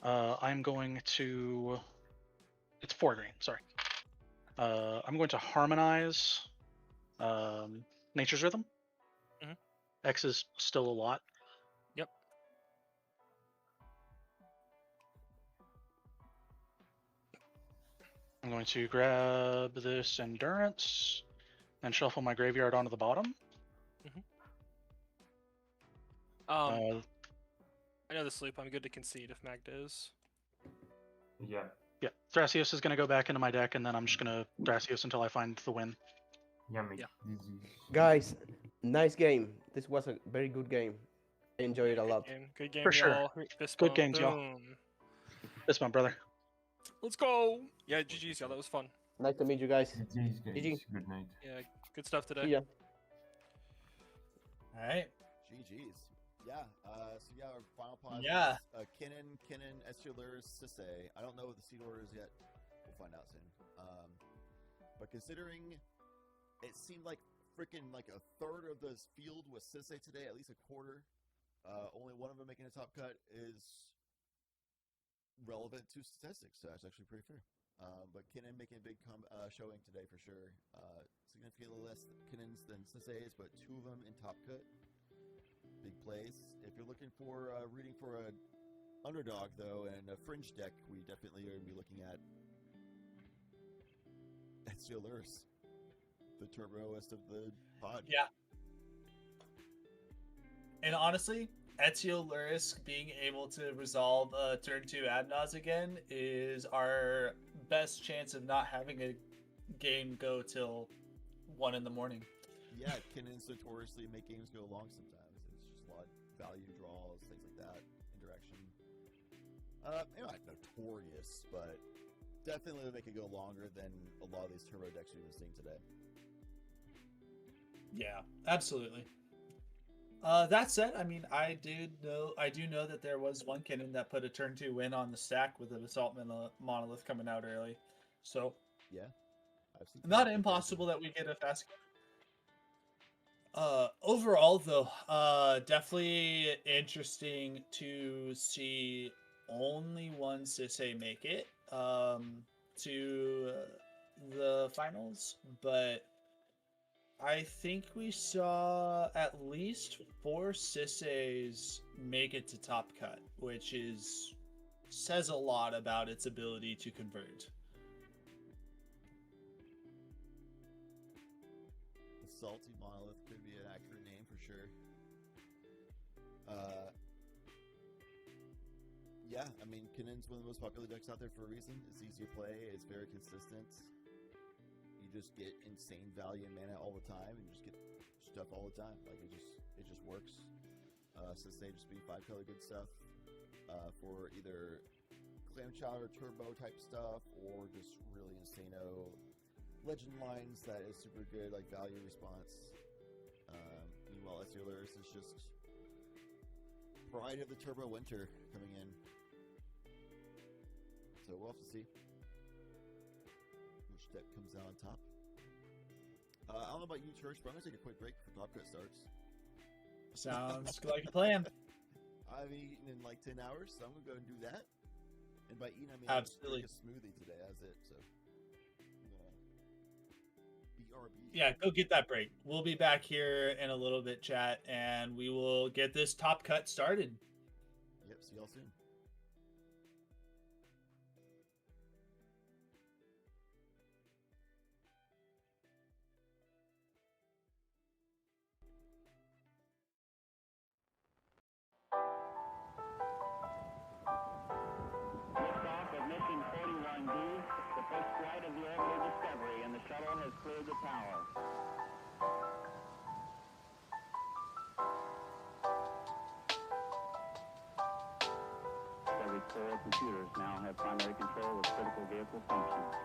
I'm going to... It's 4 green, sorry. I'm going to harmonize Nature's Rhythm. Mhm. X is still a lot. Yep. I'm going to grab this Endurance and shuffle my graveyard onto the bottom. I know this loop. I'm good to concede if Magda is. Yeah. Yeah, Thrasios is going to go back into my deck, and then I'm just going to Thrasios until I find the win. Yummy. Yeah. Guys, nice game. This was a very good game. I enjoyed it a lot. Good game, For sure. y'all. Fist Good bump. games, y'all. Boom. This one, brother. Let's go. Yeah, GG's, y'all. That was fun. Nice to meet you guys. GG. Good night. Yeah, good stuff today. See ya. All right. GG's. Yeah. So yeah, our final pod. Yeah. Is, Kinnan, Ezrealurus, Sisei. I don't know what the seed order is yet. We'll find out soon. But considering it seemed like freaking like a third of this field was Sisei today, at least a quarter. Only one of them making a top cut is relevant to statistics, so that's actually pretty fair. But Kinnan making a big showing today for sure. Significantly less Kinnans than Sisei's, but 2 of them in top cut. Big plays. If you're looking for rooting for a underdog though and a fringe deck, we definitely are going to be looking at Ezio Lurrus, the turboist of the pod. Yeah. And honestly, Ezio Lurrus being able to resolve turn 2 ad nauseam again is our best chance of not having a game go till 1 in the morning. Yeah, Kinnans notoriously make games go long sometimes. It's just a lot of value draws, things like that, interaction. Not notorious, but definitely make it go longer than a lot of these turbo decks we've been seeing today. Yeah, absolutely. That said, I mean, I do know that there was one Kinnan that put a turn 2 win on the stack with an Assault Monolith coming out early. So yeah, I've seen not impossible that we get a fast. Overall, though, definitely interesting to see only one Sisei make it to the finals, but I think we saw at least 4 Siseis make it to top cut, which says a lot about its ability to convert. The Salty Monolith could be an accurate name for sure. Yeah, I mean, Kinnan's one of the most popular decks out there for a reason. It's easy to play, it's very consistent. You just get insane value in mana all the time, and you just get stuff all the time. Like, it just works. Since they just be 5-color good stuff for either clam chowder turbo type stuff or just really insano legend lines that is super good, like value response. Meanwhile, Ezio Lurrus is just pride of the turbo winter coming in. So we'll have to see which deck comes out on top. I don't know about you, Church, but I'm going to take a quick break before Top Cut starts. Sounds like a plan. I've eaten in like 10 hours, so I'm going to go and do that. And by eating, I mean Absolutely. a smoothie today. That's it. So, BRB. Yeah, go get that break. We'll be back here in a little bit, chat, and we will get this Top Cut started. Yep, see y'all soon. Liftoff of mission 41D, the first flight of the orbital Discovery, and the shuttle has cleared the tower. Discovery's core computers now have primary control of critical vehicle functions.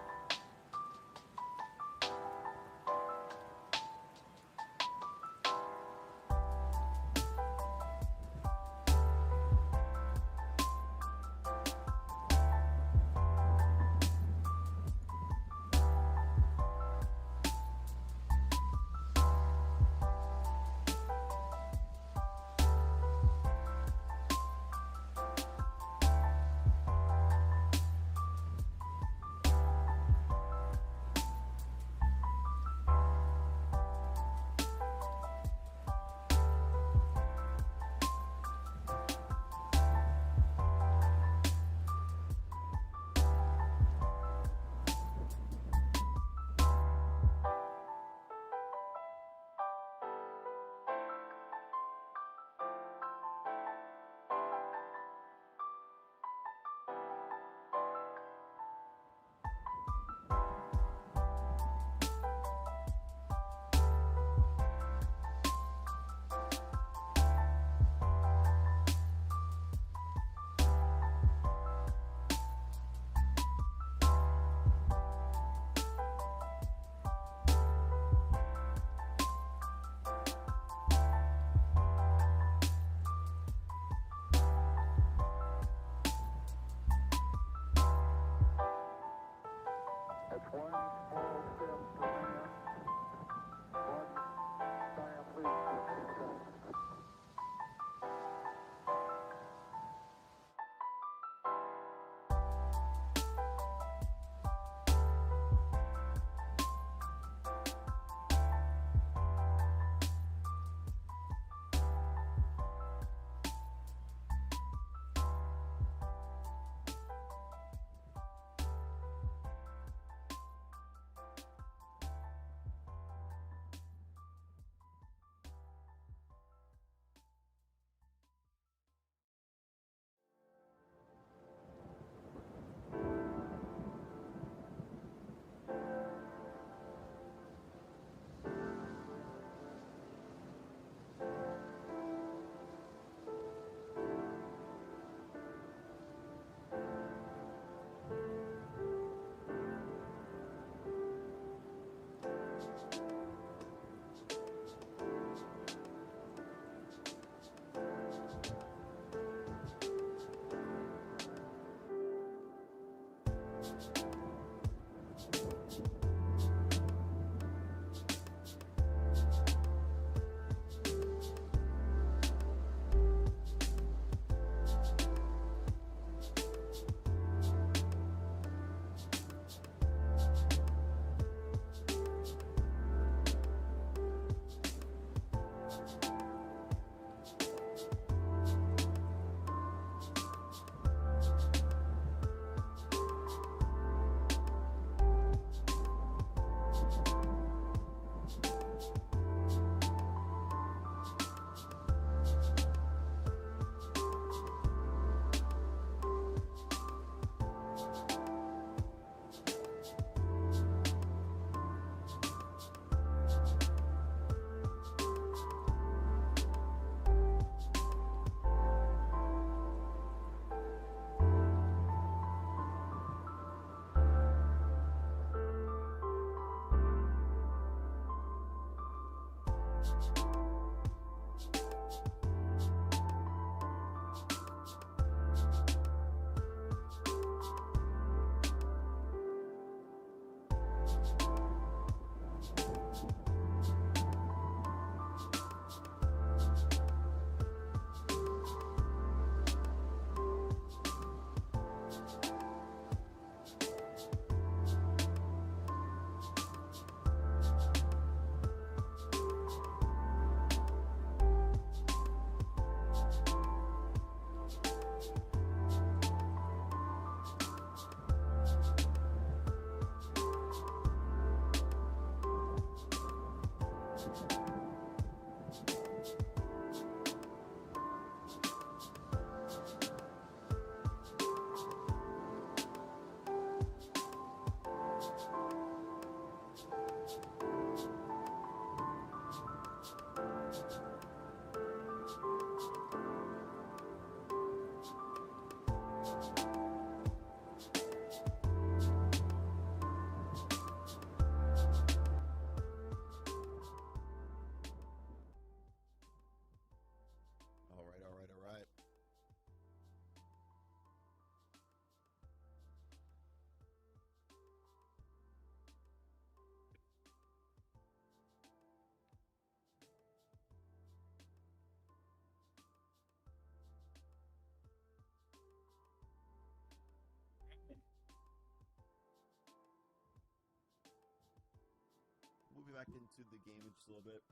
back into the game in just a little bit.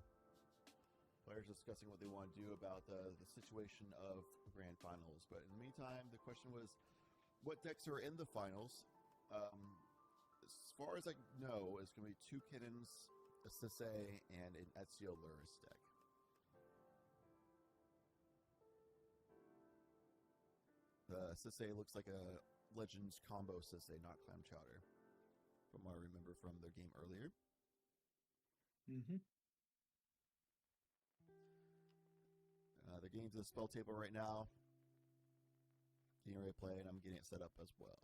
Players discussing what they want to do about the situation of Grand Finals. But in the meantime, the question was, what decks are in the finals? As far as I know, it's going to be 2 Kittens, a Sisay, and an Ezio Luris deck. The Sisay looks like a Legends combo Sisay, not Clam Chowder, from what I remember from their game earlier. Mm-hmm. They're getting to the spell table right now. Getting ready to play, and I'm getting it set up as well.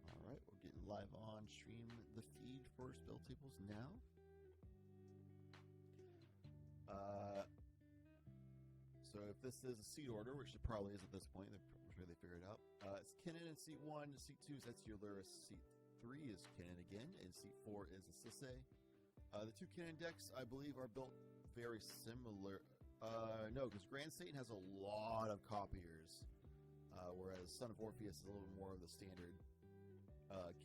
Alright, we're getting live on stream the feed for spell tables now. So if this is a seed order, which it probably is at this point, I'm sure they figured it out. It's Kinnan in seat 1, seat 2 is Ezio Luris, seat 3 is Kinnan again, and seat 4 is a Sisay. The 2 Kinnan decks, I believe, are built very similar. No, because Grand Satan has a lot of copiers, whereas Son of Orpheus is a little more of the standard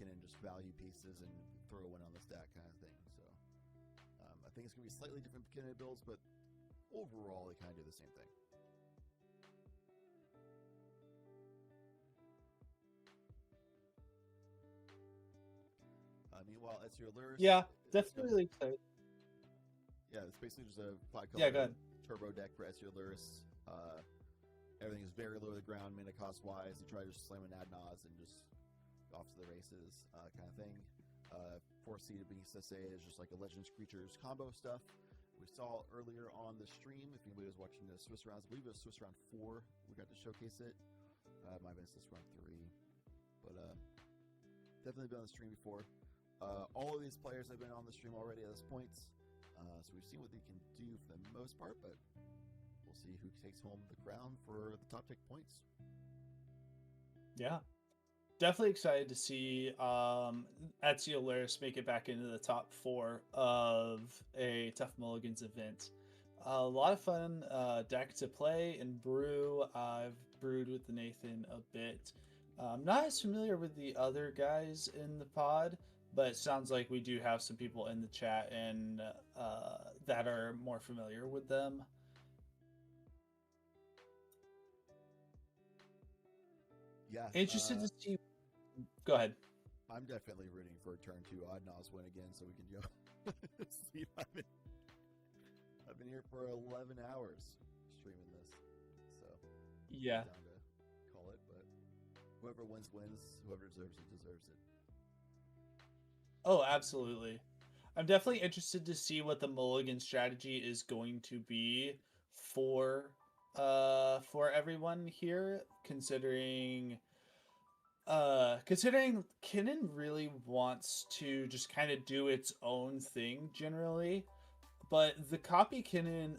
Kinnan, just value pieces and throw one on the stack kind of thing. So I think it's going to be slightly different Kinnan builds, but overall they kind of do the same thing. Meanwhile, Ezio Luris. Yeah, definitely excited. Yeah, it's basically just a 5-color go ahead. turbo deck for Ezio Luris. Everything is very low to the ground, mana cost wise. You try to just slam an Adnaz and just off to the races, kind of thing. 4-seeded being Sisay is just like a Legends Creatures combo stuff. We saw earlier on the stream, if anybody was watching the Swiss rounds, I believe it was Swiss round 4. We got to showcase it. Might have been Swiss round 3, but definitely been on the stream before. All of these players have been on the stream already at this point, so we've seen what they can do for the most part, but we'll see who takes home the crown for the top tick points. Yeah, definitely excited to see Ezio Luris make it back into the top 4 of a Tough Mulligans event. A lot of fun deck to play and brew. I've brewed with Nathan a bit. I'm not as familiar with the other guys in the pod, but it sounds like we do have some people in the chat and that are more familiar with them. Yeah. Interested to see. Go ahead. I'm definitely rooting for a turn 2 Oddnoz win again so we can go sleep. I've been here for 11 hours streaming this, so yeah, down to call it. But whoever wins wins. Whoever deserves it deserves it. Oh, absolutely. I'm definitely interested to see what the Mulligan strategy is going to be for everyone here, considering Kinnan really wants to just kind of do its own thing generally, but the copycat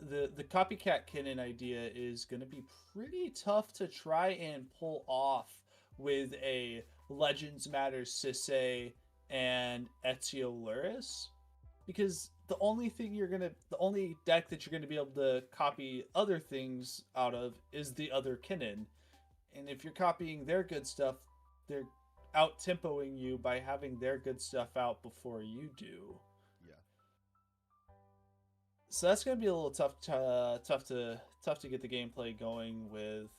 Kinnan idea is going to be pretty tough to try and pull off with a Legends Matter Sisay and Ezio Luris, because the only deck that you're gonna be able to copy other things out of is the other Kinnan, and if you're copying their good stuff, they're out tempoing you by having their good stuff out before you do. Yeah. So that's gonna be a little tough to get the gameplay going with.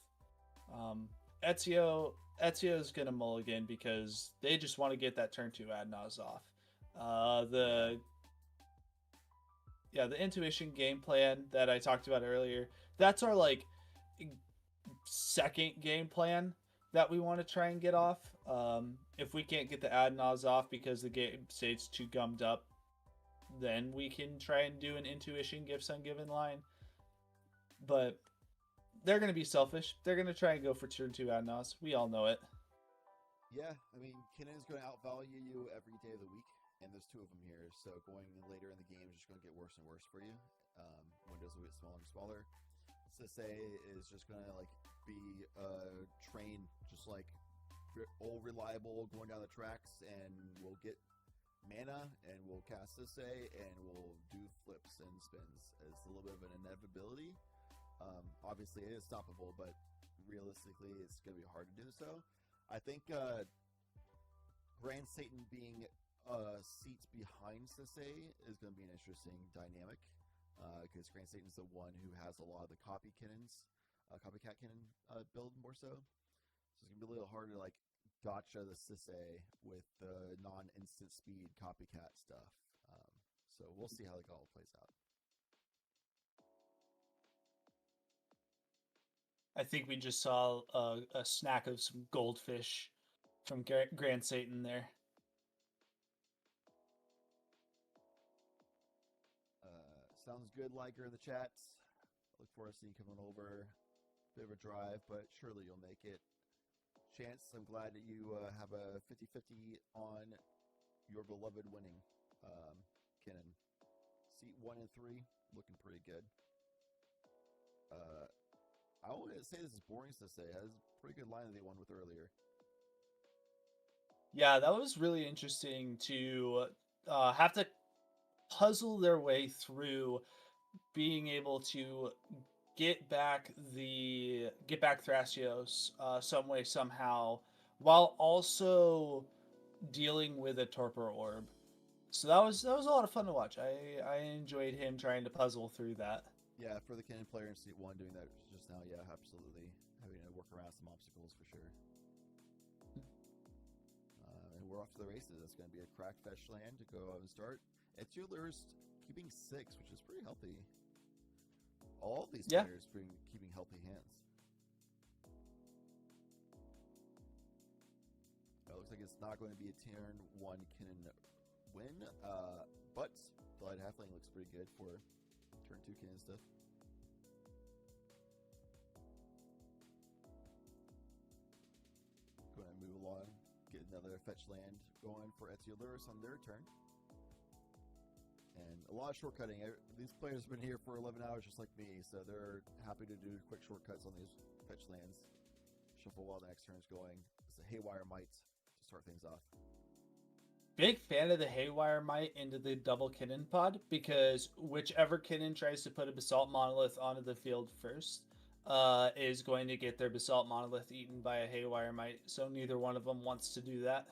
Ezio's gonna mulligan because they just want to get that turn 2 Adnaz off. The intuition game plan that I talked about earlier, that's our like second game plan that we want to try and get off. If we can't get the Adnaz off because the game state's too gummed up, then we can try and do an intuition gifts ungiven line. But they're going to be selfish. They're going to try and go for turn 2 ad nos. We all know it. Yeah, I mean, Kinnon's going to outvalue you every day of the week, and there's 2 of them here, so going later in the game is just going to get worse and worse for you. Windows will get smaller and smaller. Sisei is just going to like be trained just like old reliable going down the tracks, and we'll get mana, and we'll cast Sisei, and we'll do flips and spins. It's a little bit of an inevitability. Obviously, it is stoppable, but realistically, it's going to be hard to do so. I think Grand Satan being seats behind Sisei is going to be an interesting dynamic, because Grand Satan's the one who has a lot of the copycat Kinnon build more so. So it's going to be a little harder to like gotcha the Sisei with the non-instant speed copycat stuff. So we'll see how it all plays out. I think we just saw a snack of some goldfish from Grand Satan there. Sounds good, Liker in the chats. Look forward to seeing you coming over. Bit of a drive, but surely you'll make it. Chance, I'm glad that you have a 50-50 on your beloved winning. Kinnon. Seat 1 and 3, looking pretty good. I wouldn't say this is boring to say. It has a pretty good line that they won with earlier. Yeah, that was really interesting to have to puzzle their way through being able to get back Thrasios some way somehow, while also dealing with a torpor orb. So that was a lot of fun to watch. I enjoyed him trying to puzzle through that. Yeah, for the Kinnon player in seat 1 doing that just now, yeah, absolutely. Having to work around some obstacles for sure. And we're off to the races. It's going to be a crack fetch land to go and start. Etuler's keeping 6, which is pretty healthy. All of these players keeping healthy hands. It looks like it's not going to be a turn 1 Kinnon win, but Delight Halfling looks pretty good for turn 2 Kinnon stuff. Going to move along, get another fetch land going for Etuler's on their turn. And a lot of shortcutting. These players have been here for 11 hours just like me, so they're happy to do quick shortcuts on these fetch lands. Shuffle while the next turn is going. It's a Haywire Might to start things off. Big fan of the Haywire Might into the double Kinnon pod, because whichever Kinnon tries to put a Basalt Monolith onto the field first is going to get their Basalt Monolith eaten by a Haywire Might, so neither one of them wants to do that.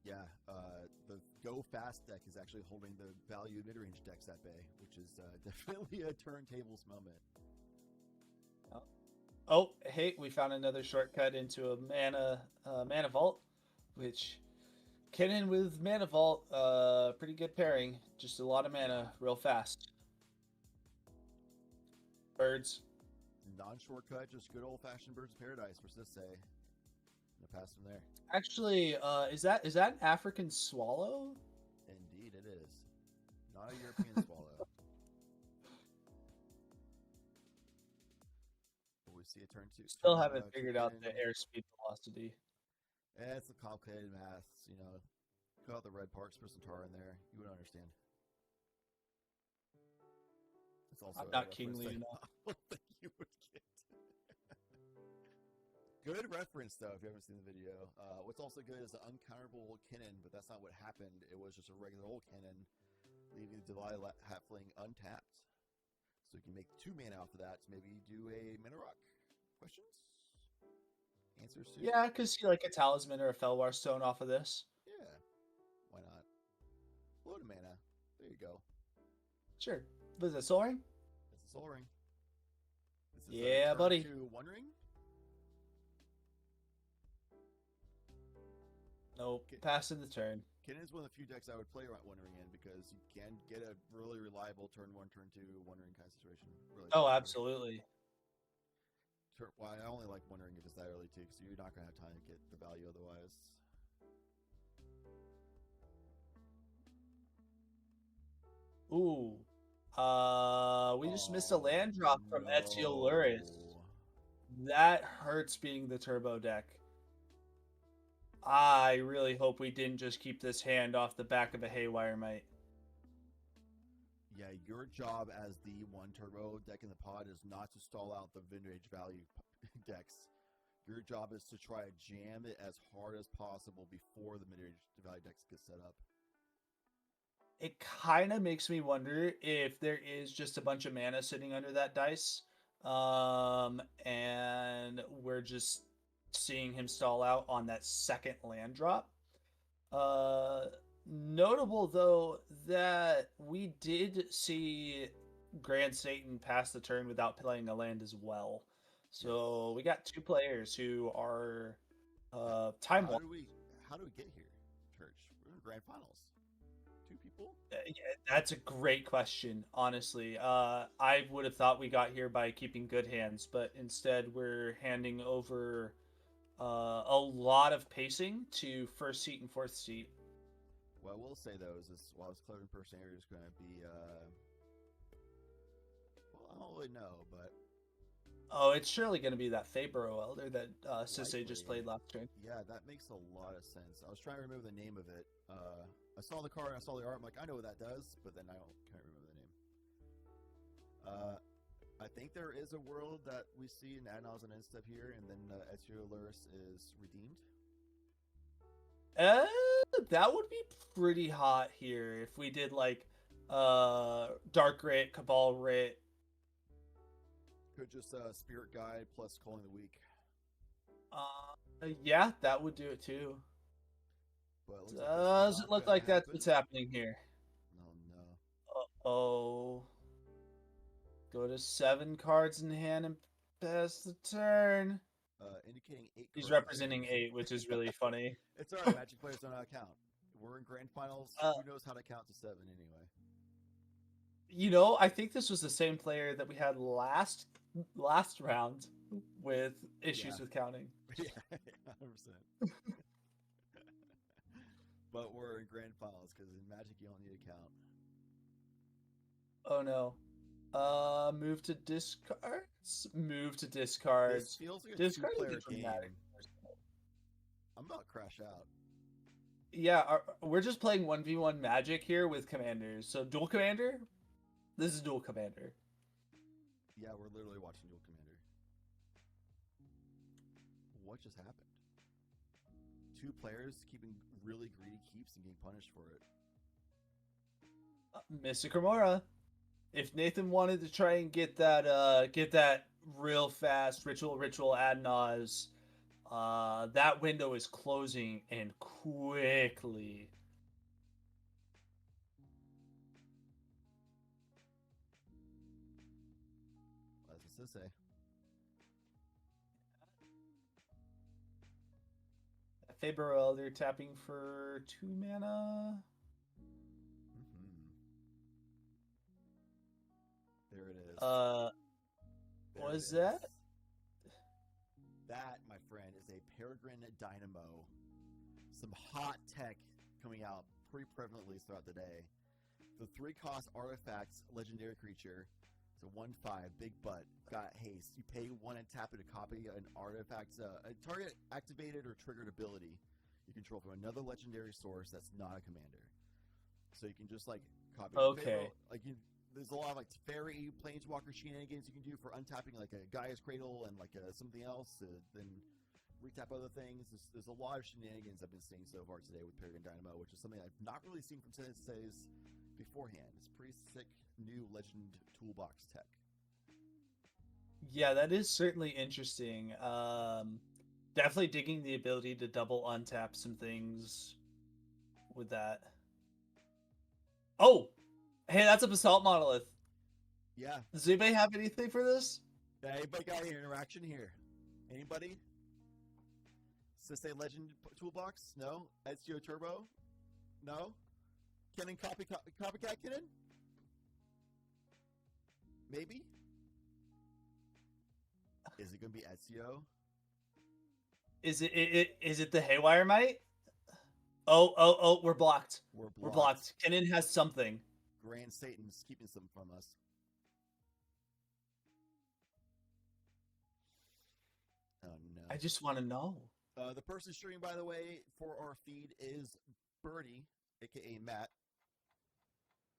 Yeah, the Go Fast deck is actually holding the value mid-range decks at bay, which is definitely a turntables moment. Oh, hey, we found another shortcut into a mana vault, which Kinnon with mana vault, pretty good pairing. Just a lot of mana, real fast. Birds. Non-shortcut, just good old-fashioned Birds of Paradise for Sisei. I'm gonna pass from there. Actually, is that an African swallow? Indeed, it is. Not a European swallow. We see a turn 2. Still haven't figured out the airspeed velocity. Yeah, it's a complicated math. You know, cut out the red parts, put some tar in there. You would understand. It's also I'm not kingly enough. You would get. Good reference, though, if you haven't seen the video. What's also good is the uncounterable Kinnon, but that's not what happened. It was just a regular old Kinnon, leaving the Delilah Halfling untapped. So you can make 2 mana off of that to maybe do a Mana Rock. Questions? Answers soon? Yeah, because you like a Talisman or a Felwar Stone off of this. Yeah. Why not? Load of mana. There you go. Sure. Was it Soul Ring? It's a Soul Ring. This is yeah, turn buddy. 2 One Ring? Nope. Passing the turn. Kinnon's one of the few decks I would play One Ring in, because you can get a really reliable turn 1, turn 2 One Ring kind of situation. Really Oh, absolutely. Well, I only like One Ring if it's that early too, because you're not going to have time to get the value otherwise. Ooh. We just missed a land drop from Ezio Luris. That hurts being the turbo deck. I really hope we didn't just keep this hand off the back of a Haywire Mite. Yeah, your job as the one turbo deck in the pod is not to stall out the vintage value decks. Your job is to try to jam it as hard as possible before the mid-range value decks get set up. It kind of makes me wonder if there is just a bunch of mana sitting under that dice, and we're just seeing him stall out on that second land drop. Notable though that we did see Grand Satan pass the turn without playing a land as well. So we got two players who are time. How do we get here, Church? We're in grand finals. Two people? Yeah, that's a great question, honestly. I would have thought we got here by keeping good hands, but instead we're handing over a lot of pacing to first seat and fourth seat. What we'll say though is this: while this clever impersonator is going to be, well, I don't really know, but oh, it's surely going to be that Fabro Elder that Sisse just played last turn. Yeah, that makes a lot of sense. I was trying to remember the name of it. I saw the card and I saw the art. I'm like, I know what that does, but then can't remember the name. I think there is a world that we see in Adnaz and Instep here, and then Ezio Luris is redeemed. That would be pretty hot here if we did like Dark Writ, Cabal Writ. Could just Spirit Guide plus Calling the Weak. Yeah, that would do it too. But doesn't look like that's what's happening here. No. Uh-oh. Go to 7 cards in hand and pass the turn. Indicating 8 He's cards. representing 8, which is really funny. It's alright, Magic players don't know how to count. We're in grand finals. Who knows how to count to 7 anyway? You know, I think this was the same player that we had last round with issues with counting. Yeah, 100%. But we're in grand finals because in Magic you don't need to count. Oh no. Move to discards. Move to discards. This feels like a Discard would two-player be game. dramatic. I'm about to crash out. Yeah, we're just playing 1v1 Magic here with commanders. So dual commander. This is dual commander. Yeah, we're literally watching Dual Commander. What just happened? 2 players keeping really greedy keeps and getting punished for it. Mystic Remora. If Nathan wanted to try and get that real fast ritual ad nauseam, that window is closing and quickly. That's what Sisse. Faber Elder tapping for 2 mana. There it is. What is that? That, my friend, is a Peregrine Dynamo. Some hot tech coming out pretty prevalently throughout the day. The 3-cost artifacts legendary creature. It's a 1/5 big butt. Got haste. You pay 1 and tap it to copy an artifact, a target activated or triggered ability you control from another legendary source that's not a commander. So you can just like copy. Okay. There's a lot of like fairy planeswalker shenanigans you can do for untapping like a Gaia's Cradle and like something else to then retap other things. There's a lot of shenanigans I've been seeing so far today with Peregrine Dynamo, which is something I've not really seen from Sensei's beforehand. It's pretty sick new Legend toolbox tech. Yeah, that is certainly interesting. Definitely digging the ability to double untap some things with that. Oh! Hey, that's a Basalt Monolith. Yeah. Does anybody have anything for this? Anybody got any interaction here? Anybody? Sisse Legend toolbox? No? Ezio Turbo? No? Kennen Copycat Kennen? Maybe? Is it going to be Ezio? Is it the Haywire Mite? Oh, we're blocked. We're blocked. Kennen has something. Grand Satan's keeping some from us. Oh no! I just want to know. The person streaming, by the way, for our feed is Birdie, aka Matt,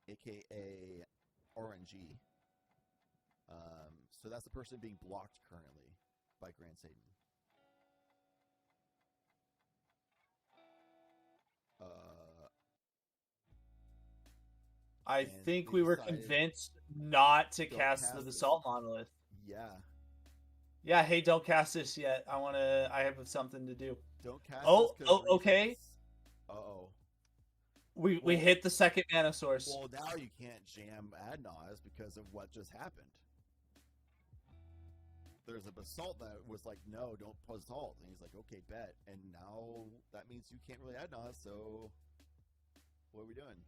aka RNG. So that's the person being blocked currently by Grand Satan. I And think they we were decided, convinced not to "Don't cast the cast this." Basalt Monolith. Yeah. Yeah, hey, don't cast this yet. I have something to do. Don't cast Oh, this 'cause okay. reasons. Uh-oh. We Well- hit the second mana source. Well, now you can't jam Adnaz because of what just happened. There's a Basalt that was like, no, don't Basalt. And he's like, okay, bet. And now that means you can't really Adnaz, so what are we doing?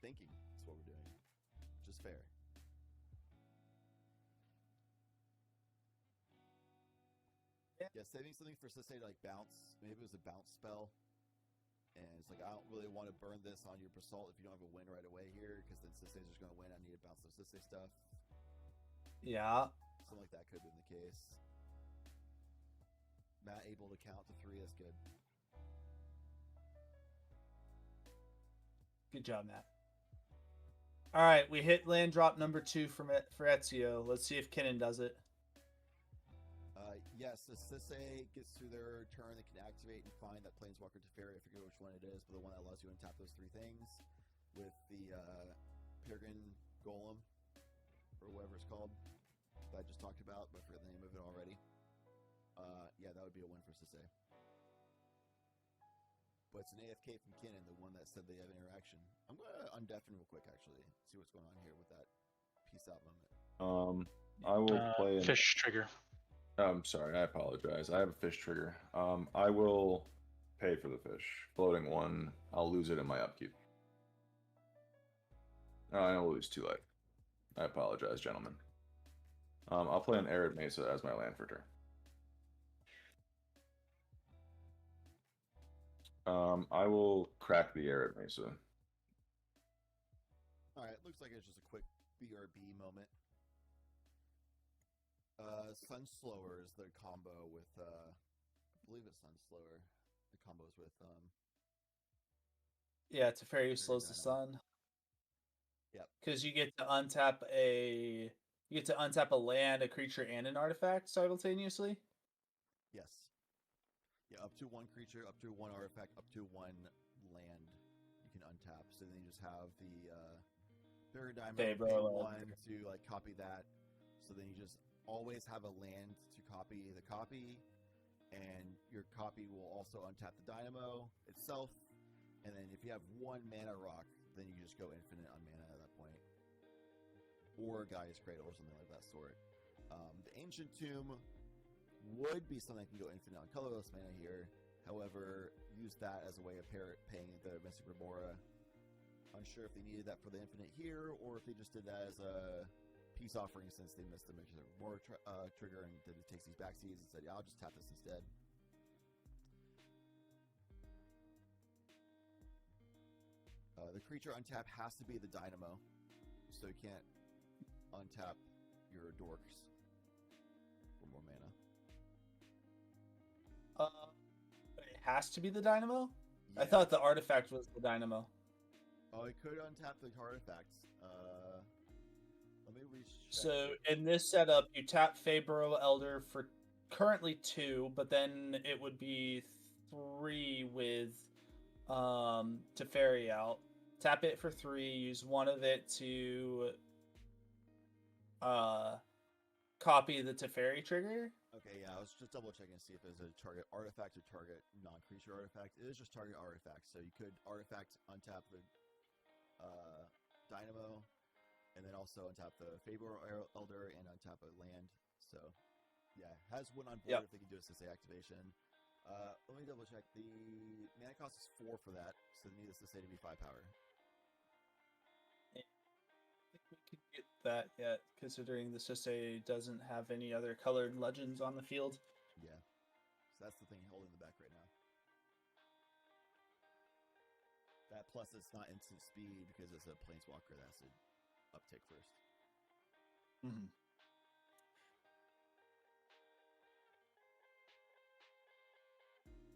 Thinking is what we're doing. Which is fair. Yeah, saving something for Sisei to like bounce. Maybe it was a bounce spell. And it's like, I don't really want to burn this on your Basalt if you don't have a win right away here, because then Sisei's just going to win. I need to bounce some Sisei stuff. Yeah. Something like that could have been the case. Matt able to count to 3, that's good. Good job, Matt. All right, we hit land drop number 2 for Ezio. Let's see if Kinnan does it. Yes, if Sisei gets through their turn, they can activate and find that Planeswalker Teferi. I forget which one it is, but the one that allows you to untap those 3 things with the Peregrine Golem, or whatever it's called, that I just talked about, but I forget the name of it already. Yeah, that would be a win for Sisei. But it's an AFK from Kinnan, the one that said they have an interaction. I'm going to undeafen real quick, actually, see what's going on here with that peace out moment. I will play fish trigger. I'm sorry, I apologize. I have a fish trigger. I will pay for the fish. Floating 1. I'll lose it in my upkeep. I will lose 2 life. I apologize, gentlemen. I'll play an Arid Mesa as my land for turn. I will crack the Arid Mesa. Alright, looks like it's just a quick BRB moment. Sunslower is the combo with, I believe it's Sunslower. The combos with, Yeah, Teferi slows the sun. Yep. Because you get to untap a land, a creature, and an artifact simultaneously. Yes. Yeah, up to 1 creature, up to 1 artifact, up to 1 land you can untap. So then you just have the Paradigm pay 1 to like copy that. So then you just always have a land to copy the copy, and your copy will also untap the Dynamo itself. And then if you have 1 mana rock, then you just go infinite on mana at that point. Or Gaia's Cradle or something like that sort. The Ancient Tomb would be something that can go infinite on colorless mana here. However, use that as a way of paying the Mystic Remora. Unsure if they needed that for the infinite here, or if they just did that as a peace offering since they missed the Mystic Remora trigger, and then it takes these backseas and said, yeah, I'll just tap this instead. The creature untap has to be the Dynamo, so you can't untap your Dorks for more mana. It has to be the Dynamo? Yeah. I thought the artifact was the Dynamo. Oh, it could untap the artifacts. Let me recheck. So in this setup, you tap Fabro Elder for currently 2, but then it would be 3 with Teferi out. Tap it for 3, use 1 of it to copy the Teferi trigger. Okay, yeah, I was just double checking to see if it was a target artifact or target non-creature artifact. It is just target artifact, so you could artifact untap the Dynamo, and then also untap the Fabro Elder and untap a land. So, yeah, has 1 on board if they can do a Sisei activation. Let me double check. The mana cost is 4 for that, so they need a Sisei to be 5 power. I think we could get that yet, considering the Sisei doesn't have any other colored legends on the field. Yeah, so that's the thing holding the back right now. That Plus, it's not instant speed because it's a planeswalker that has to uptick first. Mm-hmm.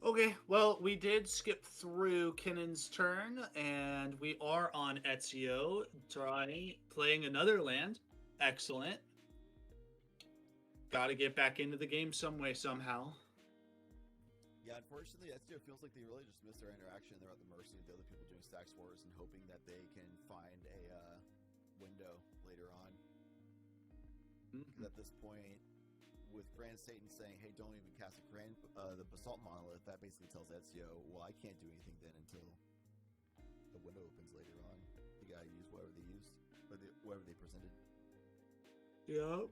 Okay, well, we did skip through Kinnon's turn, and we are on Ezio, playing another land. Excellent. Got to get back into the game some way, somehow. Yeah, unfortunately, Ezio feels like they really just missed their interaction. They're at the mercy of the other people doing Stacks Wars and hoping that they can find a window later on. Because at this point, with Grand Satan saying, "Hey, don't even cast the Basalt Monolith," that basically tells Ezio, "Well, I can't do anything then until the window opens later on. You gotta use whatever they used, or whatever they presented." Yep.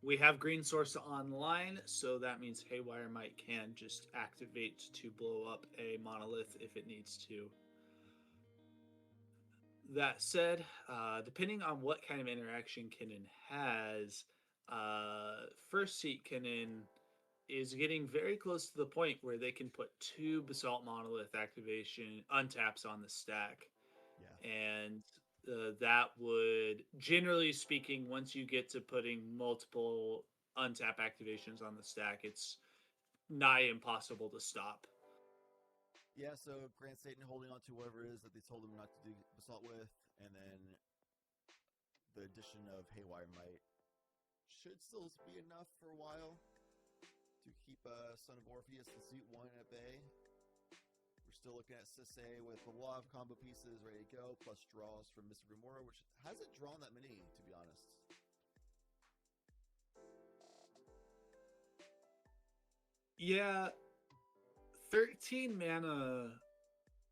We have Green Source online, so that means Haywire Might can just activate to blow up a monolith if it needs to. That said, depending on what kind of interaction Kinnan has, First Seat Kinnan is getting very close to the point where they can put 2 Basalt Monolith activation untaps on the stack. Yeah. And that would, generally speaking, once you get to putting multiple untap activations on the stack, it's nigh impossible to stop. Yeah, so Grand Satan holding on to whatever it is that they told him not to do Basalt with, and then the addition of Haywire Might should still be enough for a while to keep Son of Orpheus and Suit 1 at bay. We're still looking at Sisei with a lot of combo pieces ready to go, plus draws from Mystic Remora, which hasn't drawn that many, to be honest. Yeah, 13 mana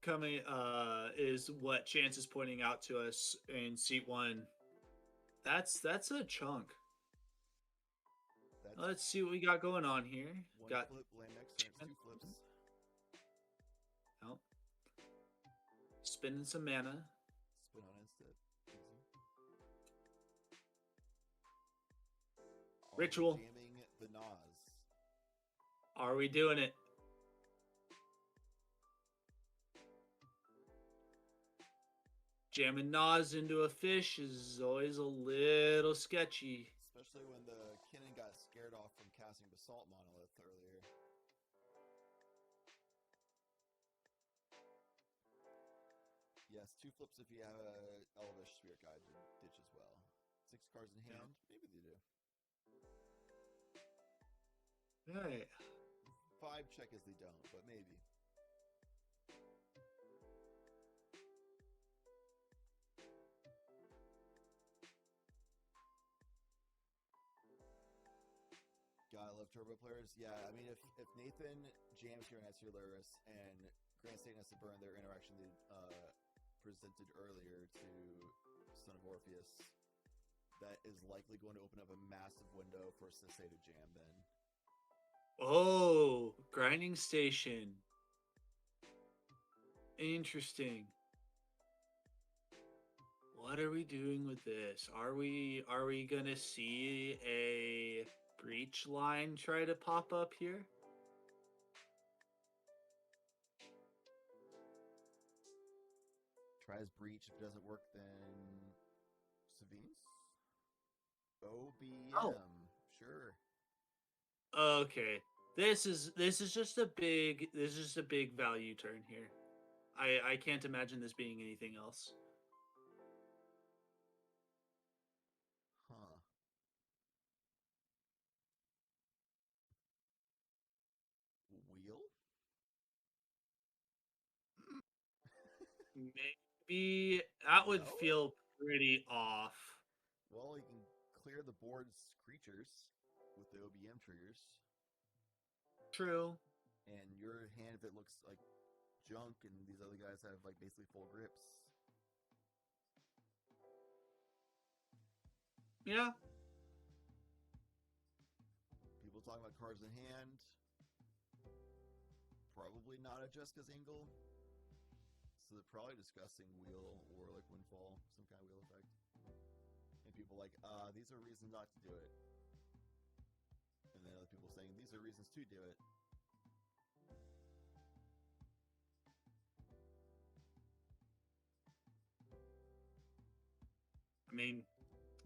coming is what Chance is pointing out to us in Seat 1. That's a chunk. Let's see what we got going on here. One Got flip, land next turn, 2 flips. Oh. Spending some mana. Spin on instead. Ritual. Jamming the Nas. Are we doing it? Jamming Nas into a fish is always a little sketchy. Especially when the Kinnan got scared off from casting Basalt Monolith earlier. Yes, 2 flips if you have a Elvish Spirit Guide to ditch as well. 6 cards in hand, maybe they do. Hey. 5 check as they don't, but maybe. Gotta love turbo players. Yeah, I mean, if Nathan jams here on Ezio Luris and Grand Satan has to burn their interaction they presented earlier to Son of Orpheus, that is likely going to open up a massive window for Sisei to jam then. Oh, grinding station. Interesting. What are we doing with this? Are we gonna see a breach line try to pop up here? Tries breach. If it doesn't work, then Savines? OBM. Oh. Sure. Okay. This is just a big value turn here. I can't imagine this being anything else. Huh. Wheel? Maybe that would No? feel pretty off. Well, you can clear the board's creatures with the OBM triggers. True. And your hand, if it looks like junk, and these other guys have like basically full grips. Yeah. People talking about cards in hand. Probably not a Jessica's Angle. So they're probably discussing wheel or like windfall, some kind of wheel effect. And people like, these are reasons not to do it. And then other people saying these are reasons to do it. I mean,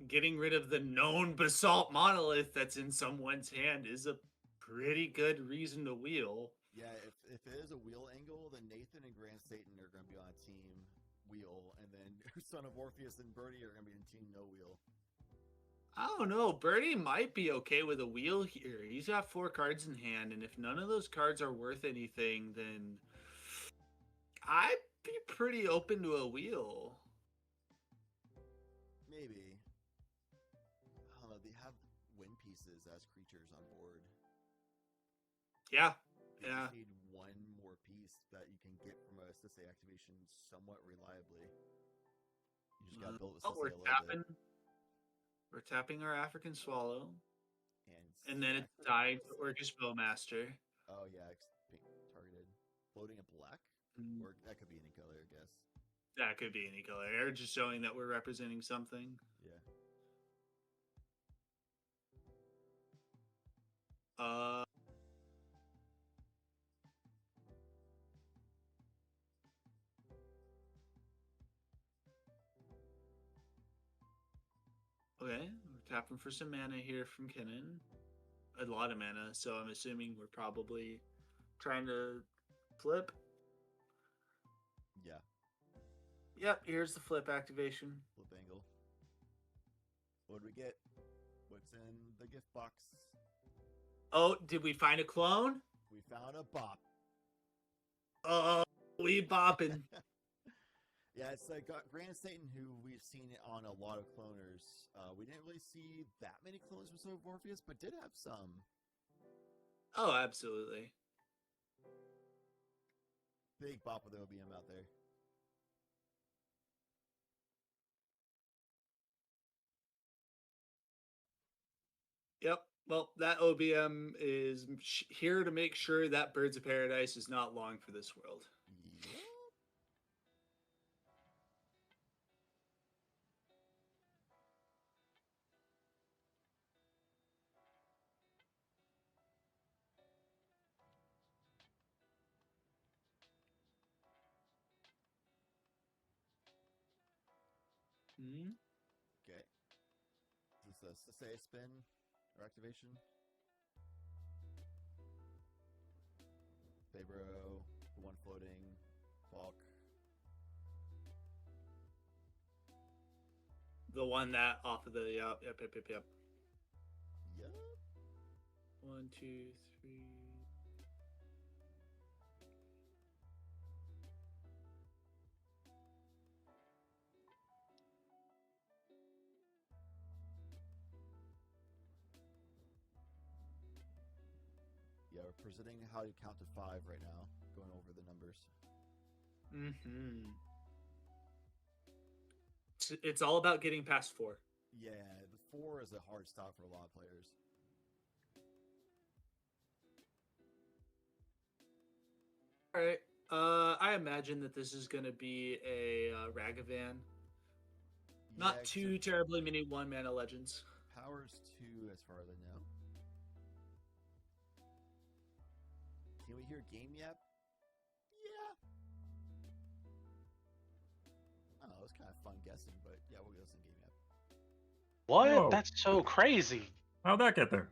getting rid of the known basalt monolith that's in someone's hand is a pretty good reason to wheel. Yeah, if it is a wheel angle, then Nathan and Grand Satan are going to be on team wheel, and then Son of Orpheus and Birdie are going to be in team no wheel. I don't know. Birdie might be okay with a wheel here. He's got 4 cards in hand, and if none of those cards are worth anything, then I'd be pretty open to a wheel. Maybe. I don't know. They have win pieces as creatures on board. Yeah. You Yeah. just need one more piece that you can get from a Sisei activation somewhat reliably. You just got to build with Sisei a little bit. We're tapping our African Swallow. And then it's dying to Orcish Bowmaster. Oh, yeah. Targeted. Floating a black? Or that could be any color, I guess. That could be any color. Or just showing that we're representing something. Yeah. Okay, we're tapping for some mana here from Kinnan. A lot of mana, so I'm assuming we're probably trying to flip. Yeah. Yep, here's the flip activation. Flip angle. What do we get? What's in the gift box? Oh, did we find a clone? We found a bop. We bopping. Yeah, it's like Grand Satan, who we've seen on a lot of cloners. We didn't really see that many clones from Son of Orpheus, but did have some. Oh, absolutely. Big bop with OBM out there. Yep. Well, that OBM is here to make sure that Birds of Paradise is not long for this world. Yep. Okay. Is this a Sisei spin or activation? Fabro, the one floating, Falk. The one that off of the yep. Yep. 1, 2, 3. Yeah, we're presenting how you count to 5 right now, going over the numbers. Mm-hmm. It's all about getting past 4. Yeah, the 4 is a hard stop for a lot of players. All right. I imagine that this is going to be a Ragavan. Not too terribly many 1-mana legends. Power's 2 as far as I know. Can we hear Game Yap? Yeah. I don't know, it was kind of fun guessing, but yeah, we'll guess in Game Yap. What? Whoa. That's so crazy. How'd that get there?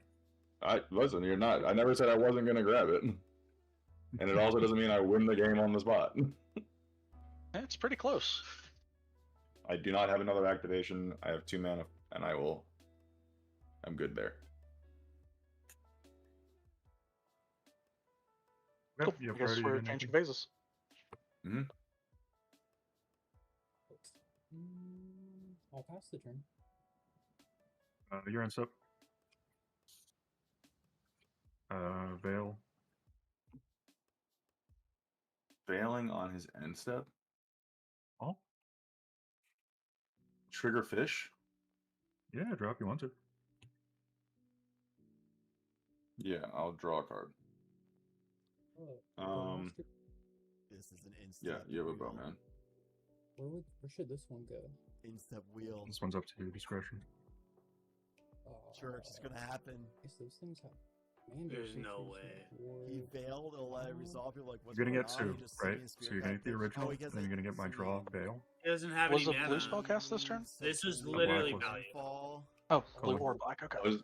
Listen, you're not. I never said I wasn't gonna grab it, and it also doesn't mean I win the game on the spot. That's pretty close. I do not have another activation. I have 2 mana, and I'm good there. Cool. Yep, I guess already we're did changing anything. phases. Mm-hmm. I'll pass the turn. You're on step. Veil. Failing on his end step. Oh. Trigger fish. Yeah, drop you want to. Yeah, I'll draw a card. This is an instep. Yeah, you have a wheel. bowman. Where should this one go? Instep wheel. This one's up to your discretion. Sure, it's just gonna happen. Guess those things have. There's no way. He failed. It'll let it resolve. You're like, what's You're gonna going get on? two, He just right? seen So you're gonna get the original, he gets and then you're gonna get my draw bail. He doesn't have Was any a mana. blue spell cast this turn? This was A black literally was- value. Fall. Oh, blue Color. or black. Okay.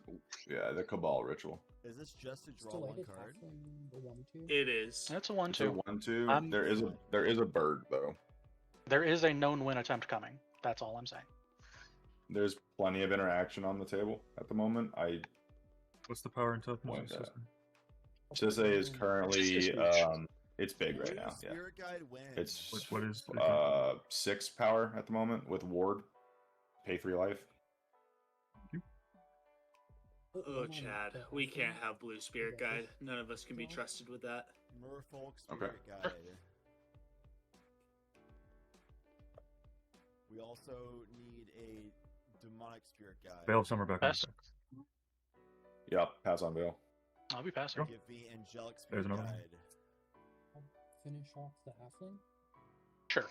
Yeah, the Cabal ritual. Is this just to draw Still, I one did card? halfling the 1/2. It is. That's a It's a 1/2. 1/2. There is a bird though. There is a known win attempt coming. That's all I'm saying. There's plenty of interaction on the table at the moment. What's the power and toughness Point of that. system? Sisse is currently It's huge. it's big right now. Yeah, Spirit Guide wins. it's What is 6 power at the moment with ward. Pay for your life. Oh, Chad, we can't have blue spirit guide. None of us can be trusted with that. Merfolk Okay. Spirit Guide. We also need a demonic spirit guide. Veil of Summer back on. Pass. Yep, pass on Veil. I'll be passing. Give me angelic There's spirit another one. guide. I'll finish off the halfling. Sure.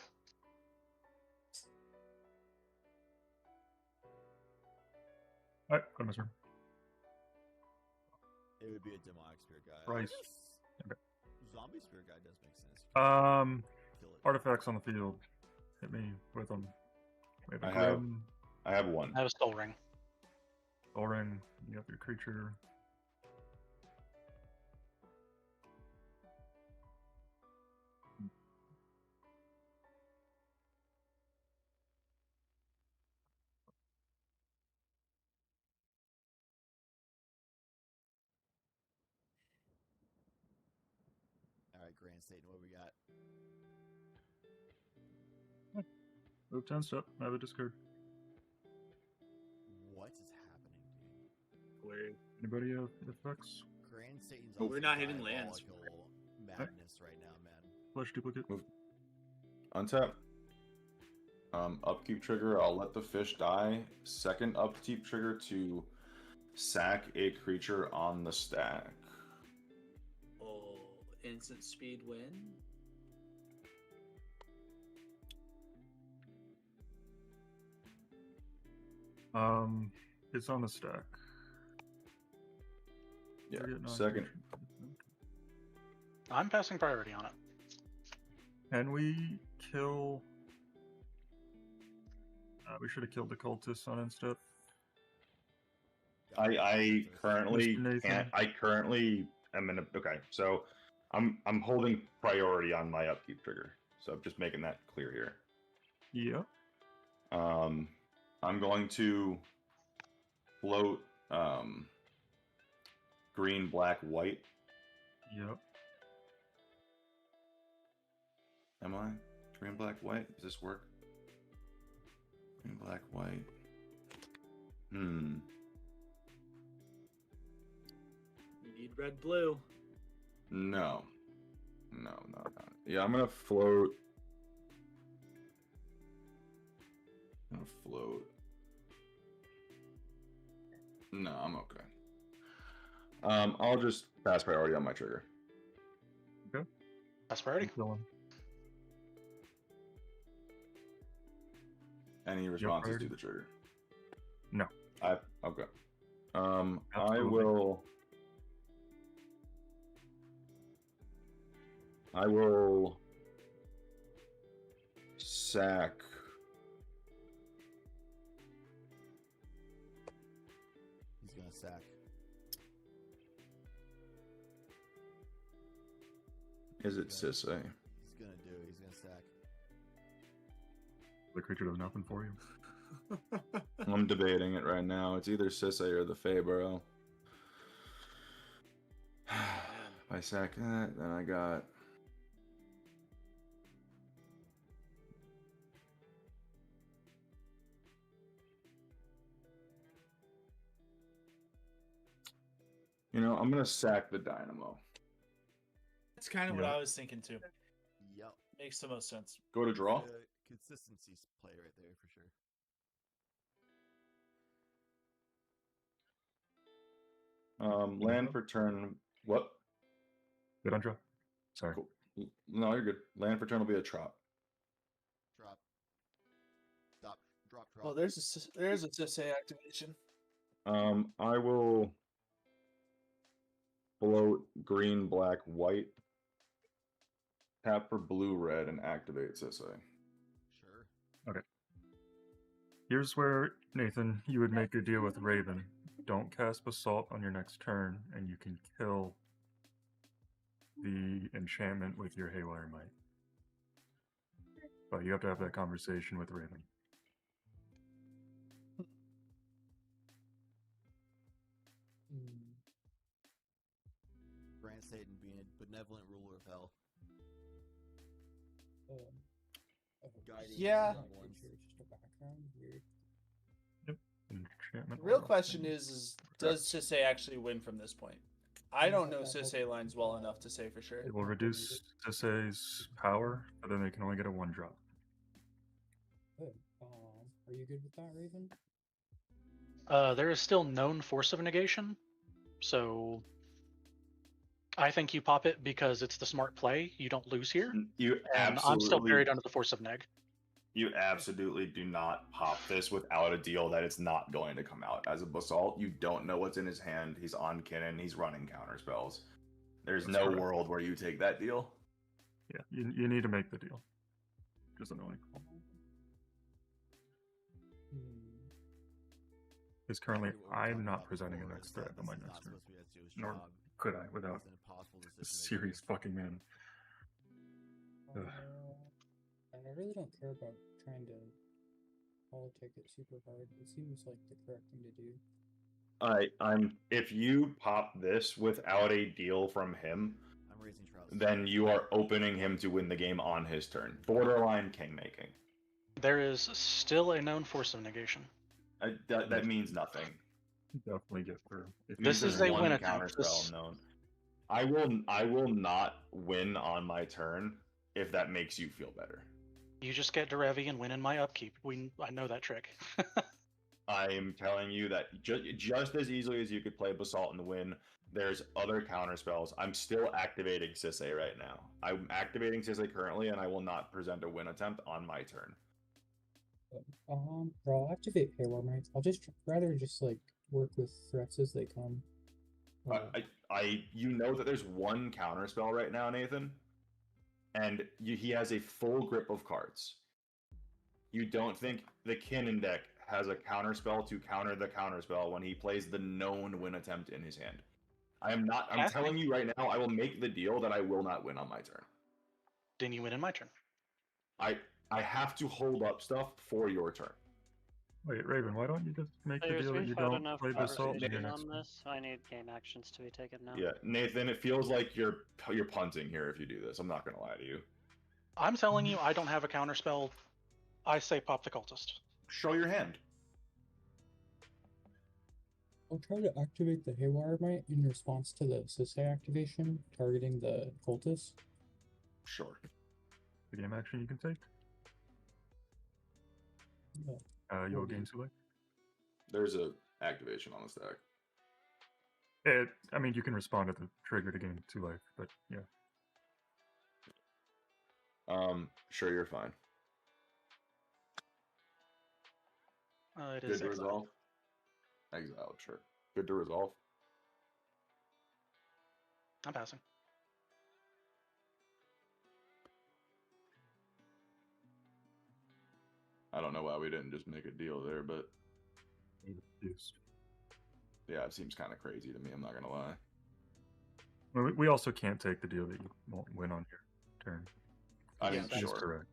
Alright, go to my turn. It would be a demonic spirit guide. Price. I guess Okay. Zombie spirit guide does make sense. Kill it. Artifacts on the field. Hit me with them. We I a have Grim, I have one. I have a soul ring. Soul Ring. You got your creature. All right, Grand Satan, what we got? Move 10 step. I have a discard. What is happening, dude? We're Anybody have effects? Grand Satan's Oh. We're not hitting lands. diabolical madness right now, man. Flesh duplicate. Move. Untap. Upkeep trigger. I'll let the fish die. Second upkeep trigger to sack a creature on the stack. Oh, instant speed win. It's on the stack. Yeah. Target Second. non-creature. I'm passing priority on it. Can we kill? We should have killed the cultists on instep. I currently Mr. Nathan. can't. I currently am in a. Okay, so I'm holding priority on my upkeep trigger. So I'm just making that clear here. Yeah. I'm going to float green, black, white. Yep. Am I? Green, black, white? Does this work? Green, black, white. You need red, blue. No. No. Yeah, I'm gonna float. No, I'm okay. I'll just pass priority on my trigger. Okay. Pass priority. Any responses to priority? the trigger? No. Okay. I Absolutely. will sack. He's gonna sack. Is it Sisse? He's gonna do it. He's gonna sack. The creature does nothing for you. I'm debating it right now. It's either Sisse or the Fabro. If I sack that, then I got. I'm gonna sack the Dynamo. That's kind of what I was thinking too. Yep. Makes the most sense. Go to draw. Consistency play right there for sure. Land for turn. What? Good on draw. Sorry. Cool. No, you're good. Land for turn will be a trap. Drop. Stop. Drop. Well, there's a Sisei activation. I will float green, black, white. Tap for blue, red, and activate Sisei. Sure. Okay. Here's where, Nathan, you would make your deal with Raven. Don't cast Basalt on your next turn, and you can kill the enchantment with your Haywire Might. But you have to have that conversation with Raven. Grant Satan being a benevolent ruler of hell. Guiding Yeah. young ones. Just a background. Weird. Yep. Enchantment. The real question is does Sisei actually win from this point? I don't know Sisei lines well enough to say for sure. It will reduce Sisei's power, but then they can only get a 1-drop. Good. Are you good with that, Raven? There is still known force of negation, so I think you pop it because it's the smart play. You don't lose here. You and I'm still buried under the force of neg. You absolutely do not pop this without a deal that it's not going to come out. As a Basalt, you don't know what's in his hand. He's on Kinnan. He's running counter spells. There's That's no correct. world where you take that deal. Yeah, you need to make the deal. Just annoying. Because currently I'm not presenting a next threat on my next turn. Nor could I without this serious fucking mana. Ugh. I really don't care about trying to politic it super hard. It seems like the correct thing to do. If you pop this without a deal from him, I'm raising trout. then you are opening him to win the game on his turn. Borderline king making. There is still a known force of negation. That means nothing. Definitely get through. This is a win counter attempt. spell known. I will not win on my turn if that makes you feel better. You just get Derevi and win in my upkeep. I know that trick. I am telling you that just as easily as you could play Basalt and win, there's other counter spells. I'm still activating Sisei right now. I'm activating Sisei currently, and I will not present a win attempt on my turn. I'll activate Haywire Might. I'll rather like work with threats as they come. You know that there's one counter spell right now, Nathan, and he has a full grip of cards. You don't think the Kinnan deck has a counter spell to counter the counter spell when he plays the known win attempt in his hand? I'm telling you right now, I will make the deal that I will not win on my turn. Then you win in my turn. I have to hold up stuff for your turn. Wait, Raven, why don't you just make the Players, deal that we've you had don't enough play Basalt in your conversation next on turn? this. I need game actions to be taken now. Yeah, Nathan, it feels like you're punting here if you do this. I'm not gonna lie to you. I'm telling you, I don't have a counter spell. I say pop the cultist. Show your hand. I'll try to activate the Haywire Might in response to the Sisei activation, targeting the cultist. Sure. The game action you can take. Yeah. You'll gain 2 life. There's a activation on the stack. I mean, you can respond to the trigger to gain 2 life, but yeah. Sure, you're fine. It Good is to exiled. resolve. Exiled, sure. Good to resolve. I'm passing. I don't know why we didn't just make a deal there, but yeah, it seems kind of crazy to me. I'm not gonna lie. Well, we also can't take the deal that you won't win on your turn. I mean, That is sure. correct.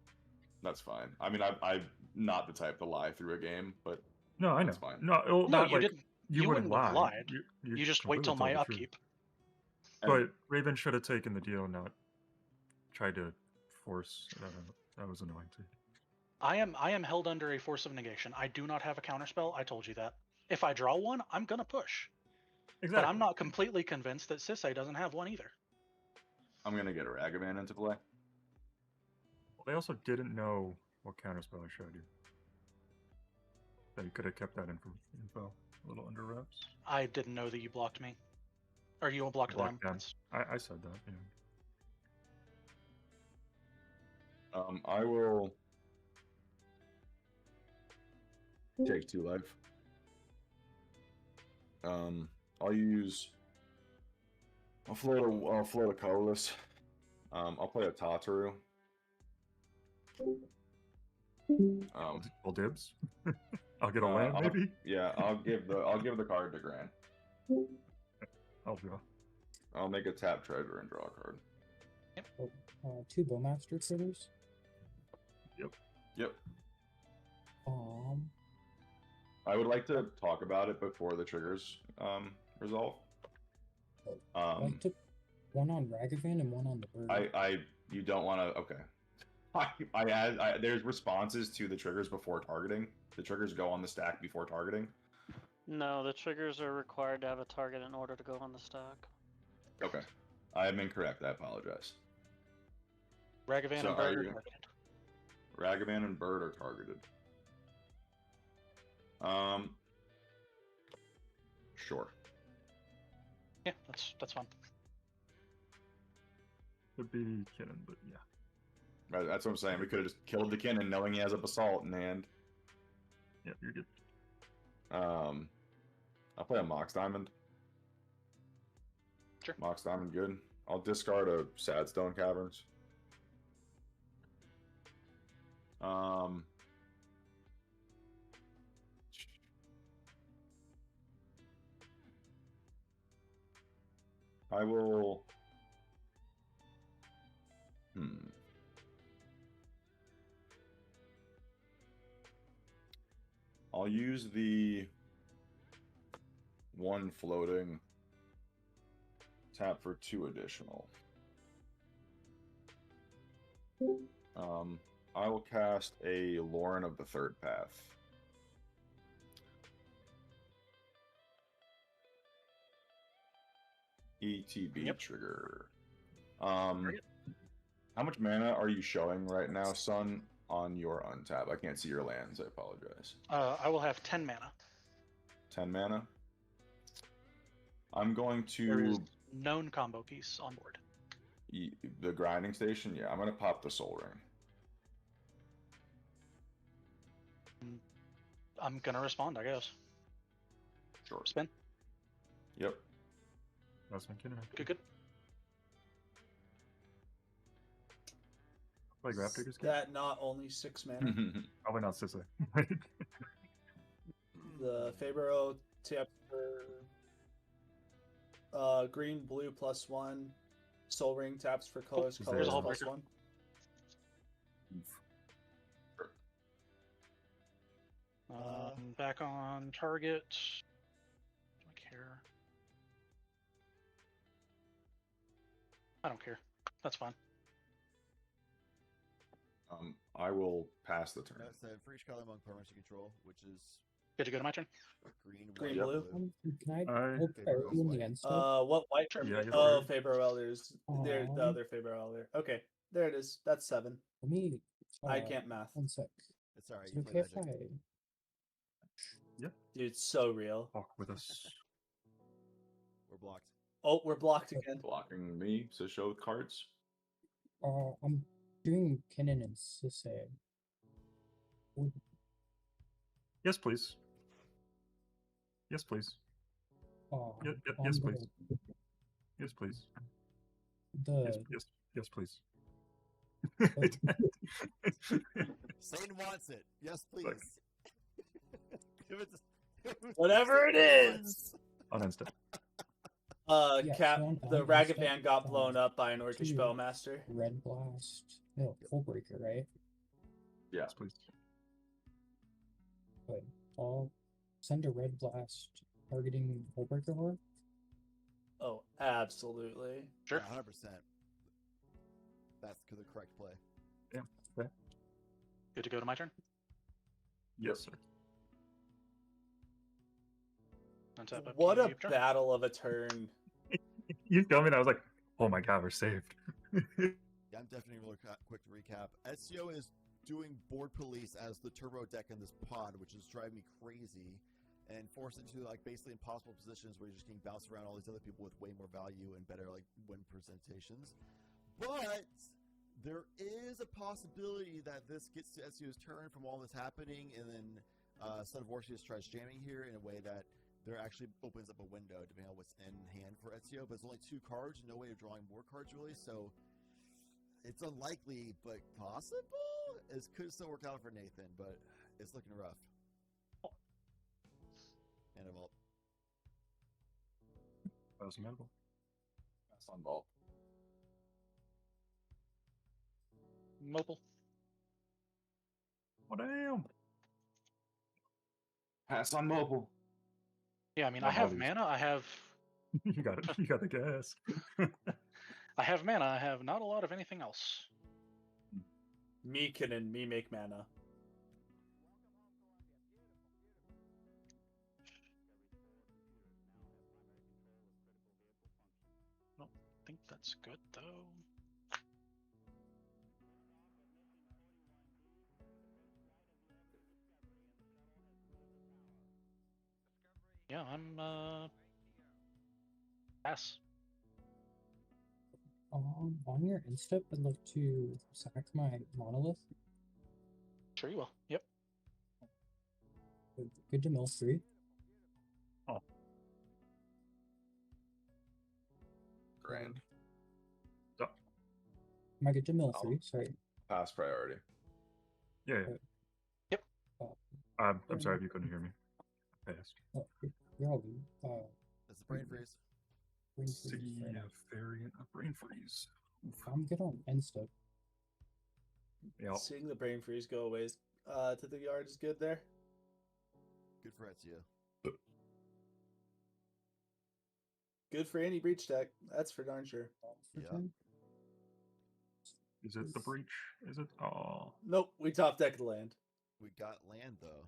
That's fine. I mean, I'm not the type to lie through a game, but No, I know. that's fine. No, well, No, not you like didn't. You wouldn't wouldn't have lie. lied. You just wait till completely my told the truth. upkeep. But Raven should have taken the deal, not tried to force. That was annoying too. I am held under a force of negation. I do not have a counterspell. I told you that. If I draw one, I'm gonna push. Exactly. But I'm not completely convinced that Sisei doesn't have one either. I'm gonna get a Ragavan into play. Well, they also didn't know what counterspell I showed you. So you could have kept that info a little under wraps. I didn't know that you blocked me. Or you blocked them. I said that, yeah. I will take 2 life. I'll float a colorless. I'll play a Tataru. Well, dibs. I'll get a land, maybe. I'll give the card to Grant. I'll draw. I'll make a tap treasure and draw a card. Oh, 2 Bowmaster triggers. Yep. Um, I would like to talk about it before the triggers resolve. I took one on Ragavan and one on the bird. You don't want to. Okay. There's responses to the triggers before targeting. The triggers go on the stack before targeting. No, the triggers are required to have a target in order to go on the stack. Okay. I am incorrect. I apologize. Ragavan and Bird are targeted. Ragavan and Bird are targeted. Sure. Yeah, that's fine. Could be Kinnan, but yeah. Right, that's what I'm saying. We could have just killed the Kinnan knowing he has a Basalt in hand. Yeah, you're good. I'll play a Mox Diamond. Sure. Mox Diamond, good. I'll discard a Sadstone Caverns. I will. I'll use the 1 floating. Tap for 2 additional. I will cast a Lauren of the Third Path. ETB trigger. How much mana are you showing right now, Sun, on your untap? I can't see your lands. I apologize. I will have 10 mana. 10 mana. I'm going to There is known combo piece on board. The grinding station. Yeah, I'm going to pop the Soul Ring. I'm gonna respond, I guess. Sure. Spin. Yep. That's my Kinnan. Good. Play Grab Diggers. That not only 6 mana. Probably not Sisse. The Fabro tap for green, blue +1. Soul Ring taps for colors, colors +1. Back on target. Do I care? I don't care. That's fine. I will pass the turn. That's for each color among permanents you control, which is. Did you go to my turn? Green, blue. Can I hold priority in the end step? What white? Yeah, oh, Fabro Elders. They're the other Fabro Elder. Okay, there it is. That's 7. Let me. I can't math. 1 sec. It's alright. Is it okay if I? Yeah. Dude, it's so real. Walk with us. We're blocked. Oh, we're blocked again. Blocking me to show cards. I'm doing Kinnan and Sisse. Yes, please. Yes, please. Yes, please. Yes, please. Yes, please. Satan wants it. Yes, please. Whatever it is. On instant. Cap. The Ragavan got blown up by an Orcish Bowmaster. Red Blast. No, Fullbreaker, right? Yes, please. Wait, I'll send a Red Blast targeting Fullbreaker Horror. Oh, absolutely. Sure. 100%. That's the correct play. Yeah. Okay. Good to go to my turn? Yes, sir. What a battle of a turn. You tell me, and I was like, oh my god, we're saved. Yeah, I'm definitely really quick to recap. Ezio is doing board police as the turbo deck in this pod, which is driving me crazy, and forced into like basically impossible positions where you're just getting bounced around all these other people with way more value and better like win presentations. But There is a possibility that this gets to Ezio's turn from all this happening, and then Son of Orpheus tries jamming here in a way that there actually opens up a window depending on what's in hand for Ezio, but it's only 2 cards, no way of drawing more cards really, so it's unlikely, but possible? It could still work out for Nathan, but it's looking rough. And a vault. That was amenable. That's on vault. Mobile. What damn? Pass on mobile. Yeah, I mean, My I have buddies. mana. I have. You got it. You got the gas. I have mana. I have not a lot of anything else. Me can me make mana. I think that's good though. Yeah, I'm pass. On your instep, I'd like to sack my monolith. Sure you will. Yep. Good to mill 3. Oh. Grand. Am I good to mill 3? Sorry. Pass priority. Yeah. Yep. I'm sorry if you couldn't hear me. Passed. Oh, you're all good. That's the brain freeze. Brain freeze, See right. a variant of brain freeze. Oof. I'm good on instep. Yep. Seeing the brain freeze go away to the yard is good there. Good for Ezio. Good for any breach deck. That's for darn sure. Yeah. Is it the breach? Is it? Oh. Nope, we top deck the land. We got land though.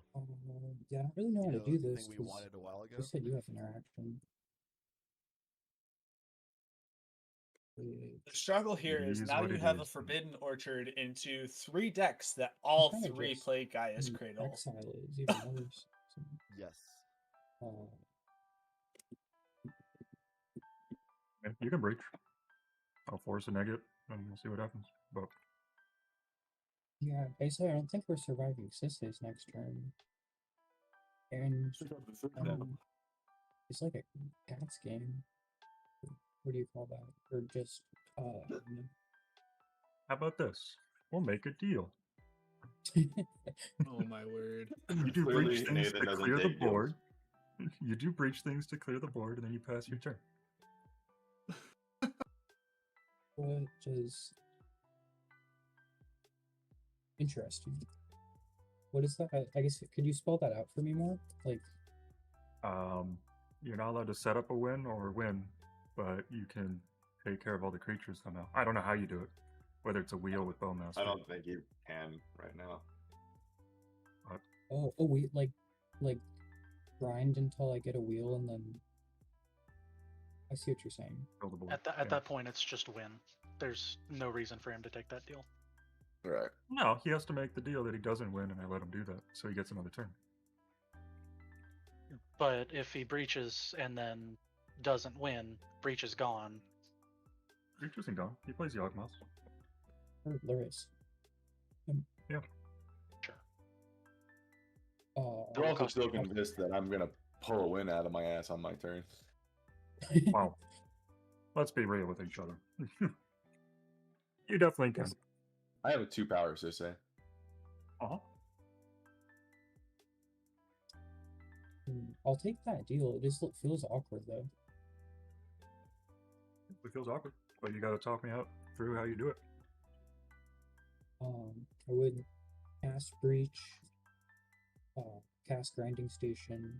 Yeah, I don't really know how to do the this. thing we 'cause wanted a while ago. You said you have interaction. The struggle here is It now what you it have a is. Forbidden Orchard into 3 decks that all Kinda 3 just play Gaia's Cradle. Exile is even worse. So, Yes. Yeah, you can breach. I'll force a negative and we'll see what happens. But yeah, basically, I don't think we're surviving Sis's next turn. And it's like a cats game. What do you call that? Or just how about this? We'll make a deal. Oh my word. You do Clearly, breach things Nathan to doesn't clear the take deals. board. You do breach things to clear the board, and then you pass your turn. what does interesting. What is that? I guess could you spell that out for me more? Like You're not allowed to set up a win or win, but you can take care of all the creatures somehow. I don't know how you do it. Whether it's a wheel with Bowmaster. I don't think you can right now. we like grind until I get a wheel and then I see what you're saying. At that point, it's just win. There's no reason for him to take that deal. Right. No, he has to make the deal that he doesn't win, and I let him do that, so he gets another turn. But if he breaches and then doesn't win, breach is gone. Breach isn't gone. He plays Yawgmoth. Or Luris. Yeah. Sure. You're also still convinced that I'm gonna pull a win out of my ass on my turn. Wow. Let's be real with each other. You definitely can. I have a 2 power, Sisse. Uh-huh. I'll take that deal. It just feels awkward though. It feels awkward, but you gotta talk me out through how you do it. I would cast breach, cast grinding station,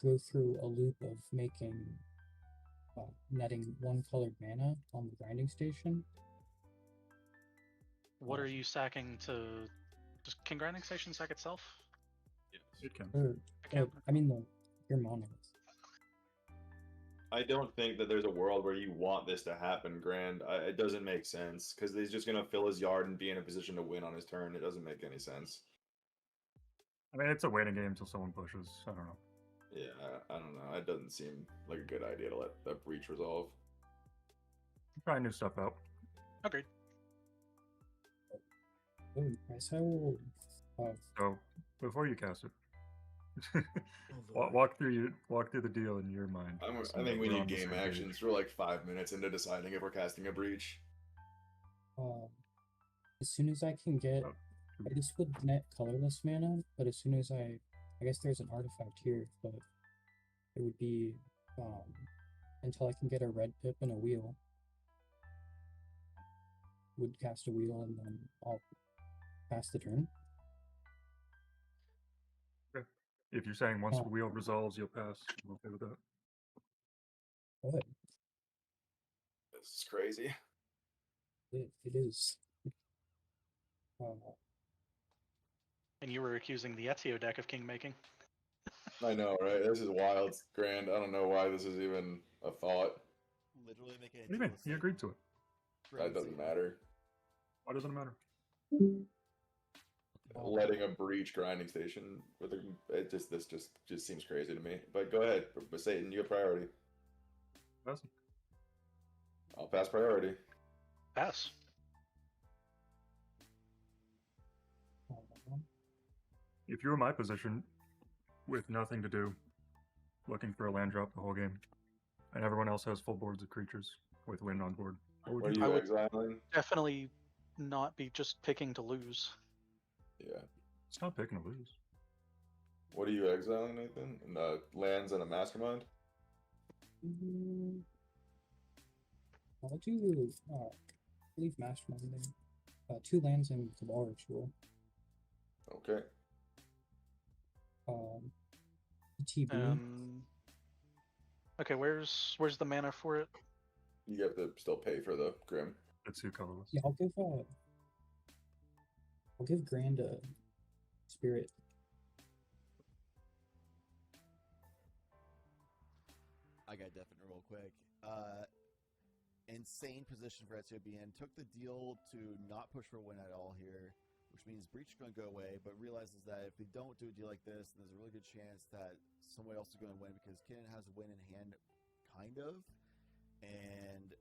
go through a loop of making netting 1 colored mana on the grinding station. What are you sacking to? Can grinding station sack itself? Yes, it can. I mean your monolith. I don't think that there's a world where you want this to happen, Grand. It doesn't make sense, because he's just going to fill his yard and be in a position to win on his turn. It doesn't make any sense. I mean, it's a waiting game until someone pushes. I don't know. Yeah, I don't know. It doesn't seem like a good idea to let that breach resolve. Try new stuff out. Agreed. Oh, nice. I will. So before you cast it, walk through the deal in your mind. I think we need game actions. We're like 5 minutes into deciding if we're casting a breach. As soon as I can get, this would net colorless mana, but as soon as I guess there's an artifact here, but it would be until I can get a red pip and a wheel. Would cast a wheel and then I'll pass the turn. Okay. If you're saying once the wheel resolves, you'll pass, I'm okay with that. Good. This is crazy. It is. And you were accusing the Ezio deck of king making. I know, right? This is wild. It's grand. I don't know why this is even a thought. Literally making What do you mean? He agreed to it. That doesn't matter. Why doesn't it matter? Letting a breach grinding station with this just seems crazy to me. But go ahead, but Satan, you have priority. Pass. I'll pass priority. Pass. If you were my position, with nothing to do, looking for a land drop the whole game, and everyone else has full boards of creatures with wind on board, what would you Are do? you exiling? Definitely not be just picking to lose. Yeah. It's not picking to lose. What are you exiling, Nathan? Lands and a mastermind? I'll do leave mastermind there. 2 lands and Cabal Ritual. Okay. ETB. Okay, where's the mana for it? You have to still pay for the Grim. It's 2 colorless. Yeah, I'll give Grand a Spirit. I got definite real quick. Insane position for SOBN. Took the deal to not push for a win at all here, which means Breach is going to go away, but realizes that if we don't do a deal like this, there's a really good chance that somebody else is going to win because Kinnan has a win in hand, kind of. And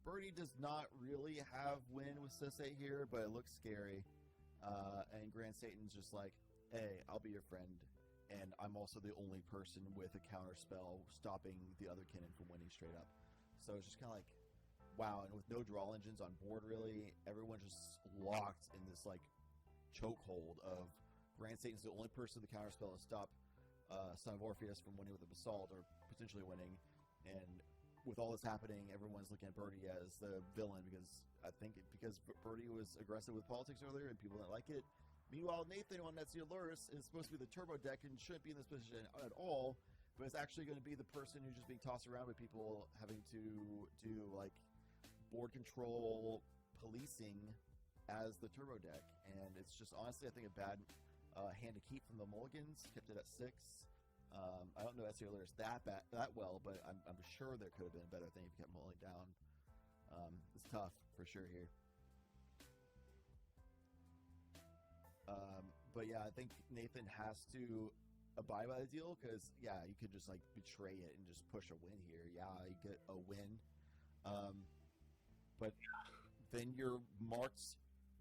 Birdie does not really have win with Sisse here, but it looks scary. And Grand Satan's just like, hey, I'll be your friend. And I'm also the only person with a counter spell stopping the other Kinnan from winning straight up. So it's just kind of like, wow. And with no draw engines on board, really, everyone's just locked in this like chokehold of Grand Satan's the only person with the counter spell to stop Son of Orpheus from winning with a Basalt or potentially winning. And with all this happening, everyone's looking at Birdie as the villain because Birdie was aggressive with politics earlier and people didn't like it. Meanwhile, Nathan on Ezio Luris is supposed to be the turbo deck and shouldn't be in this position at all, but it's actually going to be the person who's just being tossed around with people having to do like board control policing as the turbo deck. And it's just honestly, I think, a bad hand to keep from the Mulligans. Kept it at 6. I don't know Ezio Luris that well, but I'm sure there could have been a better thing if you kept Mulling down. It's tough for sure here. But yeah, I think Nathan has to abide by the deal because, yeah, you could just like betray it and just push a win here. Yeah, you get a win. But then you're marked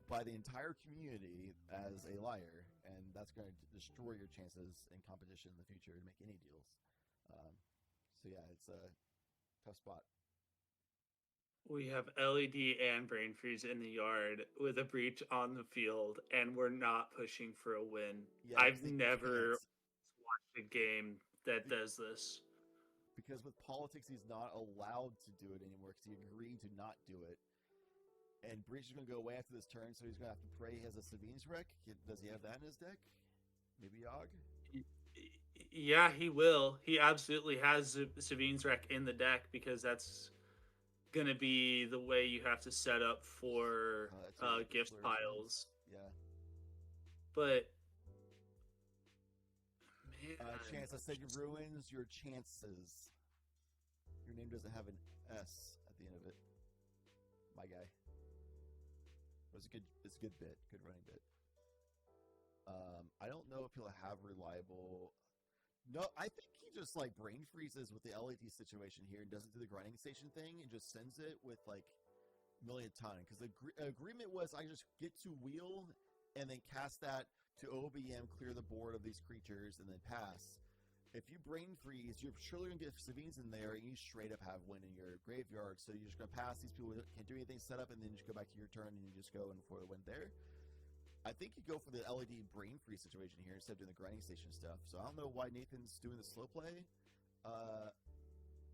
by the entire community as a liar, and that's going to destroy your chances in competition in the future to make any deals. So yeah, it's a tough spot. We have LED and Brain Freeze in the yard with a breach on the field, and we're not pushing for a win. Yeah, I've never watched a game that does this. Because with politics, he's not allowed to do it anymore because he agreed to not do it. And Breach is going to go away after this turn, so he's going to have to pray he has a Savine's Wreck. Does he have that in his deck? Maybe Yogg? Yeah, he will. He absolutely has Savine's Wreck in the deck because that's going to be the way you have to set up for gift piles. Yeah. But Chance, I said you ruins your chances. Your name doesn't have an S at the end of it. My guy. It's a good bit, good running bit. I don't know if he'll have reliable. No, I think he just like brain freezes with the LED situation here and doesn't do the grinding station thing and just sends it with like Million-ton. Because the agreement was I just get to wheel and then cast that to OBM, clear the board of these creatures, and then pass. If you brain freeze, you're surely going to get Savines in there, and you straight up have win in your graveyard. So you're just going to pass these people who can't do anything, set up, and then just go back to your turn, and you just go in for the win there. I think you go for the LED brain freeze situation here instead of doing the grinding station stuff. So I don't know why Nathan's doing the slow play.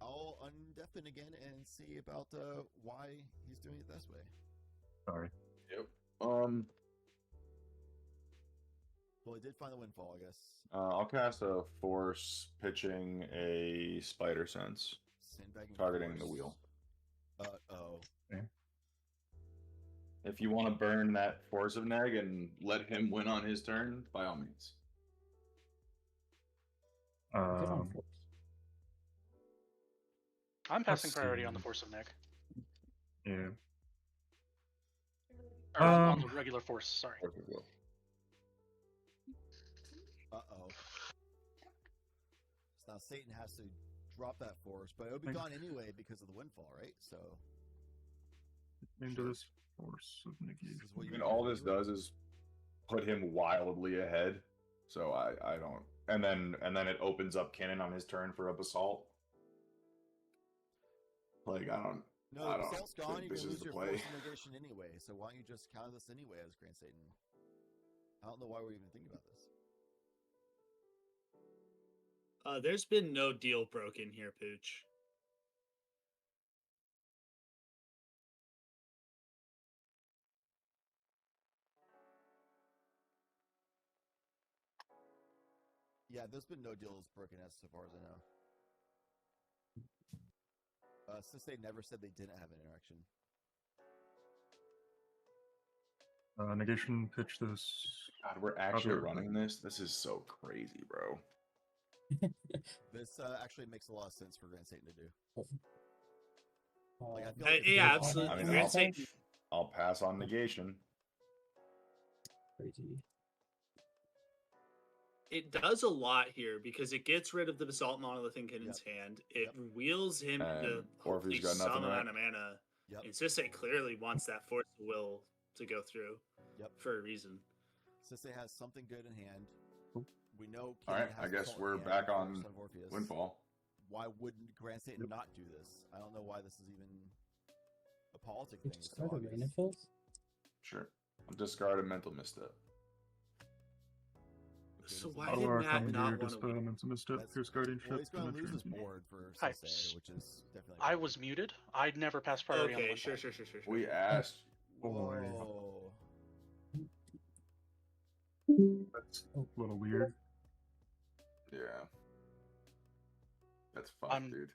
I'll undeafen again and see about why he's doing it this way. Sorry. Yep. Well, I did find the windfall, I guess. I'll cast a force, pitching a spider sense, Sandbagging targeting force. the wheel. Okay. If you want to burn that force of Neg and let him win on his turn, by all means. I'm passing let's priority see. on the force of Neg. Yeah. Or on the regular force, sorry. Uh-oh. So now Satan has to drop that force, but it would be gone anyway because of the windfall, right? So into this force of negation. And all this does is put him wildly ahead. So I don't. And then it opens up cannon on his turn for a basalt. Like I don't. No, I the don't basalt's gone. think You're this gonna is lose the your play. force of negation anyway. So why don't you just counter this anyway as Grand Satan? I don't know why we're even thinking about this. There's been no deal broken here, Pooch. Yeah, there's been no deals broken as far as I know. Since they never said they didn't have an interaction. Negation pitch this. God, we're actually other- running this. This is so crazy, bro. This actually makes a lot of sense for Grand Satan to do. Like, I feel Uh, like yeah, absolutely. I mean, Grand Satan. I'll pass on negation. Crazy. It does a lot here because it gets rid of the Basalt Monolith in Kinnon's hand. It wheels him to hopefully Orpheus got nothing, some right? amount of mana. And Sisse clearly wants that Force of Will to go through for a reason. Sisse has something good in hand. We know All right, Kinnon I has guess Basalt we're in hand back for on Son of Orpheus. Windfall. Why wouldn't Grand Satan not do this? I don't know why this is even a politic You thing. It's so discard a obvious. Rain Filth? Sure. I'll discard a mental misstep. So why Auto did Arc Matt on not your want to dispel mental misstep, Pierce Guardianship. Well, he's going and to lose his Transmute. board for Hi. Sisse, which is definitely. I was muted. I'd never pass priority on the Okay, Windfall. sure. We asked. Whoa. That's a little weird. Yeah. That's fun, dude.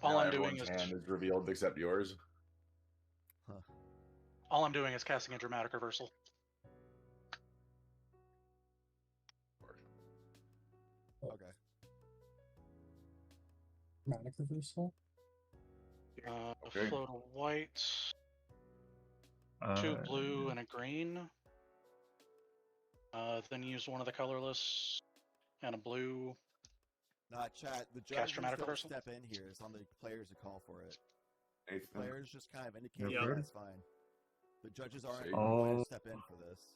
All Now I'm doing everyone's is hand is revealed except yours. all I'm doing is casting a dramatic reversal. Okay. Dramatic reversal? Okay. Float a white, 2 blue, and a green. Then use one of the colorless and a blue. Chat. The Cast judges dramatic don't reversal? step in here. It's on the players to call for it. Eighth then. Players just kind of indicate Yep. that's fine. The judges aren't Save. going Oh. to step in for this.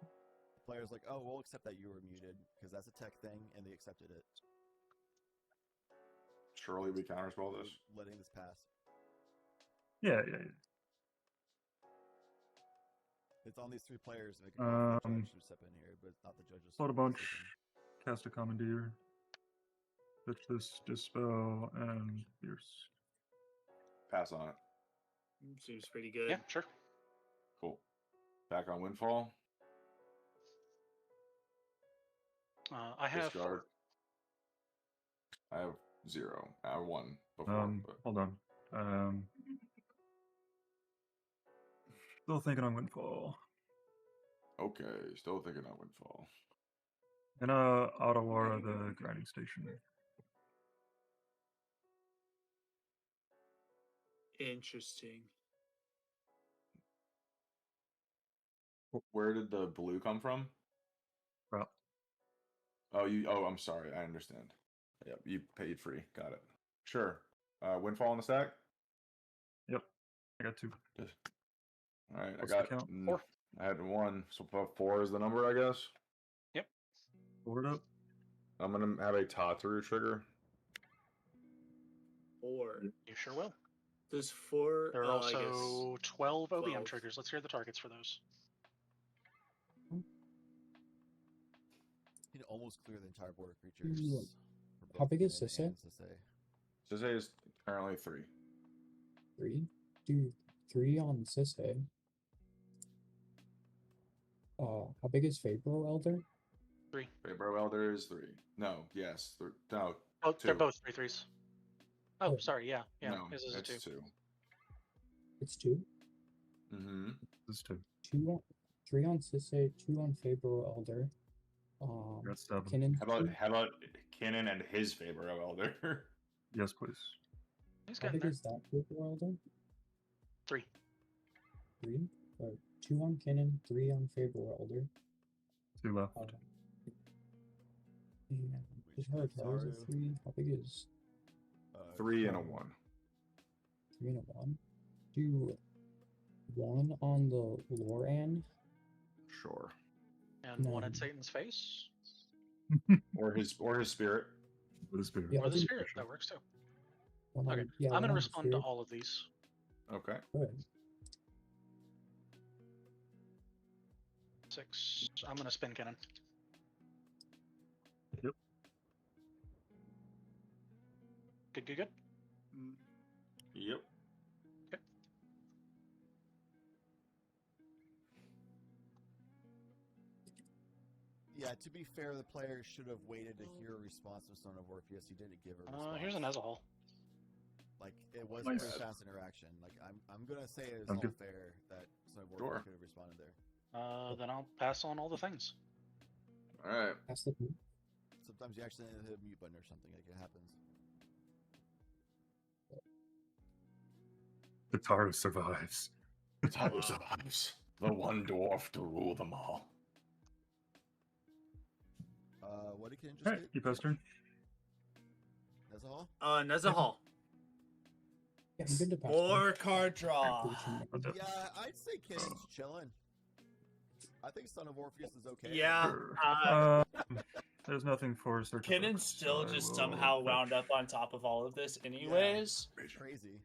The players like, oh, we'll accept that you were muted because that's a tech thing, and they accepted it. Surely we counterspell We're this. letting this pass. Yeah. It's on these 3 players to make a call for the judge to step in here, but it's not the judges. Float a bunch. Cast a Commandeer. Pitch this, Dispel, and Pierce. Pass on it. Seems pretty good. Yeah, sure. Cool. Back on Windfall. I have Discard. I have 0. I have 1 before. but Hold on. Still thinking on Windfall. Okay, still thinking on Windfall. Gonna Ottawara the grinding station. Interesting. Where did the blue come from? Drop. Oh, I'm sorry. I understand. Yep, you paid free. Got it. Sure. Windfall on the stack? Yep. I got 2. All right, What's I the got count? 4. I had 1, so 4 is the number, I guess. Yep. Board up. I'm gonna have a Tatsu trigger. 4. You sure will. There's 4. There are I also guess 12 OBM 12. triggers. Let's hear the targets for those. You can almost clear the entire board of creatures. for How both big is Cannon Sisse? and Sisse. Sisse is currently 3. 3? Do 3 on Sisse. How big is Fabro Elder? 3. Fabro Elder is 3. No, yes. No, Oh, 2. they're both 3/3s. Oh, Oh. sorry. Yeah. No, His is a it's 2. 2. It's 2? Mm-hmm. This is 2. 3 on Sisse, 2 on Fabro Elder. That's 7. Kinnan. How about Kinnan and his Fabro Elder? Yes, please. He's How getting big there. is that Fabro Elder? 3. 3? 2 on Kinnan, 3 on Fabro Elder. 2 left. And his Hurricane is a 3. How big is 3 and a 1. 3 and a 1? Do 1 on the Loran. Sure. And 1 at Satan's face. or his spirit. Or the spirit. Yeah, Or the spirit. That works too. One Okay. on, yeah, I'm one going to on respond to Spirit. all of these. Okay. Good. 6. I'm going to spin cannon. Yep. Good. Yep. Okay. Yeah, to be fair, the player should have waited to hear a response from Son of Orpheus. He didn't give a response. Here's an Ezahol. Like, it was Nice. a pretty fast interaction. Like, I'm gonna say it was Sounds all good. fair that Son of Orpheus Sure. could have responded there. Then I'll pass on all the things. All right. That's the Sometimes you actually hit a mute button or something. Like, it happens. The Taru survives. The Taru survives. The one dwarf to rule them all. What did Ken just Alright, get? keep us turn. That's all? Nezahal. Yeah, I'm good to pass. 4-card draw. Yeah, I'd say Ken's chilling. I think Son of Orpheus is okay. Yeah. There's nothing for search. Kinnan's still just somehow wound up on top of all of this anyways. Crazy.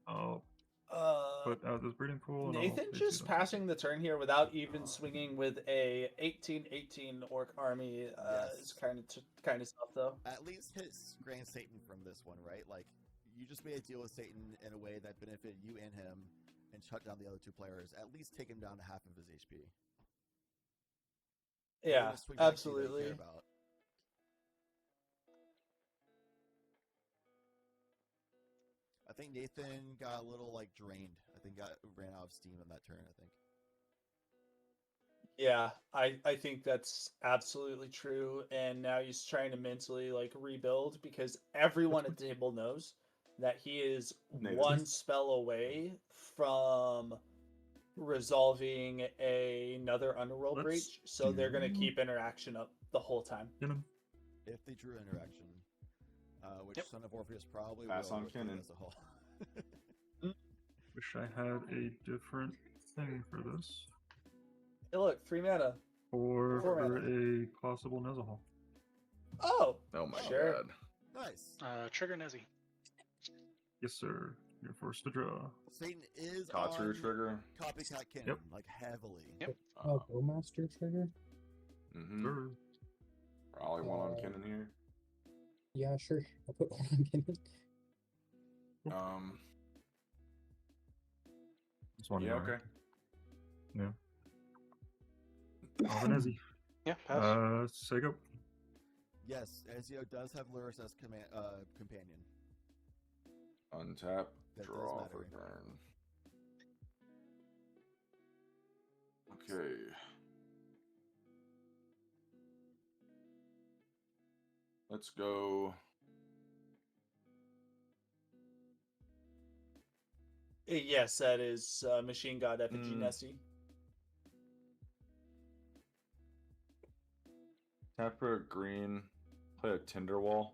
I'll put out this breeding pool. And Nathan I'll just passing the turn here without even swinging with a 18-18 orc army is kind of tough though. At least hit Grand Satan from this one, right? Like, you just made a deal with Satan in a way that benefited you and him, and shut down the other 2 players. At least take him down to half of his HP. Yeah, absolutely. I think Nathan got a little drained. I think ran out of steam on that turn. I think. Yeah, I think that's absolutely true. And now he's trying to mentally rebuild because everyone at the table knows that he is Nathan. 1 spell away from resolving another underworld breach. So they're gonna keep interaction up the whole time. If they drew interaction, which Son of Orpheus probably Pass will on with Kinnan. as a whole. Wish I had a different thing for this. Hey, look, 3 mana. Or 4 for mana. a possible Nezahal. Oh, Oh my sure. god. Nice. Trigger Nezzy. Yes, sir. You're forced to draw. Satan is Tatsu on trigger. Copycat Kinnan, Yep. Heavily. Yep. Bowmaster trigger? Mm-hmm. Sure. Probably 1 on Kinnan here. Yeah, sure. I'll put 1 on Kinnan. Just one Yeah, more. okay. Yeah. Albanese. Yeah, pass. Say go. Yes, Ezio does have Luris as companion. Untap. That does Draw matter. for turn. Okay. Let's go. Yes, that is Machine God Effigy Mm. Nessie. Tap for a green. Play a Tinder Wall.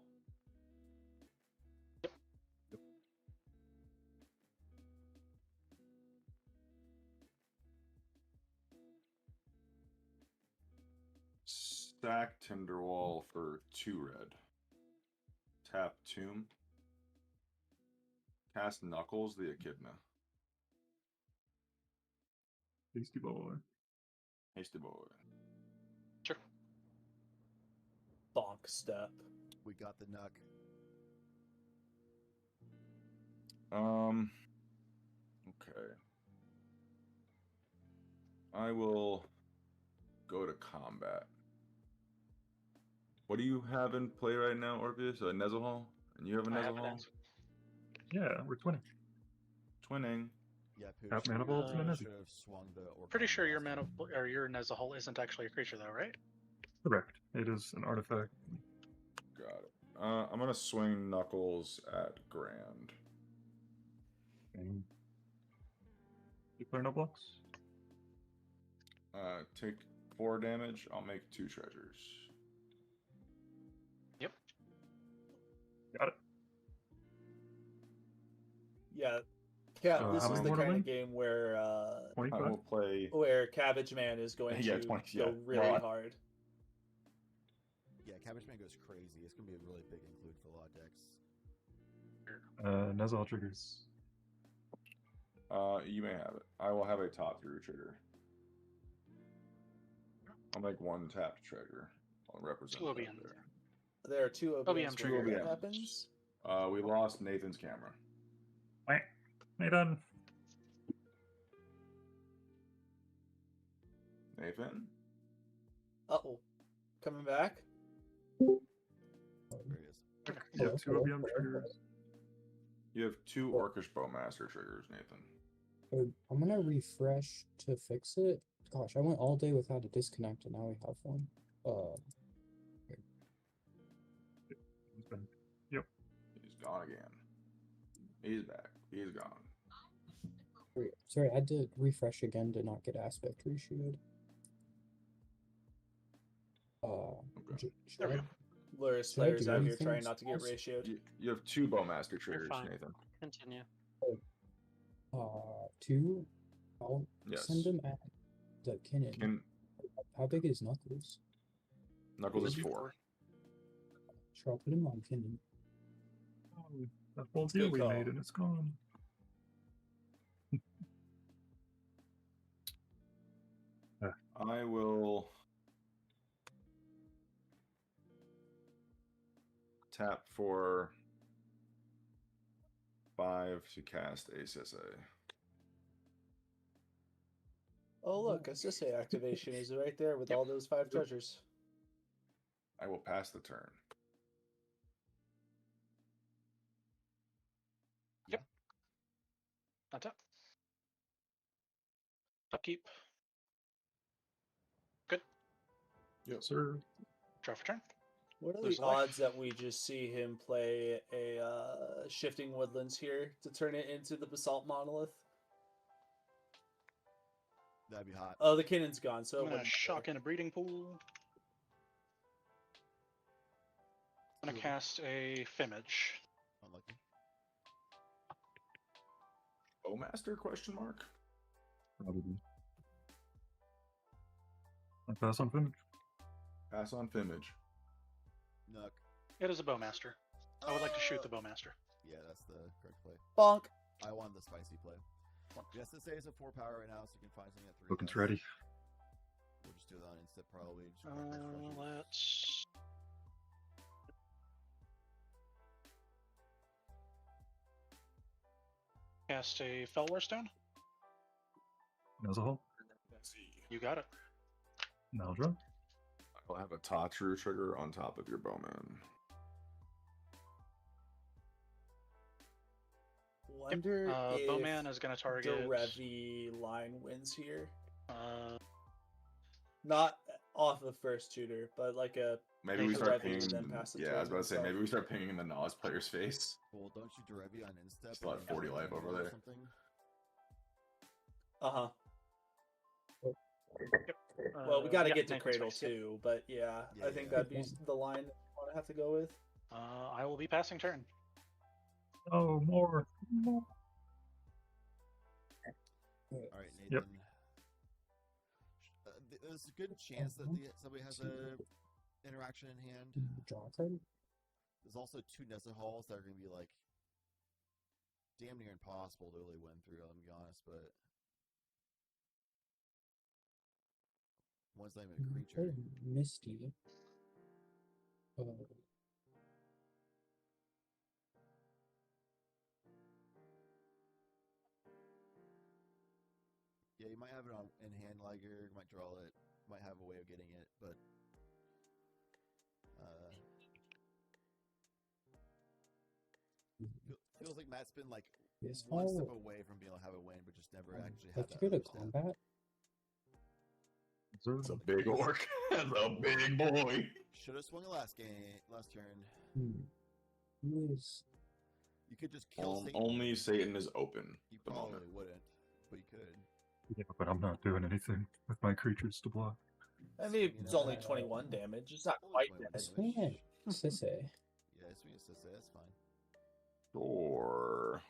Stack Tinderwall for 2 red. Tap Tomb. Cast Knuckles the Echidna. Hasty boy. Hasty boy. Sure. Bonk step. We got the Nuck. Okay. I will go to combat. What do you have in play right now, Orpheus? A Nezahal? And you have a I have Nezahal? an Yeah, we're twinning. Twinning. Yeah, Tap mana vaults and a Nezzy. should have swung the Orcon Pretty sure your last mana time. or your Nezahal isn't actually a creature, though, right? Correct. It is an artifact. Got it. I'm gonna swing Knuckles at Grand. And declare no blocks. Take 4 damage. I'll make 2 treasures. Yep. Got it. Yeah. Yeah, this how is many the more to kind win? of game where I 25? will play. Cabbage Man is going Yeah, to 20, go yeah. really Well, hard. Yeah, Cabbage Man goes crazy. It's gonna be a really big include for a lot of decks. Nezahal triggers. You may have it. I will have a top 3 trigger. I'll make 1 tapped trigger. I'll represent Two that OBM. there. There are 2 OBMs OBM trigger. trigger. What happens? We lost Nathan's camera. Nathan. Nathan? Uh-oh. Coming back? There he is. Yeah, 2 OBM triggers. You have 2 Orcish Bowmaster triggers, Nathan. I'm gonna refresh to fix it. Gosh, I went all day without a disconnect, and now we have one. Yep. He's gone again. He's back. He's gone. Wait, sorry, I had to refresh again to not get aspect ratioed. There we go. Luris Should I players do out here anything trying not to get else? ratioed. You have 2 Bowmaster triggers, fine. Nathan. Continue. 2. I'll Yes. send him at the Kinnan. How big is Knuckles? Knuckles is 4. Sure, I'll put him on Kinnan. Oh, that whole deal we made and it's gone. I will tap for 5 to cast ACSA. Oh, look, Assistant activation is right there with all those 5 treasures. I will pass the turn. Yep. Not up. Upkeep. Good. Yes, sir. Draw for turn. What are Lose the a life. odds that we just see him play a Shifting Woodlands here to turn it into the Basalt Monolith? That'd be hot. Oh, the Kinnon's gone, so it I'm gonna wouldn't shock in a breeding pool. I'm gonna cast a Fimage. Unlucky. Bowmaster? Question mark. Probably. I pass on Fimage. Pass on Fimage. Nuck. It is a Bowmaster. I would like to shoot the Bowmaster. Yeah, that's the correct play. Bonk. I wanted the spicy play. Yes, this is a 4 power right now, so you can find something at 3. Token's ready. We'll just do that on instant, probably. Just Let's. Cast a Felwar Stone. Nezahal. You got it. Naldra. I'll have a Tatru trigger on top of your Bowman. Wonder if Bowman is going to target. Derevi line wins here. Uh, Not off the first tutor, but like a Maybe we start Derevi pinging. then pass the Yeah, turn I was about to say himself. maybe we start pinging in the Nas player's face. Well, don't you Derevi on instep? Still at 40 life over there. Something? Uh-huh. Well, we got to yeah, get to Nathan's Cradle face, yep. too, but yeah, Yeah, I think yeah. that'd be the line I want to have to go with. I will be passing turn. Oh, more. All right, Nathan. Yep. There's a good chance that somebody has a interaction in hand. Draw card. There's also 2 Nessa Halls that are going to be like damn near impossible to really win through. Let me be honest, but one's not even a creature. Misty. Yeah, you might have it on in hand Liger, might draw it, might have a way of getting it, but feels like Matt's been like This one step hall- away from being able to have a win, but just never actually had Let's that go to other step. combat. It's a big orc. That's a big boy. Should have swung last turn. Who is? You could just kill Satan. Only Satan is open. You at the probably moment. wouldn't, but you could. Yeah, but I'm not doing anything with my creatures to block. I mean, it's only 21 damage. It's not quite dead. Swing it, Sisse. Yeah, swing it, Sisse. That's fine. Or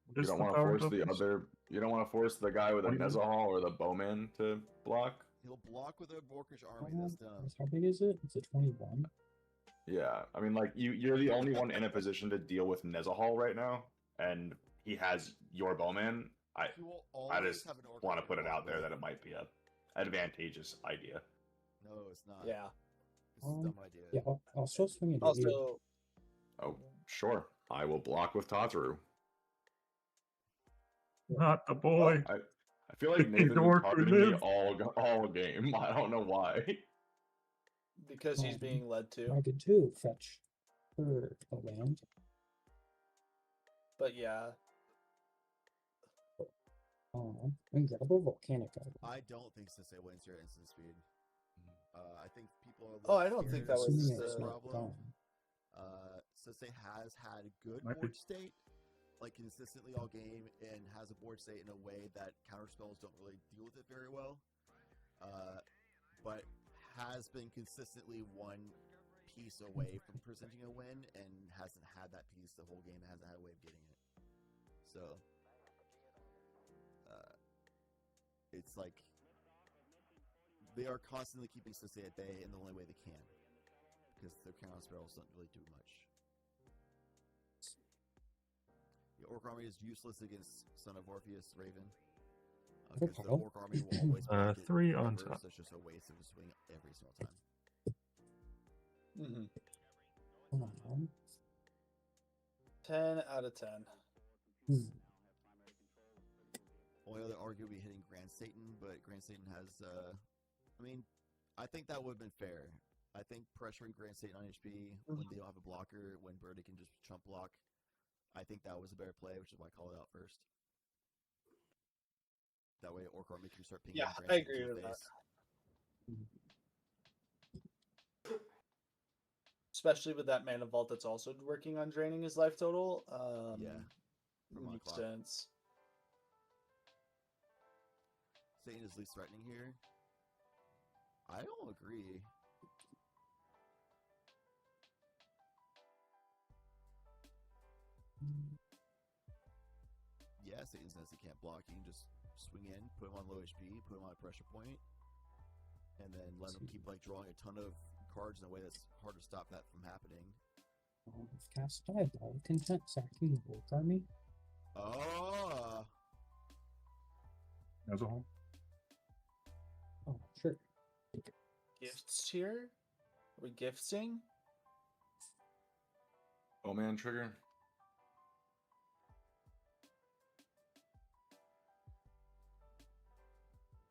What you is don't the want to power force the tokens? other. You don't want to force the guy with a 21? Nezahal or the bowman to block. He'll block with a Orcish army. That's dumb. How big is it? It's a 21. Yeah, I mean, like you're the only one in a position to deal with Nezahal right now, and he has your bowman. I just have an orc want to army put it out there probably. that it might be a advantageous idea. No, it's not. Yeah. It's a dumb idea. Yeah, I'll still swing it. Also, Oh, sure. I will block with Tatru. Not the boy. I feel like He's Nathan's been orc who targeting me lives. all game. I don't know why. because he's being led to. I could too fetch for a land. But yeah, And grab a volcanic item. I don't think Sisse wins your instant speed. I think people are. Oh, I don't think that was Assuming the it's not problem. gone. Sisse has had good Might be. board state, like consistently all game, and has a board state in a way that counter spells don't really deal with it very well. But has been consistently one piece away from presenting a win, and hasn't had that piece the whole game. Hasn't had a way of getting it. So it's like they are constantly keeping Sisse at bay in the only way they can, because their counter spells don't really do much. The Orc army is useless against Son of Orpheus Raven. Because the Orc army will always block it 3 on forever, top. so it's just a waste of a swing every single time. Mm-hmm. 10 out of 10. Only other argument would be hitting Grand Satan, but Grand Satan has, I mean, I think that would have been fair. I think pressuring Grand Satan on HP when they don't have a blocker, when Birdie can just chump block, I think that was a better play, which is why I called it out first. That way, Orc Army can start pinging. Yeah, Grand I Satan agree to the with that. face. Especially with that mana vault that's also working on draining his life total. Yeah, from makes clock. sense. Satan is least threatening here. I don't agree. Yeah, Satan says he can't block. You can just swing in, put him on low HP, put him on a pressure point, and then let him keep like drawing a ton of cards in a way that's hard to stop that from happening. Cast Diabolic Content, sacking the Orc army. Oh, As a whole. Oh, sure. Gifts here? Are we gifting? Oh man, trigger.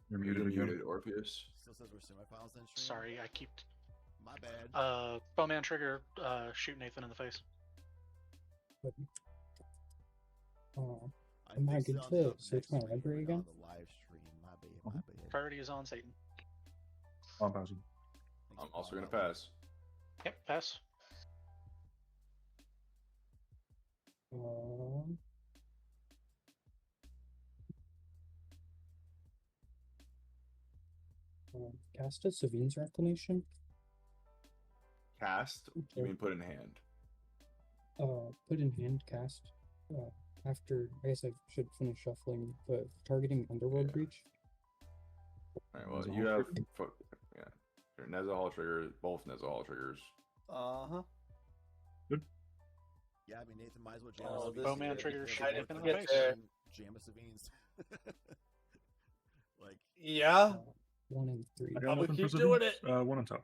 You're muted again. Orpheus. still says we're semifinals then. Stream? Sorry, I keep. My bad. Bowman trigger. Shoot Nathan in the face. Oh, I am I fixed it good on the to up switch next my stream, library but not again? on the live stream. My bad. My bad. Priority is on Satan. I'm passing. I'm also gonna pass. Yep, pass. Cast a Savine's Reclamation. Cast? You mean put in hand? Put in hand cast. After, I guess I should finish shuffling, but targeting Underworld Breach. Alright, well, you have. Yeah. Your Nezahal triggers, both Nezahal triggers. Uh-huh. Yeah, I mean, Nathan might as well jam Oh, a Savines. Bowman triggers shoot him in the face. Jam a Savines. Like, yeah. 1 and 3. I got We nothing keep for doing Savines. One on top.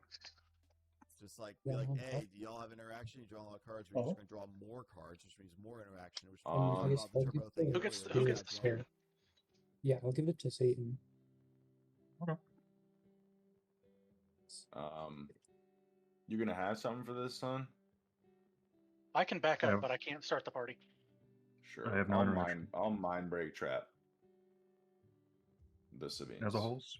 just like, be Yeah, like, on hey, top. do y'all have interaction? You draw a lot of cards. We're Oh. just going to draw more cards, which means more interaction. Which I guess I'll give Who gets the spare? Yeah, I'll give it to Satan. Okay. You gonna have something for this, son? I can back Yeah. up, but I can't start the party. Sure. I have no interaction. I'll mind break trap the Savines. As a holes?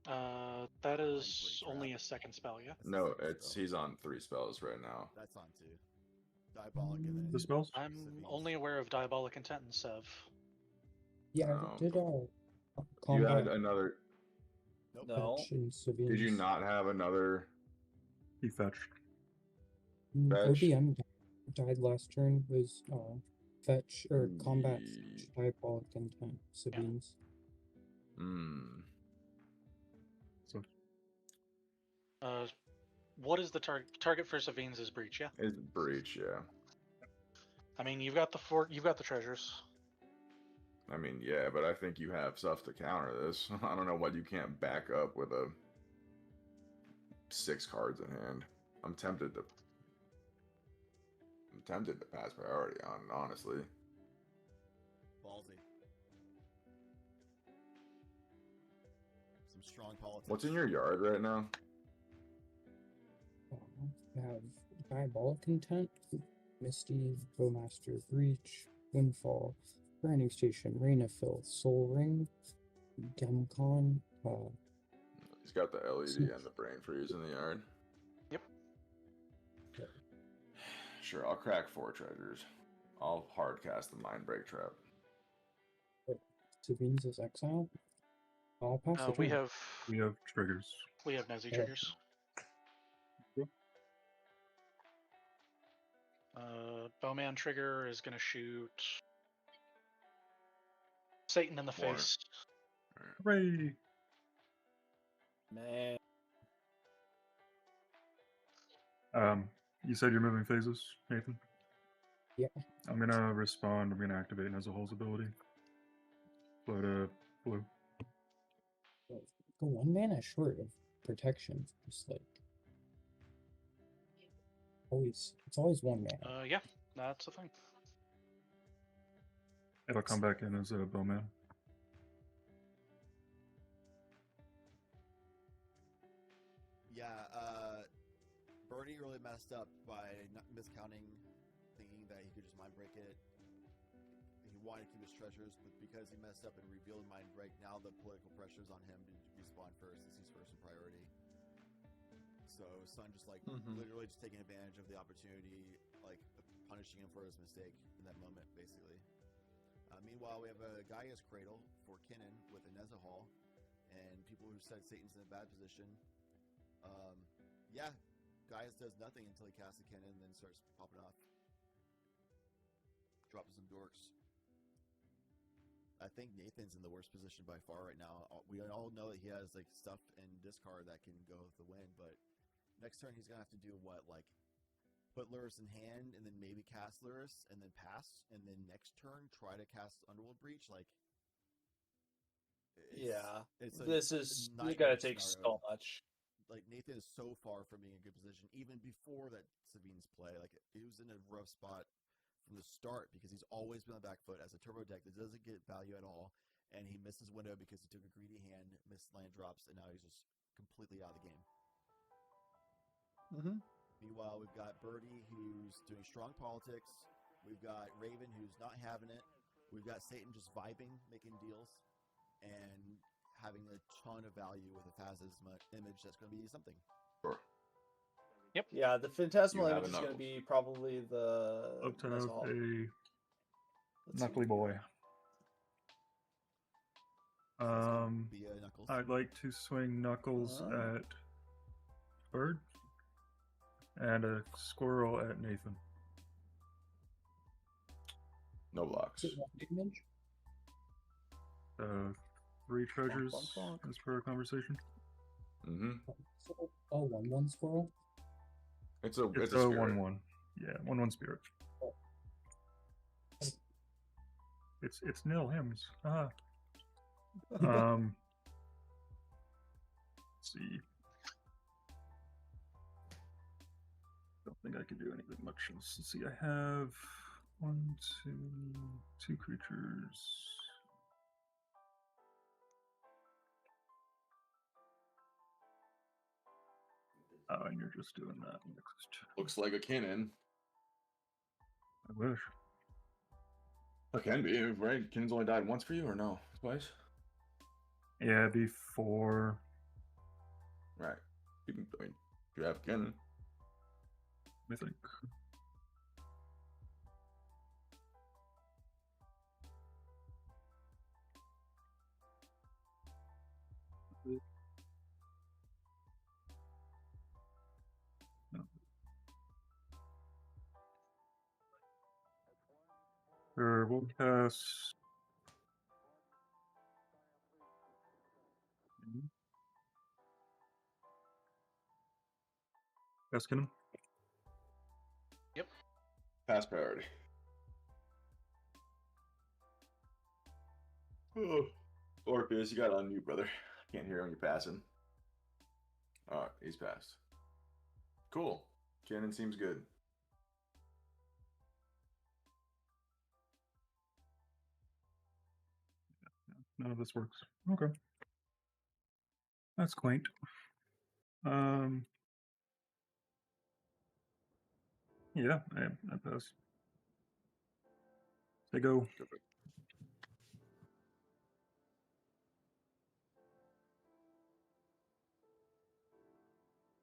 That is only a second spell, yeah? No, he's on 3 spells right now. That's on 2. Diabolic and then The spells? I'm only aware of Diabolic Intent and Sev. Yeah, No. I did You combat had another. No. Fetch and Savine's. Did you not have another? He fetched. Fetch? ODM died last turn was fetch or combat fetch, Diabolic Intent Sabine's. So What is the target for Savine's is Breach, yeah? It's breach, yeah. I mean, you've got the treasures. I mean, yeah, but I think you have stuff to counter this. I don't know what you can't back up with a 6 cards in hand. I'm tempted to pass priority on it, honestly. Ballsy. Some strong politics. What's in your yard right now? I have Diabolic Intent, Misty, Bowmaster, Breach, Windfall, Grinding Station, Rain of Filth, Soul Ring, Gemcon. He's got the LED and the Brain Freeze in the yard. Yep. Sure, I'll crack 4 treasures. I'll hard cast the Mind Break Trap. Sabine's is exile. I'll pass the We turn. have triggers. We have Nezzy Okay. triggers. Bowman trigger is gonna shoot Satan in the Water. face. Hooray! Man. You said you're moving phases, Nathan? Yeah. I'm gonna respond. I'm gonna activate Nezahul's ability. But blue. Go 1 mana short of protection. Just like always, it's always 1 mana. Yeah, that's the thing. It'll come back in as a bowman. Yeah, Birdie really messed up by not miscounting, thinking that he could just mind break it. He wanted to keep his treasures, but because he messed up and revealed mind break, now the political pressure's on him to respawn first, since he's first in priority. So Sun just like literally just taking advantage of the opportunity, like punishing him for his mistake in that moment, basically. Meanwhile, we have a Gaia's Cradle for Kinnan with a Nezahal, and people who said Satan's in a bad position. Yeah, Gaius does nothing until he casts a Kinnan and then starts popping off. Dropping some dorks. I think Nathan's in the worst position by far right now. We all know that he has like stuff in discard that can go with the win, but next turn he's gonna have to do what, like put Luris in hand and then maybe cast Luris and then pass, and then next turn try to cast Underworld Breach. Like, This is you gotta take so much. Like Nathan is so far from being in a good position, even before that Savine's play. Like he was in a rough spot from the start because he's always been on the back foot as a turbo deck that doesn't get value at all, and he missed his window because he took a greedy hand, missed land drops, and now he's just completely out of the game. Meanwhile, we've got Birdie who's doing strong politics. We've got Raven who's not having it. We've got Satan just vibing, making deals, and having a ton of value with a Phasma image that's going to be something. Sure. Yep. Yeah, the Phantasmal You have image is a going to Knuckles. be probably the. Love to that's have all. a Let's see. knuckly boy. Knuckles. I'd like to swing Knuckles at Bird and a squirrel at Nathan. No blocks. Is it one damage? 3 treasures bonk. as per our conversation. Mm-hmm. So, 1/1 squirrel? It's a It's a spirit. 1/1. Yeah, 1/1 spirit. It's nil hymns. Ah. Let's see. Don't think I can do anything much else. Let's see. I have 2 creatures. Oh, and you're just doing that next. Looks like a cannon. I wish. It can be, right? Cannon's only died once for you, or no? Twice? Yeah, before. Right. You can, I mean, you have cannon. I think. No. Sure, we'll cast. Cast cannon. Yep. Pass priority. Oh. Orpheus, you got on mute, brother. Can't hear when you're passing. Alright, he's passed. Cool. Cannon seems good. None of this works. Okay. That's quaint. Yeah, I pass. They go.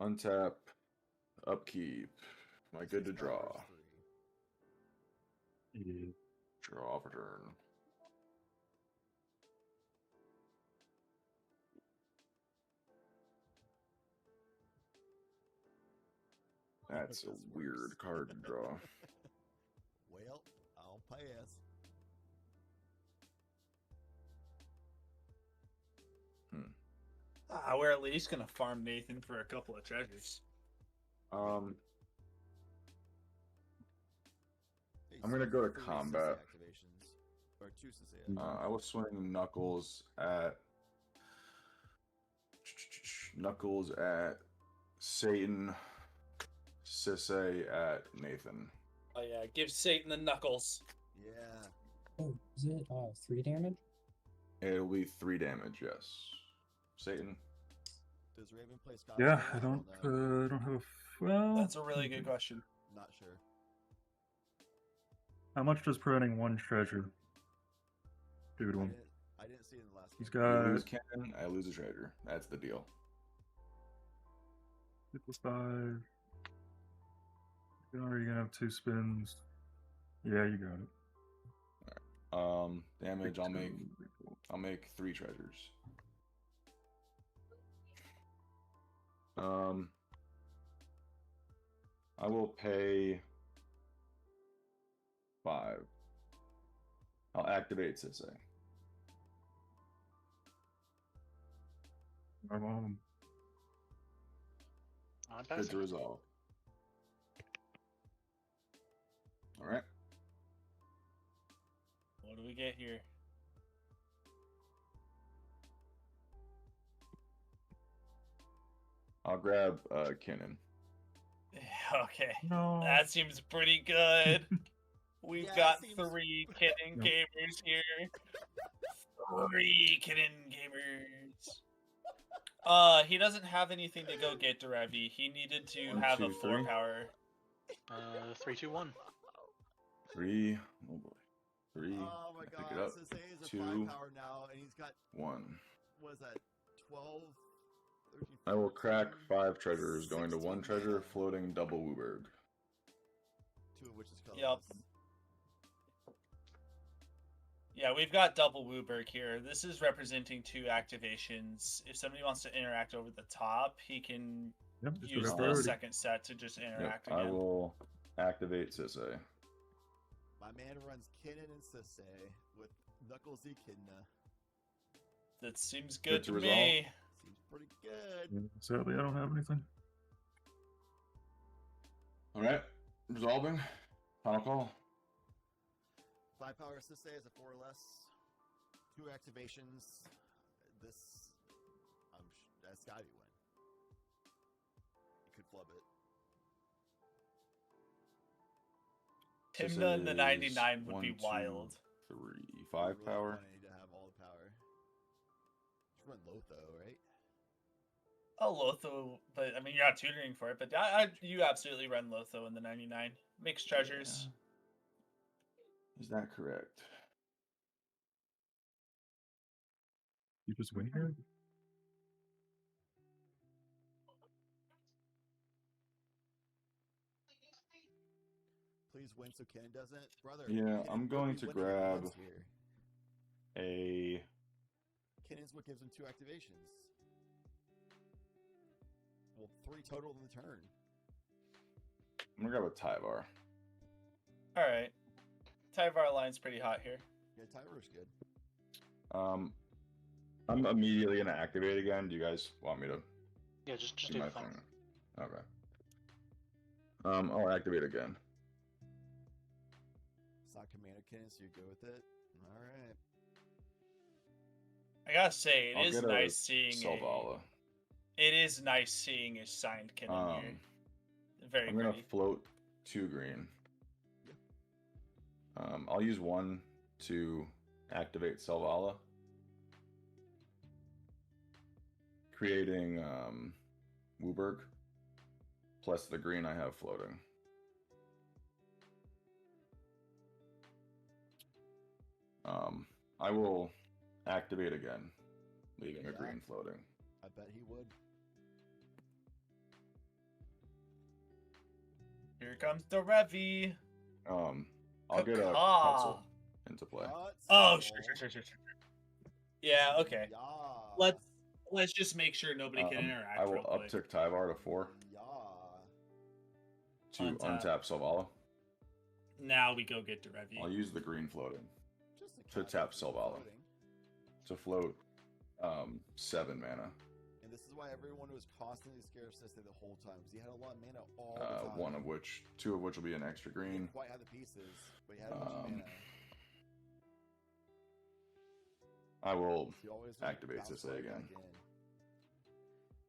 Untap. Upkeep. Am I good to draw? Yeah. Draw for turn. That's a weird card to draw. Well, I'll pass. We're at least gonna farm Nathan for a couple of treasures. I'm gonna go to combat. Or 2 Sensei. I will swing Knuckles at Satan, Sisei at Nathan. Oh yeah, give Satan the knuckles. Yeah. Oh, is it 3 damage? It'll be 3 damage, yes. Satan. Does Raven play Scott? Yeah, I don't have a. Well, That's a really good question. Not sure. How much does preventing 1 treasure do to him? I didn't see it in the last He's game. got. You lose cannon, I lose a treasure. That's the deal. 55. Are you gonna have 2 spins? Yeah, you got it. Damage. I'll make 3 treasures. I will pay 5. I'll activate Sisei. I'm on. Good to resolve. All right. What do we get here? I'll grab Kinnan. Okay. No. That seems pretty good. We've Yeah, got it seems- 3 Kinnan gamers here. 3 Kinnan gamers. He doesn't have anything to go get Derevi. He needed to 1, have 2, a 4 3. power. 3, 2, 1. 3. Oh boy. 3. Oh my Pick god, it up. Sensei is a 2. 5 power now, and he's got, 1. what is that, 12, 13, I will crack 5 treasures, 16 going to 1 treasure, mana. floating double Wooberg. 2 of which is colorless. Yup. Yeah, we've got double Wooberg here. This is representing 2 activations. If somebody wants to interact over the top, he can Yep, just use without the priority. second set to just interact I again. will activate Sisei. My man runs Kinnan and Sisei with Knuckles Echidna. That seems good to resolve? me. Seems pretty good. Sadly, I don't have anything. All right, resolving. Final call. 5 power Sisei is a 4 or less. 2 activations. That's gotta be win. You could flub it. Timna and the Sisei's 99 would 1, be 2, wild. 3, You 5 really power. wanted to have all the power. Just run Lotho, right? Oh, Lotho, but I mean, you're not tutoring for it, but you absolutely run Lotho in the 99. Mixed treasures. Is that correct? You just win here? Please win so Ken doesn't. Brother, Yeah, Kenan I'm would going be to winning if he grab wins here. a. Kenan's what gives him 2 activations. Well, 3 total in the turn. I'm gonna grab a Tyvar. Alright. Tyvar line's pretty hot here. Yeah, Tyvar's good. I'm immediately gonna activate again. Do you guys want me to? Yeah, just do do my the thing. Okay. I'll activate again. It's not Commander Kenan, so you go with it. All right. I gotta say, I'll it is get a nice seeing Selvala. It is nice seeing a signed Kenan here. Very I'm gonna pretty. float 2 green. I'll use 1 to activate Selvala, creating Wooberg, plus the green I have floating. I will activate again, leaving a green floating. I bet he would. Here comes the Revy. I'll get a Caw. Pretzel into play. Oh, sure. Yeah, okay. Let's just make sure nobody can interact. I will real quick. uptick Tyvar to 4 to untap Selvala. Now we go get the Revy. I'll use the green floating to tap Selvala to float 7 mana. And this is why everyone was constantly scared of Sisei the whole time, because he had a lot of mana all the time. 2 of which will be an extra He green. didn't quite have the pieces, but he had a bunch of mana. I will He always would activate bounce Sisei right again. back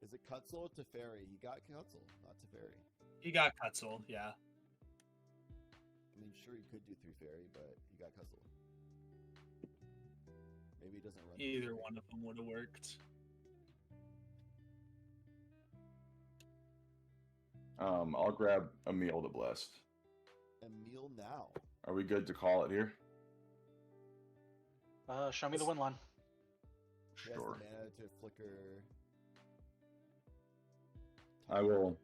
in. Is it Kutzel or Teferi? He got Kutzel, not Teferi. He got Kutzel, yeah. I mean, sure, you could do 3 fairy, but he got Kutzel. Maybe he doesn't run. Either one of them would have worked. I'll grab Emil the Blessed. Emil now. Are we good to call it here? Show me the win line. He has the mana to flicker. I will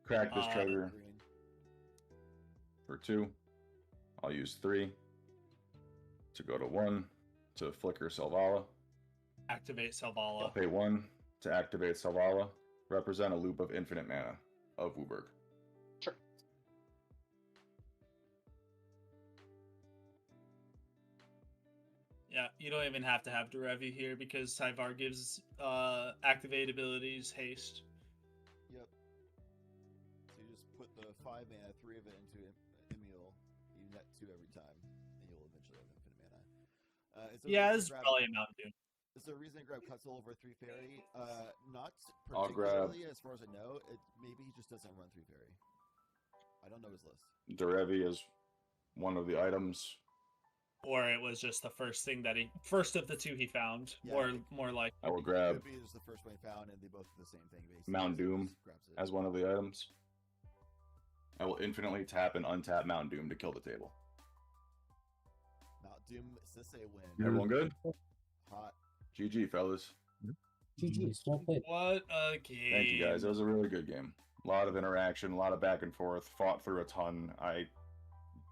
crack this treasure Green. for 2. I'll use 3 to go to 1 to flicker Selvala. Activate Selvala. I'll pay 1 to activate Selvala. Represent a loop of infinite mana of Wooberg. Sure. Yeah, you don't even have to have Derevi here because Tyvar gives activate abilities haste. Yep. So you just put the 5 mana, 3 of it into Emil. You net 2 every time, and you'll eventually have infinite mana. Yeah, this is probably a Mountain Dew. Is there a reason to grab Kutzel over 3 fairy? Not I'll particularly, as far as I know. Maybe he just doesn't run 3 fairy. I don't know his list. Derevi is one of the items. Or it was just the first thing that first of the 2 he found. Yeah, more like. I will grab Could be just the first one he found, and they both do the same thing. Basically. Mount So he Doom just grabs it. as one of the items. I will infinitely tap and untap Mount Doom to kill the table. Mount Doom, Sisei win. Everyone good? Hot. GG, fellas. GG, well played. What a game. Thank you, guys. That was a really good game. A lot of interaction, a lot of back and forth. Fought through a ton.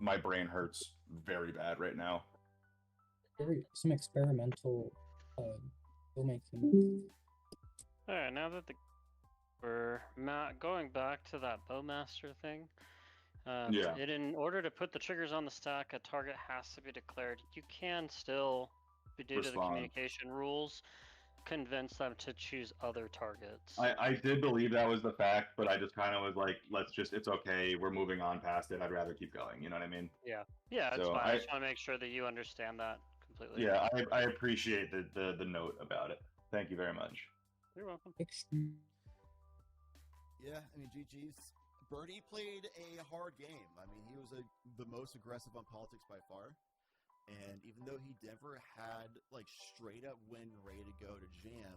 My brain hurts very bad right now. some experimental filmmaking. All right, now that we're going back to that bowmaster thing. Yeah. In order to put the triggers on the stack, a target has to be declared. You can still, due to the Respond. communication rules, convince them to choose other targets. I did believe that was the fact, but I just kind of was like, it's okay. We're moving on past it. I'd rather keep going. You know what I mean? Yeah. Yeah, it's So fine. I just want to make sure that you understand that completely. Yeah, I appreciate the note about it. Thank you very much. You're welcome. Yeah, I mean, GG's. Birdie played a hard game. I mean, he was the most aggressive on politics by far. And even though he never had, like, straight up win ready to go to jam,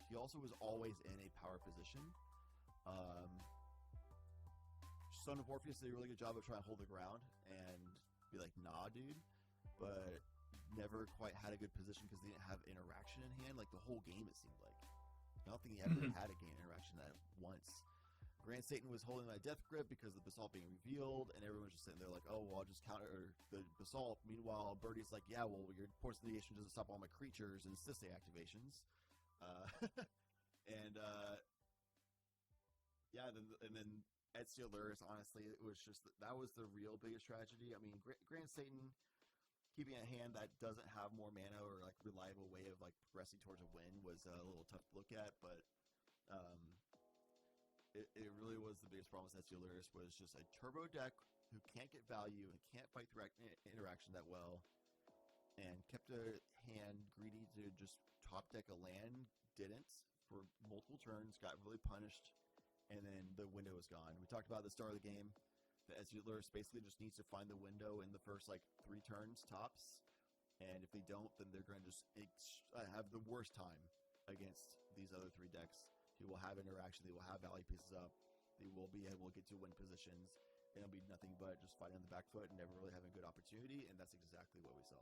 he also was always in a power position. Son of Orpheus did a really good job of trying to hold the ground and be like, nah, dude. But never quite had a good position because he didn't have interaction in hand. Like, the whole game, it seemed like. I don't think he ever had a game interaction that once. Grand Satan was holding my death grip because of the basalt being revealed, and everyone was just sitting there like, oh, well, I'll just counter the basalt. Meanwhile, Birdie's like, yeah, well, your force negation doesn't stop all my creatures and Sisay activations. And then Ezio Luris, honestly, it was just, that was the real biggest tragedy. I mean, Grand Satan keeping a hand that doesn't have more mana or, like, reliable way of, like, progressing towards a win was a little tough to look at, but it really was the biggest problem with Ezio Luris was just a turbo deck who can't get value and can't fight through interaction that well, and kept a hand greedy to just top deck a land, didn't for multiple turns, got really punished, and then the window was gone. We talked about at the start of the game that Ezio Luris basically just needs to find the window in the first, like, 3 turns tops, and if they don't, then they're going to just have the worst time against these other 3 decks. He will have interaction, they will have value pieces up, they will be able to get to win positions, and it'll be nothing but just fighting on the back foot and never really having a good opportunity, and that's exactly what we saw.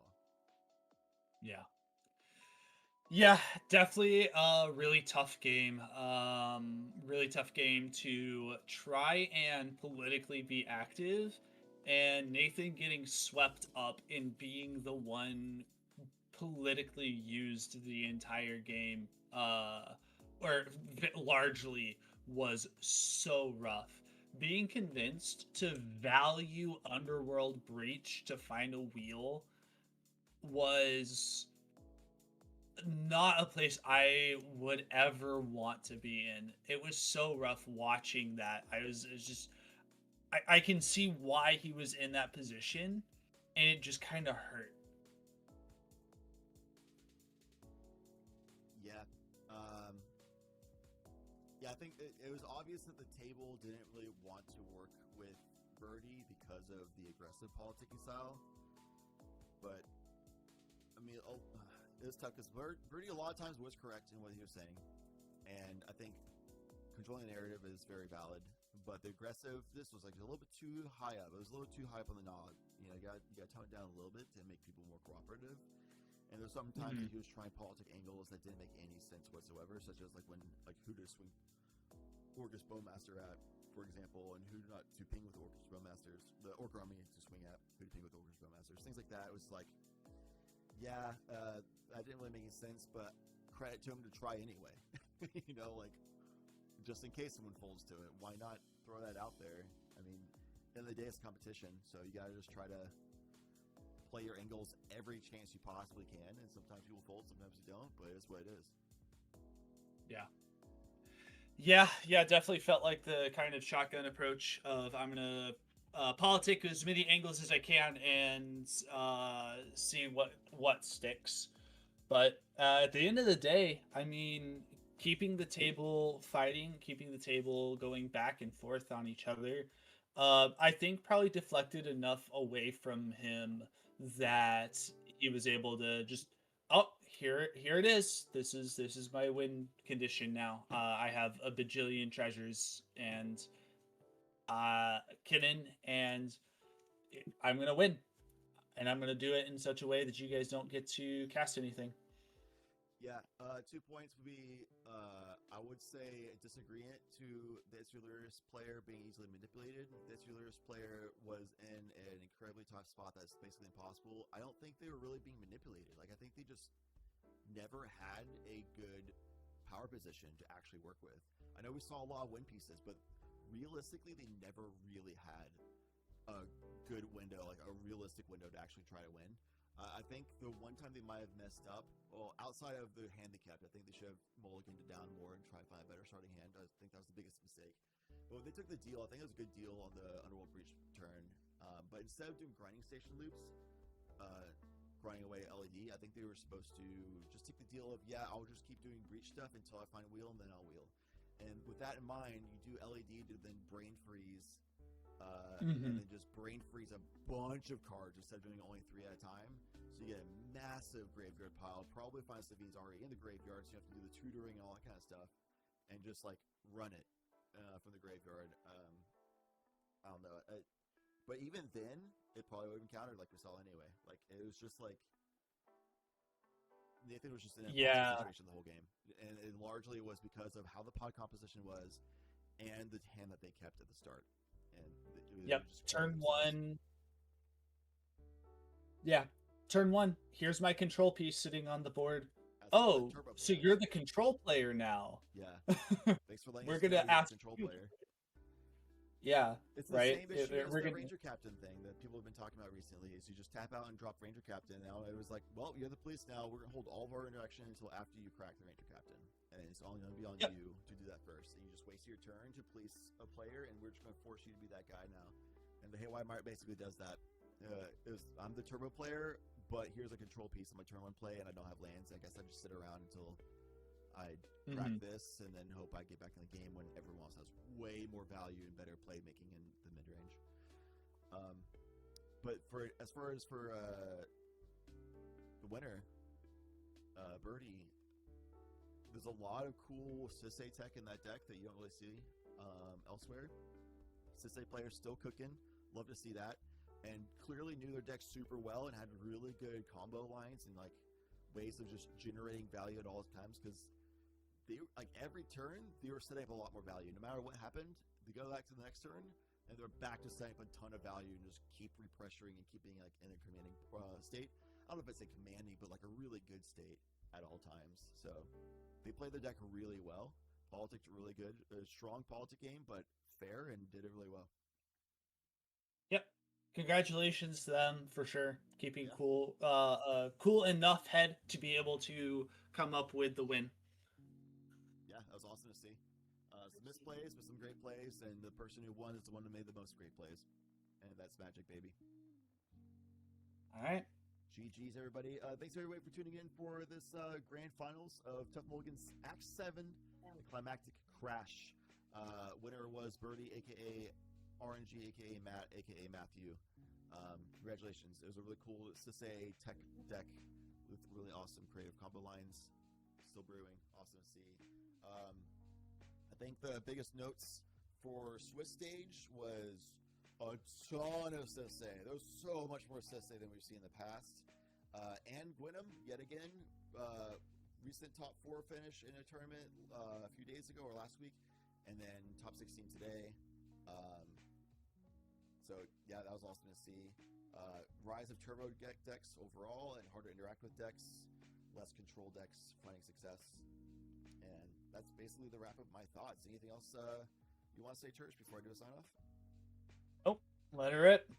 Yeah. Yeah, definitely a really tough game. Really tough game to try and politically be active, and Nathan getting swept up in being the one politically used the entire game, or largely, was so rough. Being convinced to value Underworld Breach to find a wheel was not a place I would ever want to be in. It was so rough watching that. It was just, I can see why he was in that position, and it just kind of hurt. Yeah, I think it was obvious that the table didn't really want to work with Birdie because of the aggressive politicking style. But, I mean, it was tough because Birdie a lot of times was correct in what he was saying. And I think controlling the narrative is very valid. But the aggressive, this was like a little bit too high up. It was a little too high up on the nog. You know, you got to tone it down a little bit to make people more cooperative. And there's sometimes that he was trying politic angles that didn't make any sense whatsoever, such as like when, like, who to swing Orcus Bowmaster at, for example, and who not to ping with Orcus Bowmasters, the Orc army to swing at, who to ping with Orcus Bowmasters, things like that. It was like, yeah, that didn't really make any sense, but credit to him to try anyway. You know, like, just in case someone folds to it, why not throw that out there? I mean, at the end of the day, it's competition, so you gotta just try to play your angles every chance you possibly can, and sometimes people fold, sometimes you don't, but it's what it is. Yeah, definitely felt like the kind of shotgun approach of I'm gonna politic as many angles as I can and see what sticks. But at the end of the day, I mean, keeping the table fighting, keeping the table going back and forth on each other, I think probably deflected enough away from him that he was able to just, oh, here it is. This is my win condition now. I have a bajillion treasures and Kinnan, and I'm gonna win, and I'm gonna do it in such a way that you guys don't get to cast anything. Yeah, 2 points would be, I would say, a disagreement to the Isurlurus player being easily manipulated. The Isurlurus player was in an incredibly tough spot that's basically impossible. I don't think they were really being manipulated. Like, I think they just never had a good power position to actually work with. I know we saw a lot of win pieces, but realistically, they never really had a good window, like a realistic window to actually try to win. I think the one time they might have messed up, well, outside of the hand they kept, I think they should have mulliganed it down more and tried to find a better starting hand. I think that was the biggest mistake. But when they took the deal, I think it was a good deal on the Underworld Breach turn. But instead of doing grinding station loops, grinding away LED, I think they were supposed to just take the deal of, yeah, I'll just keep doing breach stuff until I find wheel, and then I'll wheel. And with that in mind, you do LED to then brain freeze, and then just brain freeze a bunch of cards instead of doing only 3 at a time. So you get a massive graveyard pile, probably find Savine's already in the graveyard, so you have to do the tutoring and all that kind of stuff, and just like run it from the graveyard. I don't know. But even then, it probably would have been countered like we saw anyway. Like, it was just like Nathan was just in a situation the whole game, and it largely was because of how the pod composition was and the hand that they kept at the start. And turn one. Yeah, turn one. Here's my control piece sitting on the board. Oh, so you're the control player now. Yeah. Thanks for letting We're us gonna know ask the control you. player. Yeah, It's the right. same issue as the Ranger Captain thing that people have been talking about recently. Is you just tap out and drop Ranger Captain. Now it was like, well, you're the police now. We're gonna hold all of our interaction until after you crack the Ranger Captain, and it's only gonna be on you to do that first. And you just waste your turn to police a player, and we're just gonna force you to be that guy now. And the Haywire Mart basically does that. I'm the turbo player, but here's a control piece on my turn 1 play, and I don't have lands. I guess I just sit around until I crack this, and then hope I get back in the game when everyone else has way more value and better playmaking in the mid range. But as far as the winner, Birdie, there's a lot of cool Sisay tech in that deck that you don't really see elsewhere. Sisay players still cooking, love to see that, and clearly knew their deck super well and had really good combo lines and like ways of just generating value at all times, because they, like, every turn they were setting up a lot more value. No matter what happened, they go back to the next turn and they're back to setting up a ton of value and just keep repressuring and keeping like in a commanding state. I don't know if I'd say commanding, but like a really good state at all times. So they played the deck really well. Politics really good, a strong politic game, but fair, and did it really well. Yep. Congratulations to them for sure. Keeping cool enough head to be able to come up with the win. Yeah, that was awesome to see. Some missed plays, but some great plays, and the person who won is the one who made the most great plays. And that's Magic, baby. All right. GG's, everybody. Thanks, everybody, for tuning in for this grand finals of Tough Mulligans Act 7, the Climactic Crash. Winner was Birdie, a.k.a. RNG, a.k.a. Matt, a.k.a. Matthew. Congratulations. It was a really cool Sisay tech deck with really awesome creative combo lines. Still brewing. Awesome to see. I think the biggest notes for Swiss stage was a ton of Sisay. There was so much more Sisay than we've seen in the past. And Gwynam, yet again, recent top 4 finish in a tournament a few days ago or last week, and then top 16 today. So yeah, that was awesome to see. Rise of turbo decks overall, and harder to interact with decks, less control decks finding success. And that's basically the wrap up of my thoughts. Anything else you want to say, Church, before I do a sign off? Oh, let her rip.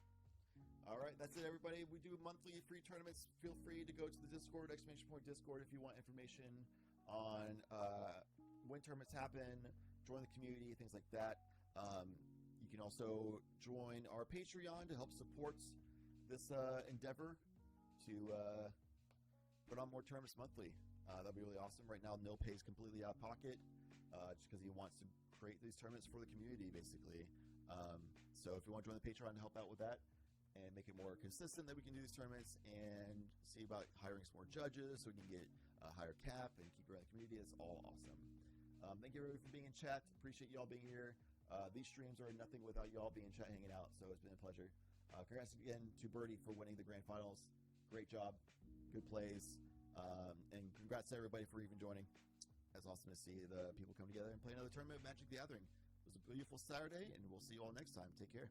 All right, that's it, everybody. We do monthly free tournaments. Feel free to go to the Discord, !Discord, if you want information on when tournaments happen, join the community, things like that. You can also join our Patreon to help support this endeavor to put on more tournaments monthly. That'd be really awesome. Right now, Nil pays completely out of pocket just because he wants to create these tournaments for the community, basically. So if you want to join the Patreon to help out with that and make it more consistent, that we can do these tournaments and see about hiring some more judges so we can get a higher cap and keep growing the community. It's all awesome. Thank you, everybody, for being in chat. Appreciate you all being here. These streams are nothing without you all being in chat, hanging out, so it's been a pleasure. Congrats again to Birdie for winning the grand finals. Great job. Good plays. And congrats to everybody for even joining. It's awesome to see the people come together and play another tournament of Magic the Gathering. It was a beautiful Saturday, and we'll see you all next time. Take care.